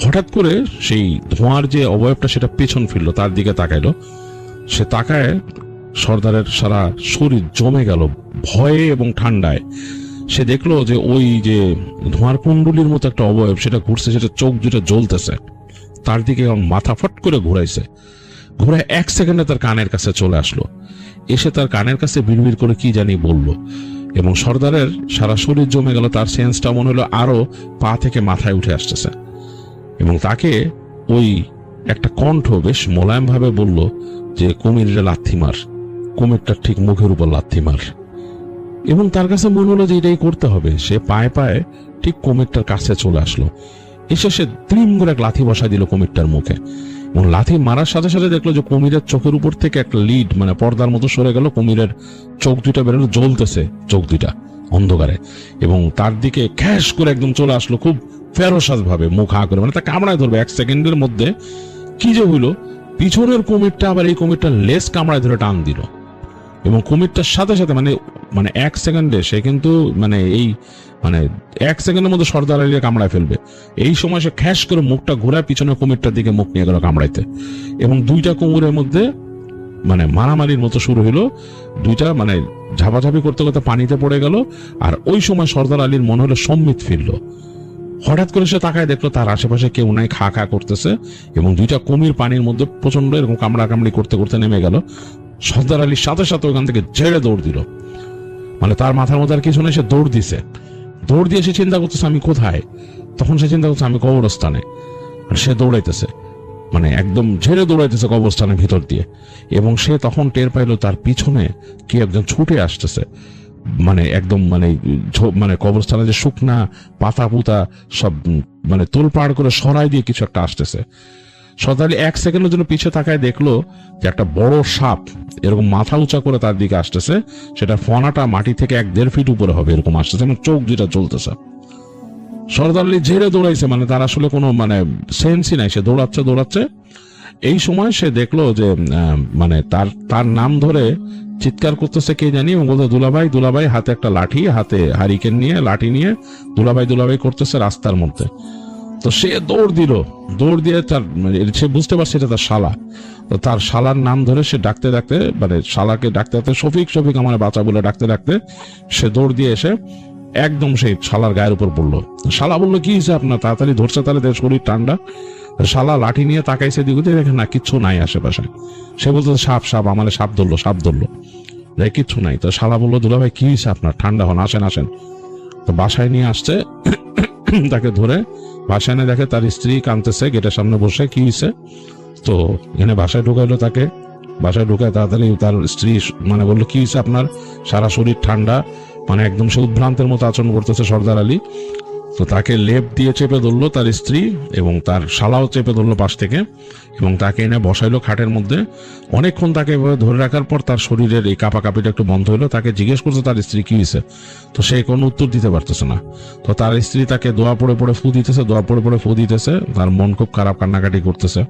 হঠাৎ করে সেই ধোঁয়ার যে অবয়বটা, সেটা পেছন ফিরলো, তার দিকে তাকাইলো। সে তাকায়, সর্দারের সারা শরীর জমে গেল ভয়ে এবং ঠান্ডায়। সে দেখলো যে ওই যে ধোঁয়ার কুণ্ডলীর মতো একটা অবয়ব, সেটা ঘুরছে, সেটা চোখ যেটা জ্বলতেছে, তার দিকে মাথা ফট করে ঘুরাইছে। ঘুরায় 1 সেকেন্ডে তার কানের কাছে চলে আসলো, এসে তার কানের কাছে বিড়বিড় করে কি জানি বলল। এবং সর্দারের সারা শরীর জমে গেল, তার সেন্সটা মনে হলো আরো পা থেকে মাথায় উঠে আসতেছে। এবং তাকে ওই একটা কণ্ঠ বেশ মোলায়েম ভাবে বলল যে কুমিরটা লাথি মার, কুমিরটার ঠিক মুখের উপর লাথি মার। এবং তার কাছে মনে হলো যে এটাই করতে হবে। সে পায়ে পায়ে ঠিক কুমিরটার কাছে চলে আসলো, এসে সে ত্রিম করে এক লাথি বসাই দিল কুমিরটার মুখে। এবং লাথি মারার সাথে সাথে দেখলো যে কুমিরের চোখের উপর থেকে একটা লিড, মানে পর্দার মতো সরে গেল, কুমিরের চোখ 2টা বেরোলো, জ্বলতেছে চোখ 2টা অন্ধকারে, এবং তার দিকে খ্যাস করে একদম চলে আসলো খুব ফেরোসাস ভাবে, মুখ হা করে, মানে তা কামড়ায় ধরবে। 1 সেকেন্ডের মধ্যে কি যে হইলো, পিছনের কুমিরটা আবার এই কুমিরটার লেজ কামড়ায় ধরে টান দিল, এবং কুমিরটার সাথে সাথে মানে মানে 1 সেকেন্ডে সে কিন্তু মানে এই মানে 1 সেকেন্ডের মধ্যে সর্দার আলীকে কামড়ায় ফেলবে। এই সময় সে খ্যাস করে মুখটা ঘোরায় পিছনে কুমিরটার দিকে মুখ নিয়ে গেল কামড়াইতে, এবং দুইটা কুমিরের মধ্যে মানে মারামারির মতো শুরু হলো। দুইটা মানে ঝাপাঝাপি করতে করতে পানিতে পড়ে গেল। আর ওই সময় সর্দার আলীর মনে হলো সম্মিত ফিরল। হঠাৎ করে সে তাকায় দেখলো তার আশেপাশে কেউ নাই, খা খা করতেছে, এবং দুইটা কুমির পানির মধ্যে প্রচন্ড এরকম কামড়া কামড়ি করতে করতে নেমে গেল। সর্দার আলীর সাথে সাথে ওখান থেকে ঝেড়ে দৌড় দিল, মানে তার মাথার মধ্যে আর কিছু নেই, সে দৌড় দিছে। দৌড় দিয়ে সে চিন্তা করতেছে আমি কোথায়, তখন সে চিন্তা করছে আমি কবরস্থানে। আর সে দৌড়াইতেছে, মানে একদম ঝেড়ে দৌড়াইতেছে কবরস্থানের ভিতর দিয়ে, এবং সে তখন টের পাইলো তার পিছনে কি একজন ছুটে আসতেছে। মানে একদম মানে মানে কবরস্থানে যে শুকনা পাতা পুতা সব মানে তোলপাড় করে সরাই দিয়ে কিছু একটা আসতেছে। সর্দার আলী 1 সেকেন্ডের জন্য পিছে তাকায় দেখলো যে একটা বড় সাপ এরকম মাথা উঁচা করে তার দিকে আসতেছে। সেটা ফনাটা মাটি থেকে 1-1.5 ফিট উপরে হবে এরকম আসতেছে, এবং চোখ যেটা চলতেছে। সর্দার আলী ঝেড়ে দৌড়াইছে, মানে তার আসলে কোনো মানে সেন্সই নাই, সে দৌড়াচ্ছে। এই সময় সে দেখলো যে মানে তার নাম ধরে চিৎকার করতেছে কে জানি, এবং বলতে দুলাভাই দুলাভাই, হাতে একটা লাঠি, হাতে হারিকেন নিয়ে লাঠি নিয়ে দুলাভাই দুলাভাই করতেছে রাস্তার মধ্যে। তো সে দৌড় দিয়ে তার সে বুঝতে পারছে এটা তার শালা। তো তার শালার নাম ধরে সে ডাকতে ডাকতে মানে শালাকে ডাকতে ডাকতে শফিক শফিক আমার বাচ্চা বলে ডাকতে ডাকতে সে দৌড় দিয়ে এসে একদম সেই শালার গায়ের উপর পড়লো। শালা বললো কি হয়েছে আপনার, তাড়াতাড়ি ধরছে, তাহলে শরীর ঠান্ডা। শালা লাঠি নিয়ে তাকাইছে দিকে, দেখে না কিচ্ছু নাই আশেপাশে। সে বলতো সাপ আমার সাপ ধরলো কিচ্ছু নাই। তো শালা বললো দুলাভাই কি হয়েছে আপনার, ঠান্ডা হন, আসেন। তো বাসায় নিয়ে আসছে, তাকে ধরে বাসায় এনে দেখে তার স্ত্রী কাঁদতেছে গেটের সামনে বসে। কি হয়েছে? তো এনে বাসায় ঢুকাইলো তাকে। বাসায় ঢুকায় তাড়াতাড়ি তার স্ত্রী মানে বললো কি হয়েছে আপনার, সারা শরীর ঠান্ডা, মানে একদম সে উদ্ভ্রান্তের মতো আচরণ করতেছে সর্দার আলী। তো তাকে লেপ দিয়ে চেপে ধরলো তার স্ত্রী, এবং তার শালাও চেপে ধরলো পাশ থেকে, এবং তাকে এনে বসাইলো খাটের মধ্যে। অনেকক্ষণ তাকে এভাবে ধরে রাখার পর তার শরীরের এই কাঁপাকাঁপিটা একটু বন্ধ হলো। তাকে জিজ্ঞেস করছে তার স্ত্রী কি হয়েছে, তো সে কোনো উত্তর দিতে পারতেছে না। তো তার স্ত্রী তাকে দোয়া পড়ে পড়ে ফু দিতেছে, তার মন খুব খারাপ, কান্নাকাটি করতেছে।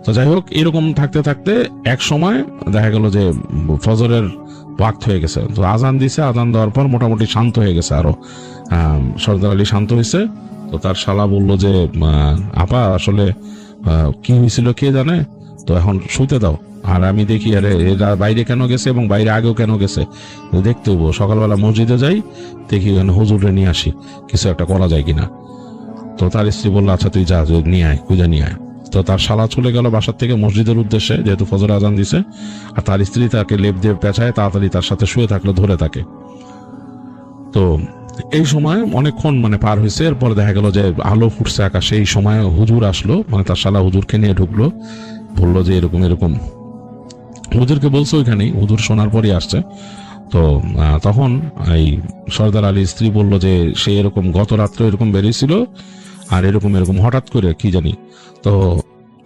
তো যাই হোক, এরকম থাকতে থাকতে এক সময় দেখা গেল যে ফজরের ওয়াক্ত হয়ে গেছে। তো আজান দিছে, আজান দেওয়ার পর মোটামুটি শান্ত হয়ে গেছে আরো। সর্দার আলী শান্ত হয়েছে। তো তার শালা বললো যে আপা আসলে কি হয়েছিল কে জানে, তো এখন শুতে দাও। আর আমি দেখি আরে এরা বাইরে কেন গেছে, এবং বাইরে আগেও কেন গেছে দেখতে হবো। সকালবেলা মসজিদে যাই, দেখি হুজুরে নিয়ে আসি, কিছু একটা করা যায় কিনা। তো তার স্ত্রী বললো আচ্ছা তুই যা, নিয়ে আয়, খুঁজে নিয়ে আয়। তো তার শালা চলে গেল বাসার থেকে মসজিদের উদ্দেশ্যে, যেহেতু ফজর আজান দিছে। আর তার স্ত্রী তাকে লেপ দিয়ে পেঁচায় তাড়াতাড়ি তার সাথে শুয়ে থাকলো, ধরে তাকে। তো এই সময় অনেকক্ষণ মানে পার হয়েছে। এরপর দেখা গেল যে আলো ফুটছে আকাশে। এই সময় হুজুর আসলো, মানে তার শালা হুজুরকে নিয়ে ঢুকলো, বললো যে এরকম এরকম। হুজুরকে বলছে ওইখানেই, হুজুর শোনার পরই আসছে। তো তখন এই সর্দার আলীর স্ত্রী বলল যে সে এরকম গত রাত্রে এরকম বেরিয়েছিল, আর এরকম হঠাৎ করে কি জানি। তো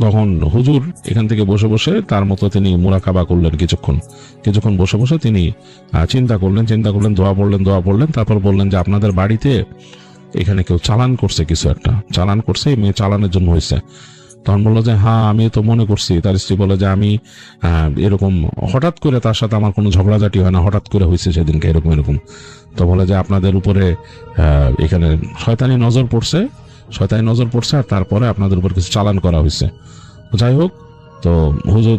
তখন হুজুর এখান থেকে বসে বসে তার মতো তিনি মুরাকাবা করলেন। কিছুক্ষণ বসে বসে তিনি চিন্তা করলেন, দোয়া পড়লেন। তারপর বললেন যে আপনাদের বাড়িতে এখানে কেউ চালান করছে, কিছু একটা চালান করছে, এই মেয়ে চালানের জন্য হয়েছে। তখন বললো যে হ্যাঁ আমি তো মনে করছি। তার স্ত্রী বলে যে আমি এরকম হঠাৎ করে তার সাথে আমার কোনো ঝগড়াঝাটি হয় না, হঠাৎ করে হয়েছে সেদিনকে এরকম। তো বলে যে আপনাদের উপরে এখানে শয়তানি নজর পড়ছে, আর তারপরে আপনাদের উপর কিছু চালান করা হয়েছে। যাই হোক, তো হুজুর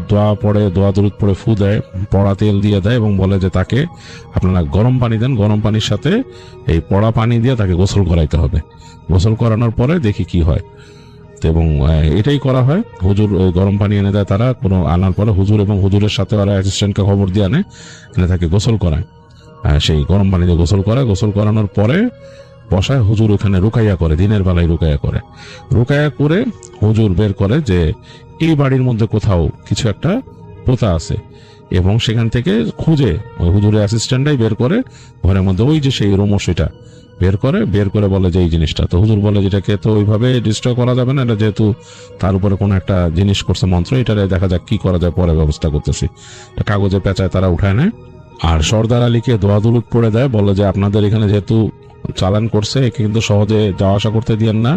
দোয়া দরুদ পড়ে ফু দেয়, পড়া তেল দিয়ে দেয়, এবং বলে যে তাকে আপনারা গরম পানি দেন, গরম পানির সাথে এই পড়া পানি দিয়ে তাকে গোসল করাইতে হবে। গোসল করানোর পরে দেখি কি হয়। এবং এটাই করা হয়। হুজুর গরম পানি এনে দেয়, তারা কোনো আনার পরে হুজুর এবং হুজুরের সাথে ওরা অ্যাসিস্ট্যান্টকে খবর দিয়ে এনে তাকে গোসল করায়। সেই গরম পানি দিয়ে গোসল করানোর পরে বসায় হুজুর ওখানে রুকাইয়া করে, দিনের বেলায় রুকাইয়া করে হুজুর বের করে যে এই বাড়ির মধ্যে কোথাও কিছু একটা পোতা আছে, এবং সেখান থেকে খুঁজে ওই হুজুরের অ্যাসিস্ট্যান্টটাই বের করে ঘরের মধ্যে ওই যে সেই রোমসইটা বের করে বলে যে এই জিনিসটা। তো হুজুর বলে যেটাকে তো ওইভাবে ডিস্ট্রয় করা যাবে না, এটা যেহেতু তার উপরে কোনো একটা জিনিস করছে মন্ত্র, এটারে দেখা যাক কি করা যায়, পরে ব্যবস্থা করতেছি। কাগজে পেঁচায় তারা উঠায় নেয়, আর সর্দার আলীকে দোয়া দুরুদ পড়ে দেয়, বলে যে আপনাদের এখানে যেহেতু চালান করছে, একে কিন্তু সহজে যাওয়া আসা করতে দিয়েন না,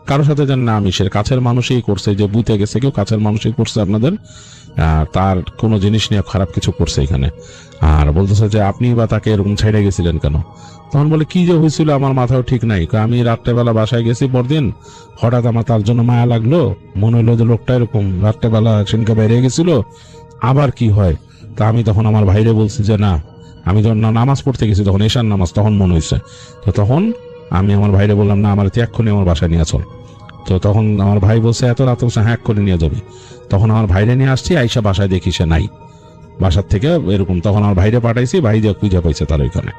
কারোর সাথে যেন না মিশে, কাছের মানুষই করছে, যে বুঝতে গেছে কেউ কাছের মানুষই করছে আপনাদের, তার কোনো জিনিস নিয়ে খারাপ কিছু করছে এখানে। আর বলতেছে যে আপনি বা তাকে এরকম ছেড়ে গেছিলেন কেন? তখন বলে কি যে হয়েছিল আমার মাথাও ঠিক নাই, আমি রাত্রেবেলা বাসায় গেছি পরদিন, হঠাৎ আমার তার জন্য মায়া লাগলো, মনে হলো যে লোকটা এরকম রাত্রেবেলা সেনকে বাইরে গেছিল, আবার কি হয়। তা আমি তখন আমার ভাইরে বলছি যে না, আমি যখন নামাজ পড়তে গেছি তখন এশার নামাজ, তখন মনে হয়েছে। তো তখন আমি আমার ভাইরে বললাম না, আমার এক্ষুনি আমার বাসায় নিয়ে চল। তো তখন আমার ভাই বলছে এত রাত বলছে হ্যাঁ করে নিয়ে যাবি। তখন আমার ভাইরে নিয়ে আসছি, আইসা বাসায় দেখি সে নাই বাসার থেকে এরকম। তখন আমার ভাইরে পাঠাইছি, ভাই যে খুঁজে পাইছে তার ওইখানে।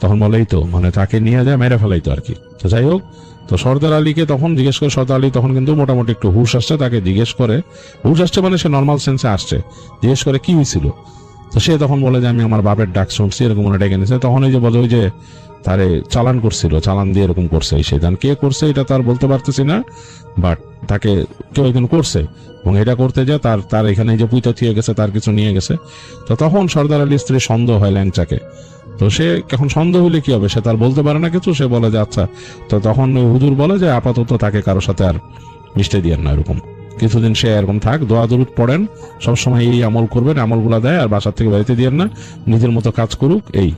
তখন বলেই তো মানে তাকে নিয়ে যায় মেরে ফেলাইতো আর কি। তো যাই হোক, তো সর্দার আলীকে তখন জিজ্ঞেস করে, সর্দার আলী তখন কিন্তু মোটামুটি একটু হুশ আসছে, তাকে জিজ্ঞেস করে, হুশ আসছে মানে সে নর্মাল সেন্সে আসছে, জিজ্ঞেস করে কি হয়েছিল। তো সে তখন বলে যে আমি আমার বাপের ডাক শুনছি, এরকম ওরা ডেকে নিয়েছে। তখন ওই যে বলে ওই যে তারে চালান করছিল, চালান দিয়ে এরকম করছে, এই সেদান কে করছে এটা তার বলতে পারতেছি না, বাট তাকে কেউ একজন করছে, এবং এটা করতে যায় তার এখানে যে পুঁতো থিয়ে গেছে, তার কিছু নিয়ে গেছে। তো তখন সর্দার আলীর স্ত্রী সন্দেহ হয় ল্যাংচাকে। তো সে এখন সন্দেহ হলে কি হবে, সে তার বলতে পারে না কিছু, সে বলে যে আচ্ছা। তো তখন হুজুর বলে যে আপাতত তাকে কারোর সাথে আর মিশতে দিয়েন না, এরকম কিছুদিন সে এরকম থাক, দোয়া দরুদ পড়েন, সবসময় এই আমল করবেন, আমলগুলা দেয়, আর বাসার থেকে বাড়িতে দিয়েন না, নিজের মতো কাজ করুক, এই।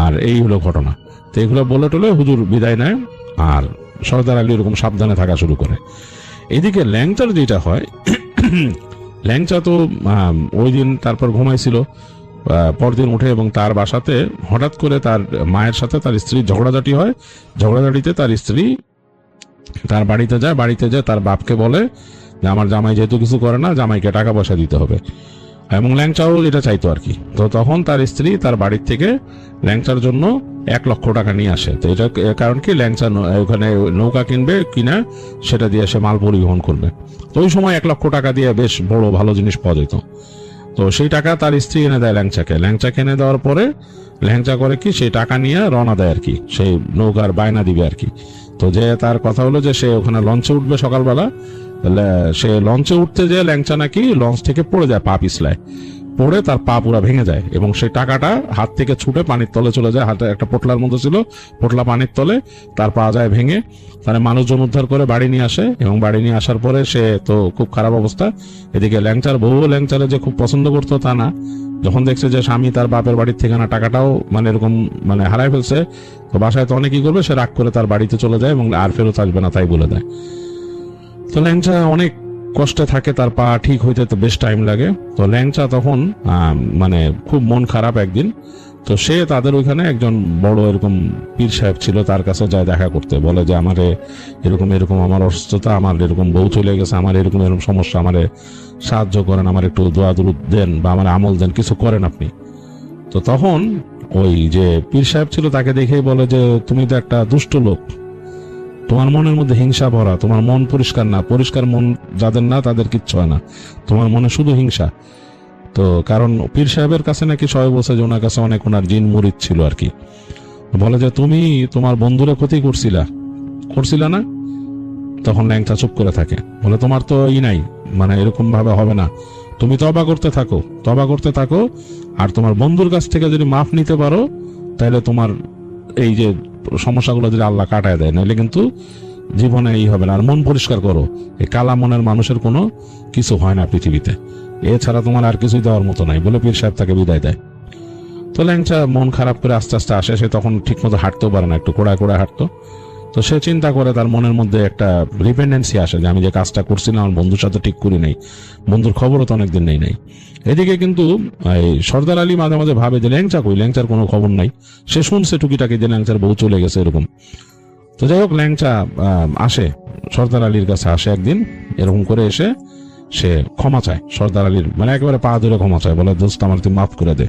আর এই হলো ঘটনা। তো এগুলো বলে টলে হুজুর বিদায় নেয়, আর সর্দার আলী এরকম সাবধানে থাকা শুরু করে। এদিকে ল্যাংচার যেটা হয়, ল্যাংচা তো ওই দিন তারপর ঘুমাইছিল, পরদিন উঠে এবং তার বাসাতে হঠাৎ করে তার মায়ের সাথে তার স্ত্রীর ঝগড়াঝাটি হয়। ঝগড়াঝাটিতে তার স্ত্রী তার বাড়িতে যায়, বাড়িতে যায় তার বাপকে বলে যে আমার জামাই যেহেতু কিছু করে না, জামাইকে টাকা পয়সা দিতে হবে, এবং ল্যাংচাও এটা চাইতো আর কি। তো তখন তার স্ত্রী তার বাড়ির থেকে ল্যাংচার জন্য 1 লক্ষ টাকা নিয়ে আসে। তো এটা কারণ কি, ল্যাংচা ওখানে নৌকা কিনবে কিনা, সেটা দিয়ে সে মাল পরিবহন করবে। তো ওই সময় 1 লক্ষ টাকা দিয়ে বেশ বড় ভালো জিনিস পাওয়া যেত। তো সেই টাকা তার স্ত্রী এনে দেয় ল্যাংচাকে। ল্যাংচাকে এনে দেওয়ার পরে ল্যাংচা করে কি, সেই টাকা নিয়ে রওনা দেয় আর কি, সেই নৌকার বায়না দিবে আর কি। তো যে তার কথা হলো যে সে ওখানে লঞ্চে উঠবে সকালবেলা, সে লঞ্চে উঠতে যে ল্যাংচা নাকি লঞ্চ থেকে পড়ে যায়, পা পিছলায়, পড়ে তার পা পুরা ভেঙে যায়, এবং সেই টাকাটা হাত থেকে ছুটে পানির তলে চলে যায়। হাতে একটা পোটলার মধ্যে ছিল, পোটলা পানির তলে, তার পা যায় ভেঙে। তার মানুষজন উদ্ধার করে বাড়ি নিয়ে আসে, এবং বাড়ি নিয়ে আসার পরে সে তো খুব খারাপ অবস্থা। এদিকে ল্যাংচার বউ ল্যাংচারে যে খুব পছন্দ করতো তা না, যখন দেখছে যে স্বামী তার বাপের বাড়ির থেকে না টাকাটাও মানে এরকম মানে হারাই ফেলছে, তো বাসায় তো অনেকই করবে, সে রাগ করে তার বাড়িতে চলে যায় এবং আর ফেরত আসবে না তাই বলে দেয়। তো ল্যাংচা অনেক কষ্টে থাকে, তার পা ঠিক হইতে তো বেশ টাইম লাগে। তো ল্যাংচা তখন মানে খুব মন খারাপ একদিন। তো সে তাদের ওইখানে একজন বড় এরকম পীর সাহেব ছিল, তার কাছে যায় দেখা করতে, বলে যে আমারে এরকম এরকম আমার অসুস্থতা, আমার এরকম বউ চলে গেছে, আমার এরকম এরকম সমস্যা, আমারে সাহায্য করেন, আমার একটু দোয়া দরুদ দেন বা আমার আমল দেন, কিছু করেন আপনি। তো তখন ওই যে পীর সাহেব ছিল তাকে দেখেই বলে যে তুমি তো একটা দুষ্ট লোক, তোমার মনের মধ্যে হিংসা ভরা, তোমার মন পরিষ্কার না, পরিষ্কার মন যাদের না তাদের কিচ্ছু হয় না, তোমার মনে শুধু হিংসা। তো কারণ পীর সাহেবের কাছে নাকি সবাই বলছে যে ওনার কাছে অনেক ওনার জিন মুরিদ ছিল আর কি। বলে যে তুমি তোমার বন্ধুরে ক্ষতি করছিলা না? তখন ল্যাংচা চুপ করে থাকে, বলে তোমার তো নাই, মানে এরকম ভাবে হবে না, তুমি তওবা করতে থাকো, আর তোমার বন্ধুর কাছ থেকে যদি মাফ নিতে পারো তাহলে তোমার এই যে সমস্যাগুলো যদি আল্লাহ কাটায় দেয়, নাহলে কিন্তু জীবনে এই হবে না। আর মন পরিষ্কার করো, এই কালা মনের মানুষের কোনো কিছু হয় না পৃথিবীতে, এছাড়া তোমার আর কিছুই দেওয়ার মতো নাই, বলে পীর সাহেব তাকে বিদায় দেয়। তো ল্যাংচা মন খারাপ করে আস্তে আস্তে আসে, সে তখন ঠিক মতো হাঁটতেও পারে না, একটু কোড়ায় হাঁটতো। তো সে চিন্তা করে, তার মনের মধ্যে একটা ডিপেন্ডেন্সি আসে যে আমি যে কাজটা করছি না আমার বন্ধুর সাথে ঠিক করি নাই, বন্ধুর খবরও তো অনেকদিন নেই। এদিকে কিন্তু এই সর্দার আলী মাঝে মাঝে ভাবে যে ল্যাংচা কই, ল্যাংচার কোনো খবর নাই। সে শুনছে টুকিটাকি যে ল্যাংচার বউ চলে গেছে এরকম। তো যাই হোক, ল্যাংচা আসে সর্দার আলীর কাছে, আসে একদিন এরকম করে এসে সে ক্ষমা চায় সর্দার আলীর, মানে একেবারে পা ধরে ক্ষমা চায়, বলে দোস্ত আমার তুই মাফ করে দে,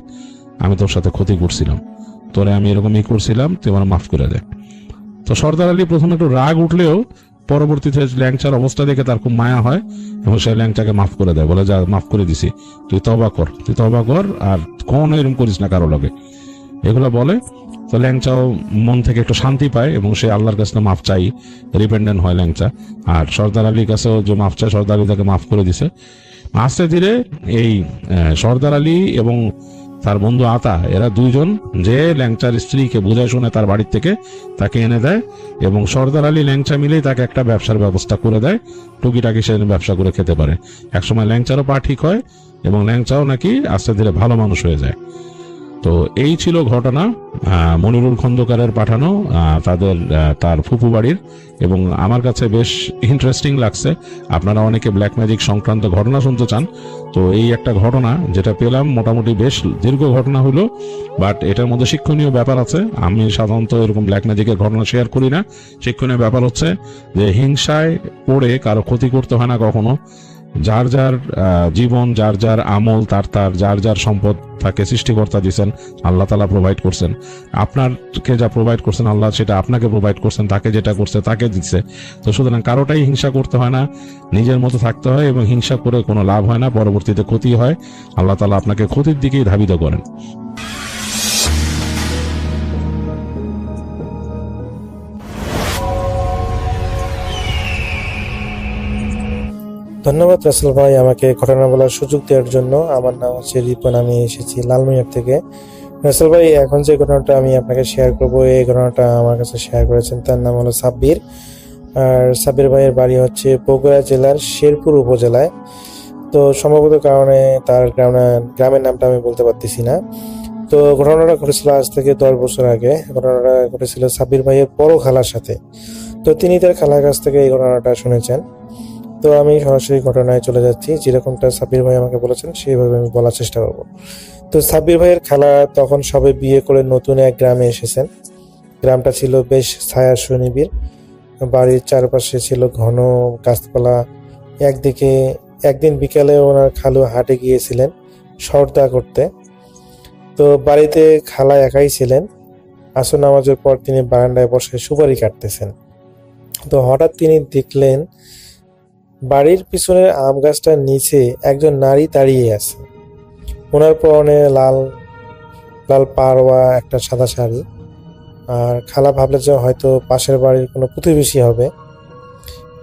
আমি তোর সাথে ক্ষতি করছিলাম, তোরে আমি এরকম করছিলাম, তুই আমার মাফ করে দে। তো সর্দার আলী প্রথমে একটু রাগ উঠলেও পরবর্তীতে ল্যাংচার অবস্থা দেখে তার খুব মায়া হয়, এবং সে ল্যাংচাকে মাফ করে দেয়, বলে যা মাফ করে দিছি, তুই তওবা কর আর কখনো এরকম করিস না কারো লগে, এগুলো বলে। তো ল্যাংচাও মন থেকে একটু শান্তি পায়, এবং সে আল্লাহর কাছে মাফ চাই, রিপেন্ডেন্ট হয় ল্যাংচা। আর সর্দার আলীর কাছেও যে মাফ চায়, সর্দার আলী তাকে মাফ করে দিছে। আস্তে ধীরে এই সর্দার আলী এবং তার বন্ধু আতা, এরা দুইজন যে ল্যাংচার স্ত্রীকে বুঝে শুনে তার বাড়ির থেকে তাকে এনে দেয় এবং সর্দার আলী ল্যাংচা মিলেই তাকে একটা ব্যবসার ব্যবস্থা করে দেয়, টুকিটাকি সে ব্যবসা করে খেতে পারে। একসময় ল্যাংচারও পা ঠিক হয় এবং ল্যাংচাও নাকি আস্তে ধীরে ভালো মানুষ হয়ে যায়। তো এই ছিল ঘটনা মনিরুল খন্দকারের পাঠানো তার ফুফু বাড়ির, এবং আমার কাছে বেশ ইন্টারেস্টিং লাগছে। আপনারা অনেকে ব্ল্যাক ম্যাজিক সংক্রান্ত ঘটনা শুনতে চান, তো এই একটা ঘটনা যেটা পেলাম মোটামুটি বেশ দীর্ঘ ঘটনা হলো, বাট এটার মধ্যে শিক্ষণীয় ব্যাপার আছে। আমি সাধারণত এরকম ব্ল্যাক ম্যাজিকের ঘটনা শেয়ার করি না। শিক্ষণীয় ব্যাপার হচ্ছে যে হিংসায় পড়ে কারো ক্ষতি করতে হয় না কখনো। যার যার জীবন, যার যার আমল, যার যার সম্পদ তাকে সৃষ্টিকর্তা দিচ্ছেন, আল্লাহ তাআলা প্রোভাইড করছেন। আপনাকে যা প্রোভাইড করছেন আল্লাহ সেটা আপনাকে প্রোভাইড করছেন, তাকে যেটা করছে তাকে দিচ্ছে। তো সুতরাং কারোটাই হিংসা করতে হয় না, নিজের মতো থাকতে হয়, এবং হিংসা করে কোনো লাভ হয় না, পরবর্তীতে ক্ষতি হয়। আল্লাহ তাআলা আপনাকে ক্ষতির দিকেই ধাবিত করেন। ধন্যবাদ রাসেল ভাই আমাকে ঘটনা বলার সুযোগ দেওয়ার জন্য। আমার নাম হচ্ছে রিপন, আমি এসেছি লালমিয়ার থেকে। রাসেল ভাই, এখন যে ঘটনাটা আমি আপনাকে শেয়ার করব, এই ঘটনাটা আমার কাছে শেয়ার করেছেন, তার নাম হলো সাব্বির। আর সাব্বির ভাইয়ের বাড়ি হচ্ছে বগুড়া জেলার শেরপুর উপজেলায়। তো সম্ভবত কারণে তার গ্রামের নামটা আমি বলতে পারতেছি না। তো ঘটনাটা ঘটেছিল আজ থেকে 10 বছর আগে। ঘটনাটা ঘটেছিল সাব্বির ভাইয়ের বড় খালার সাথে। তো তিনি তার খালার কাছ থেকে এই ঘটনাটা শুনেছেন। তো আমি সরাসরি ঘটনায় চলে যাচ্ছি, যেরকমটা সাব্বির ভাই আমাকে বলেছেন সেইভাবে আমি বলার চেষ্টা করব। তো সাব্বির ভাইয়ের খালা তখন সবে বিয়ে করে নতুন এক গ্রামে এসেছেন। গ্রামটা ছিল বেশ ছায়া সুনিবিড়, বাড়ির চারপাশে ছিল ঘন গাছপালা। একদিন বিকালে ওনার খালু হাটে গিয়েছিলেন সওদা করতে। তো বাড়িতে খালা একাই ছিলেন। আসর নামাজের পর তিনি বারান্দায় বসে সুপারি কাটতেছেন। তো হঠাৎ তিনি দেখলেন বাড়ির পিছনের আম গাছটার নিচে একজন নারী দাঁড়িয়ে আছে। ওনার পরনে লাল লাল পাড়োয়া একটা সাদা শাড়ি। আর খালা ভাবলেন যে হয়তো পাশের বাড়ির কোনো প্রতিবেশী হবে।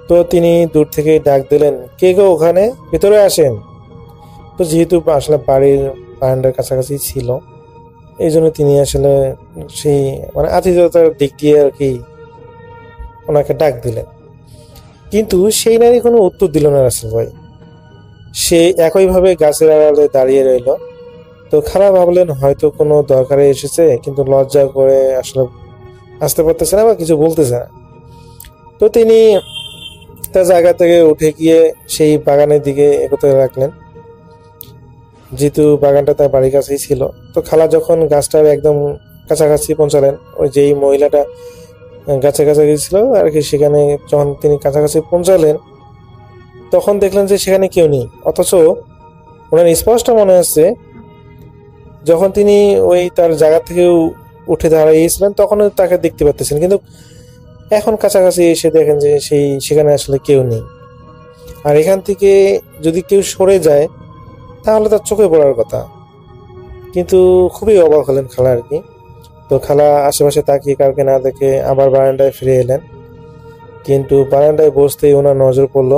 তো তিনি দূর থেকে ডাক দিলেন, কে গো ওখানে, ভেতরে আসেন। তো যেহেতু আসলে বাড়ির বারান্দার কাছাকাছি ছিল, এই জন্য তিনি আসলে সেই আতিথেয়তার দিক দিয়ে আর কি ওনাকে ডাক দিলেন। কিন্তু সেই নারী কোনো উত্তর দিল না রাসেল ভাই। সে একইভাবে গাছের আড়ালে দাঁড়িয়ে রইল। তো খালা ভাবলেন হয়তো কোনো দরকারে এসেছে, কিন্তু লজ্জা করে আসলে আসতে পারতেছে না বা কিছু বলতেছে না। তো তিনি তার জায়গা থেকে উঠে গিয়ে সেই বাগানের দিকে এগোতে লাগলেন, যেহেতু বাগানটা তার বাড়ির কাছেই ছিল। তো খালা যখন গাছটার একদম কাছাকাছি পৌঁছালেন, ওই যেই মহিলাটা গাছে কাছাকাছি ছিল আর কি, সেখানে যখন তিনি কাছাকাছি পৌঁছালেন তখন দেখলেন যে সেখানে কেউ নেই। অথচ ওনার স্পষ্ট মনে হচ্ছে যখন তিনি ওই তার জায়গা থেকে উঠে দাঁড়িয়েছিলেন তখনও তাকে দেখতে পাচ্ছেন, কিন্তু এখন কাছাকাছি এসে দেখেন যে সেখানে আসলে কেউ নেই। আর এখান থেকে যদি কেউ সরে যায় তাহলে তার চোখে পড়ার কথা, কিন্তু খুবই অবাক হলেন খালা আর কি। তো খালা আশেপাশে তাকিয়ে কাউকে না দেখে আবার বারান্দায় ফিরে এলেন। কিন্তু বারান্দায় বসতেই ওনার নজর পড়ল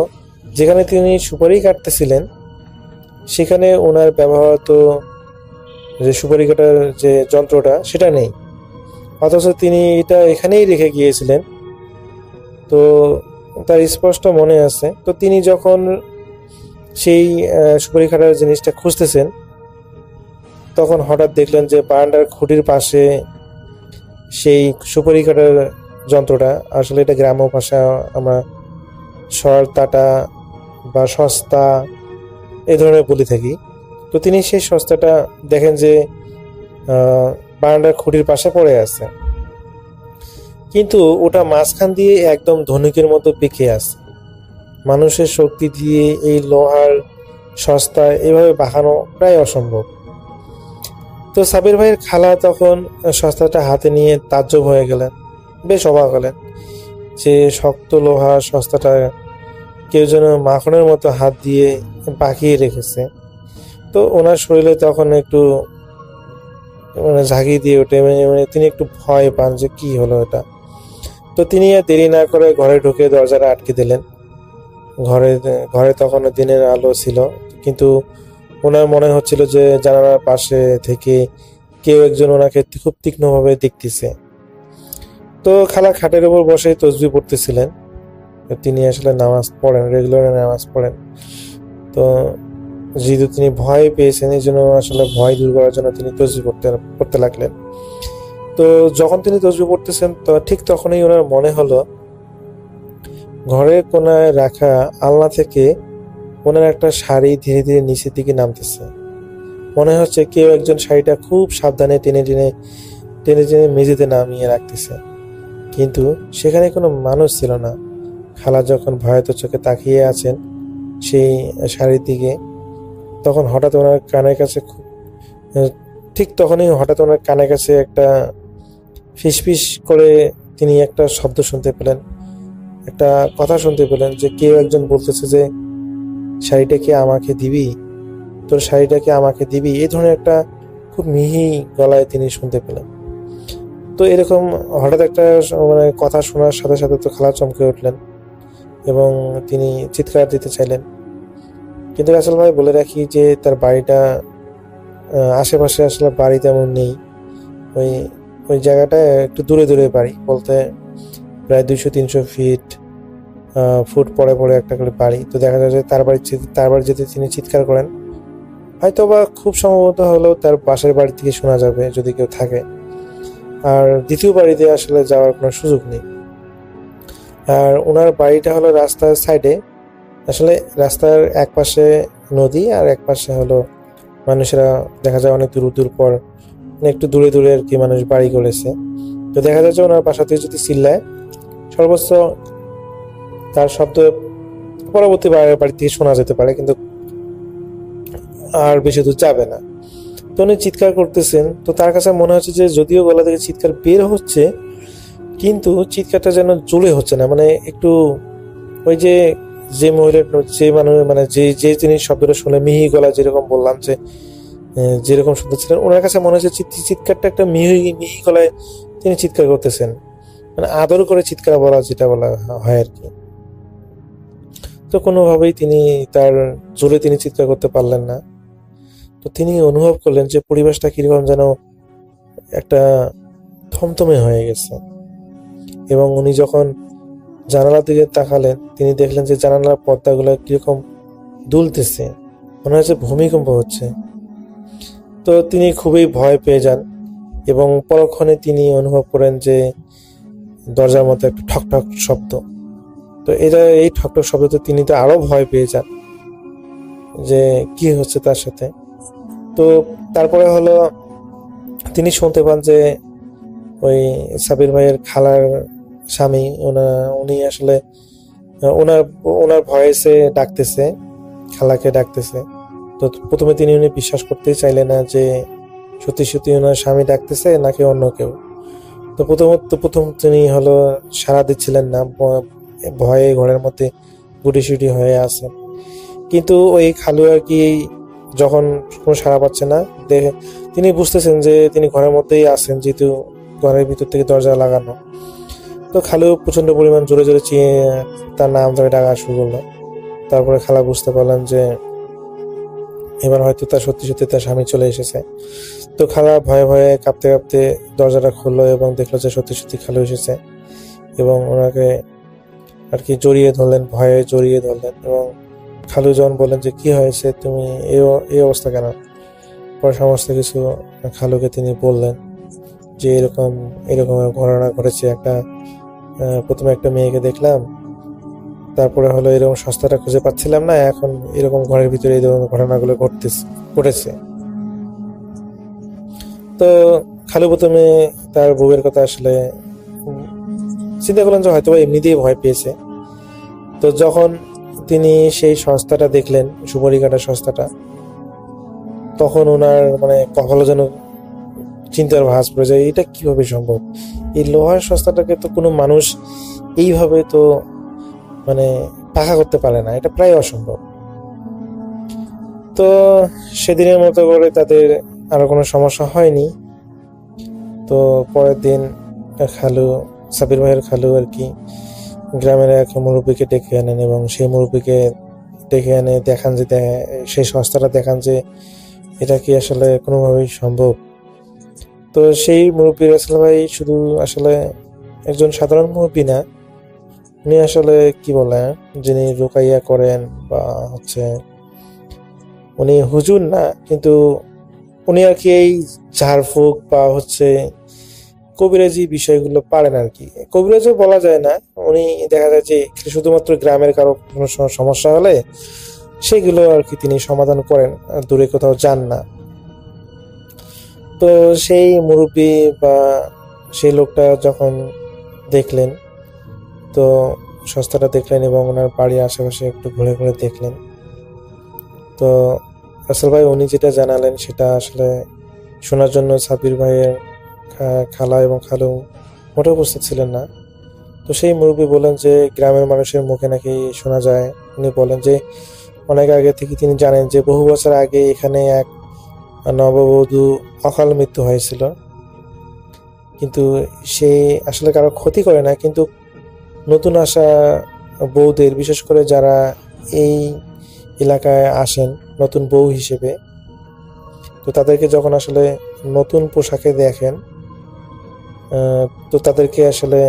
যেখানে তিনি সুপারি কাটতেছিলেন সেখানে ওনার ব্যবহৃত যে সুপারি কাটার যে যন্ত্রটা সেটা নেই, অথচ তিনি এটা এখানেই রেখে গিয়েছিলেন। তো তার স্পষ্ট মনে আছে। তো তিনি যখন সেই সুপারি কাটার জিনিসটা খুঁজতেছেন তখন হঠাৎ দেখলেন যে বারান্দার খুঁটির পাশে সেই সুপারি কাটার যন্ত্রটা, আসলে এটা গ্রাম্য ভাষা আমরা সরতাটা বা সস্তা এই ধরনের বলে থাকি। তো তিনি সেই সস্তাটা দেখেন যে বারান্দার খুঁটির পাশে পড়ে আছে, কিন্তু ওটা মাঝখান দিয়ে একদম ধনুকের মতো বেঁকে আছে। মানুষের শক্তি দিয়ে এই লোহার সস্তা এভাবে বাঁকানো প্রায় অসম্ভব। তো সাবির ভাইয়ের খালা তখন সস্তাটা হাতে নিয়ে তাজ্জব হয়ে গেলেন, বেশ অবাক হলেন যে শক্ত লোহার সস্তাটা কেউ যেন মাখনের মতো হাত দিয়ে বাঁকিয়ে রেখেছে। তো ওনার শরীরে তখন একটু ঝাঁকি দিয়ে ওঠে, তিনি একটু ভয় পান যে কি হলো এটা। তো তিনি আর দেরি না করে ঘরে ঢুকে দরজাটা আটকে দিলেন। ঘরে তখন দিনের আলো ছিল, কিন্তু ওনার মনে হচ্ছিল যে জানালার পাশে থেকে কেউ একজন ওনাকে খুব তীক্ষ্ণভাবে দেখতেছে। তো খালা খাটের উপর বসে তসবিহ পড়তেছিলেন। তো তিনি আসলে নামাজ পড়েন, রেগুলার নামাজ পড়েন। তো যেহেতু তিনি ভয় পেয়েছেন, এই জন্য আসলে ভয় দূর করার জন্য তিনি তসবিহ পড়তে লাগলেন। তো যখন তিনি তসবিহ পড়তেছেন, তো ঠিক তখনই ওনার মনে হলো ঘরের কোনায় রাখা আলনা থেকে ওনার একটা শাড়ি ধীরে ধীরে নিচের দিকে নামতেছে। মনে হচ্ছে কেউ একজন শাড়িটা খুব সাবধানে টেনে টেনে টেনে টেনে মেঝেতে নামিয়ে রাখতেছে, কিন্তু সেখানে কোনো মানুষ ছিল না। খালা যখন ভয়াত চোখে তাকিয়ে আছেন সেই শাড়ির দিকে, তখন হঠাৎ ওনার কানের কাছে ঠিক তখনই হঠাৎ ওনার কানের কাছে একটা ফিসফিস করে তিনি একটা শব্দ শুনতে পেলেন, একটা কথা শুনতে পেলেন যে কেউ একজন বলতেছে যে শাড়িটা কি আমাকে দিবি, তোর শাড়িটা কি আমাকে দিবি, এই ধরনের একটা খুব মিহি গলায় তিনি শুনতে পেলেন। তো এরকম হঠাৎ একটা মানে কথা শোনার সাথে সাথে তো খালা চমকে উঠলেন এবং তিনি চিৎকার দিতে চাইলেন। কিন্তু রাসেল ভাই বলে রাখি যে তার বাড়িটা আশেপাশে আসলে বাড়ি তেমন নেই। ওই ওই জায়গাটায় একটু দূরে দূরে বাড়ি, বলতে প্রায় 200-300 ফুট পরে পরে একটা করে বাড়ি। তো দেখা যায় যে তার বাড়ি যেতে তিনি চিৎকার করেন, হয়তো বা খুব সম্ভবত হলেও তার পাশের বাড়ি থেকে শোনা যাবে যদি কেউ থাকে। আর দ্বিতীয় বাড়িতে আসলে যাওয়ার কোনো সুযোগ নেই। আর ওনার বাড়িটা হলো রাস্তার সাইডে, আসলে রাস্তার এক পাশে নদী আর এক পাশে হলো মানুষেরা দেখা যায় অনেক দূর দূর পর একটু দূরে দূরে আর কি মানুষ বাড়ি করেছে। তো দেখা যাচ্ছে ওনার বাসা থেকে যদি চিল্লায়, সর্বোচ্চ তার শব্দ পরবর্তী বাড়ি থেকে শোনা যেতে পারে, কিন্তু আর বেশি দূর যাবে না। তো উনি চিৎকার করতেছেন। তো তার কাছে মনে হচ্ছে যে যদিও গলা থেকে চিৎকার বের হচ্ছে, কিন্তু চিৎকারটা যেন জোরে হচ্ছে না, মানে একটু ওই যে মহিলার যে মানুষ মানে যে তিনি শব্দটা শুনে মিহি গলা, যেরকম বললাম যে যেরকম শুনতেছিলেন, ওনার কাছে মনে হচ্ছে চিৎকারটা একটা মিহি গলায় তিনি চিৎকার করতেছেন, মানে আদর করে চিৎকার বলা, যেটা বলা হয় আর কি। তো কোনোভাবেই তিনি তার জোরে তিনি চিৎকার করতে পারলেন না। তো তিনি অনুভব করলেন যে পরিবেশটা কিরকম যেন একটা থমথমে হয়ে গেছে। এবং উনি যখন জানালার দিকে তাকালেন, তিনি দেখলেন যে জানালার পর্দাগুলো কিরকম দুলতেছে, মনে হচ্ছে ভূমিকম্প হচ্ছে। তো তিনি খুবই ভয় পেয়ে যান এবং পরক্ষণে তিনি অনুভব করেন যে দরজার মধ্যে একটা ঠকঠক শব্দ। তো এই ঠকঠক শব্দতে তিনি তো আরো ভয় পেয়ে যান যে কি হচ্ছে তার সাথে। তো তারপরে হলো তিনি শুনতে পান যে ওই সাবির ভাইয়ের খালার স্বামী উনি আসলে ওনার ভয়েসে ডাকতেছে, খালাকে ডাকতেছে। তো প্রথমে উনি বিশ্বাস করতেই চাইলেন না যে সত্যি সত্যি ওনার স্বামী ডাকতেছে নাকি অন্য কেউ। তো প্রথম তিনি হলো সাড়া দিচ্ছিলেন না, ভয়ে ঘরের মধ্যে গুটিসুটি হয়ে আছে। কিন্তু ওই খালু আর কি যখন কোনো সাড়া পাচ্ছে না দেখে তিনি বুঝতেছেন যে তিনি ঘরের মধ্যেই আছেন, যেহেতু ঘরের ভিতর থেকে দরজা লাগানো। তো খালু প্রচন্ড পরিমাণ জোরে জোরে তার নাম ধরে ডাকা শুরু করলো। তারপরে খালা বুঝতে পারলেন যে এবার হয়তো তার সত্যি সত্যি তার স্বামী চলে এসেছে। তো খালা ভয়ে ভয়ে কাঁপতে কাঁপতে দরজাটা খুললো এবং দেখলো যে সত্যি সত্যি খালু এসেছে এবং ওনাকে আর কি জড়িয়ে ধরলেন, ভয়ে জড়িয়ে ধরলেন। এবং খালু যখন বললেন যে কি হয়েছে, তুমি এই অবস্থা কেন, পরে সমস্ত কিছু খালুকে তিনি বললেন যে এরকম ঘটনা ঘটেছে। প্রথমে একটা মেয়েকে দেখলাম, তারপরে হলো এরকম সস্তাটা খুঁজে পাচ্ছিলাম না, এখন এরকম ঘরের ভিতরে এই ধরনের ঘটনাগুলো ঘটেছে। তো খালু প্রথমে তার বউয়ের কথা আসলে চিন্তা করলেন যে হয়তো এমনিতেই ভয় পেয়েছে। তো যখন তিনি সেই সংস্থাটা দেখলেন, সুপরিকাটার সংস্থাটা, তখন ওনার মানে কখনো যেন চিন্তার ভাঁজ পড়ে যায়, এটা কিভাবে সম্ভব? এই লোহার সংস্থাটাকে তো কোনো মানুষ এইভাবে তো মানে পাকা করতে পারে না, এটা প্রায় অসম্ভব। তো সেদিনের মতো করে তাদের আরো কোনো সমস্যা হয়নি। তো পরের দিন খালু, সাবির ভাইয়ের খালু আর কি গ্রামের এক মুরব্বীকে ডেকে আনেন এবং সেই মুরব্বীকে ডেকে এনে দেখান যে সেই সংস্থাটা দেখান যে এটা কি আসলে কোনোভাবেই সম্ভব। তো সেই মুরব্বী রাসেল ভাই শুধু আসলে একজন সাধারণ মুরব্বী না, উনি আসলে কি বলে, যিনি রুকাইয়া করেন বা হচ্ছে উনি হুজুর না, কিন্তু উনি আর কি এই ঝাড়ফুঁক বা হচ্ছে কবিরাজি বিষয়গুলো পারেন আর কি। কবিরাজও বলা যায় না, উনি দেখা যায় যে শুধুমাত্র গ্রামের কারো কোনো সমস্যা হলে সেগুলো আর কি তিনি সমাধান করেন, আর দূরে কোথাও যান না। তো সেই মুরব্বী বা সেই লোকটা যখন দেখলেন, তো সংস্থাটা দেখলেন এবং ওনার বাড়ির আশেপাশে একটু ঘুরে ঘুরে দেখলেন। তো রাসেল ভাই উনি যেটা জানালেন সেটা আসলে শোনার জন্য সাব্বির ভাইয়ের খালা এবং খালু মোটেও উপস্থিত ছিলেন না। তো সেই মুরব্বী বলেন যে গ্রামের মানুষের মুখে নাকি শোনা যায়, উনি বলেন যে অনেক আগে থেকে তিনি জানেন যে বহু বছর আগে এখানে এক নববধূ অকাল মৃত্যু হয়েছিল, কিন্তু সে আসলে কারো ক্ষতি করে না, কিন্তু নতুন আসা বউদের, বিশেষ করে যারা এই এলাকায় আসেন নতুন বউ হিসেবে, তো তাদেরকে যখন আসলে নতুন পোশাকে দেখেন, তো তাদেরকে আসলে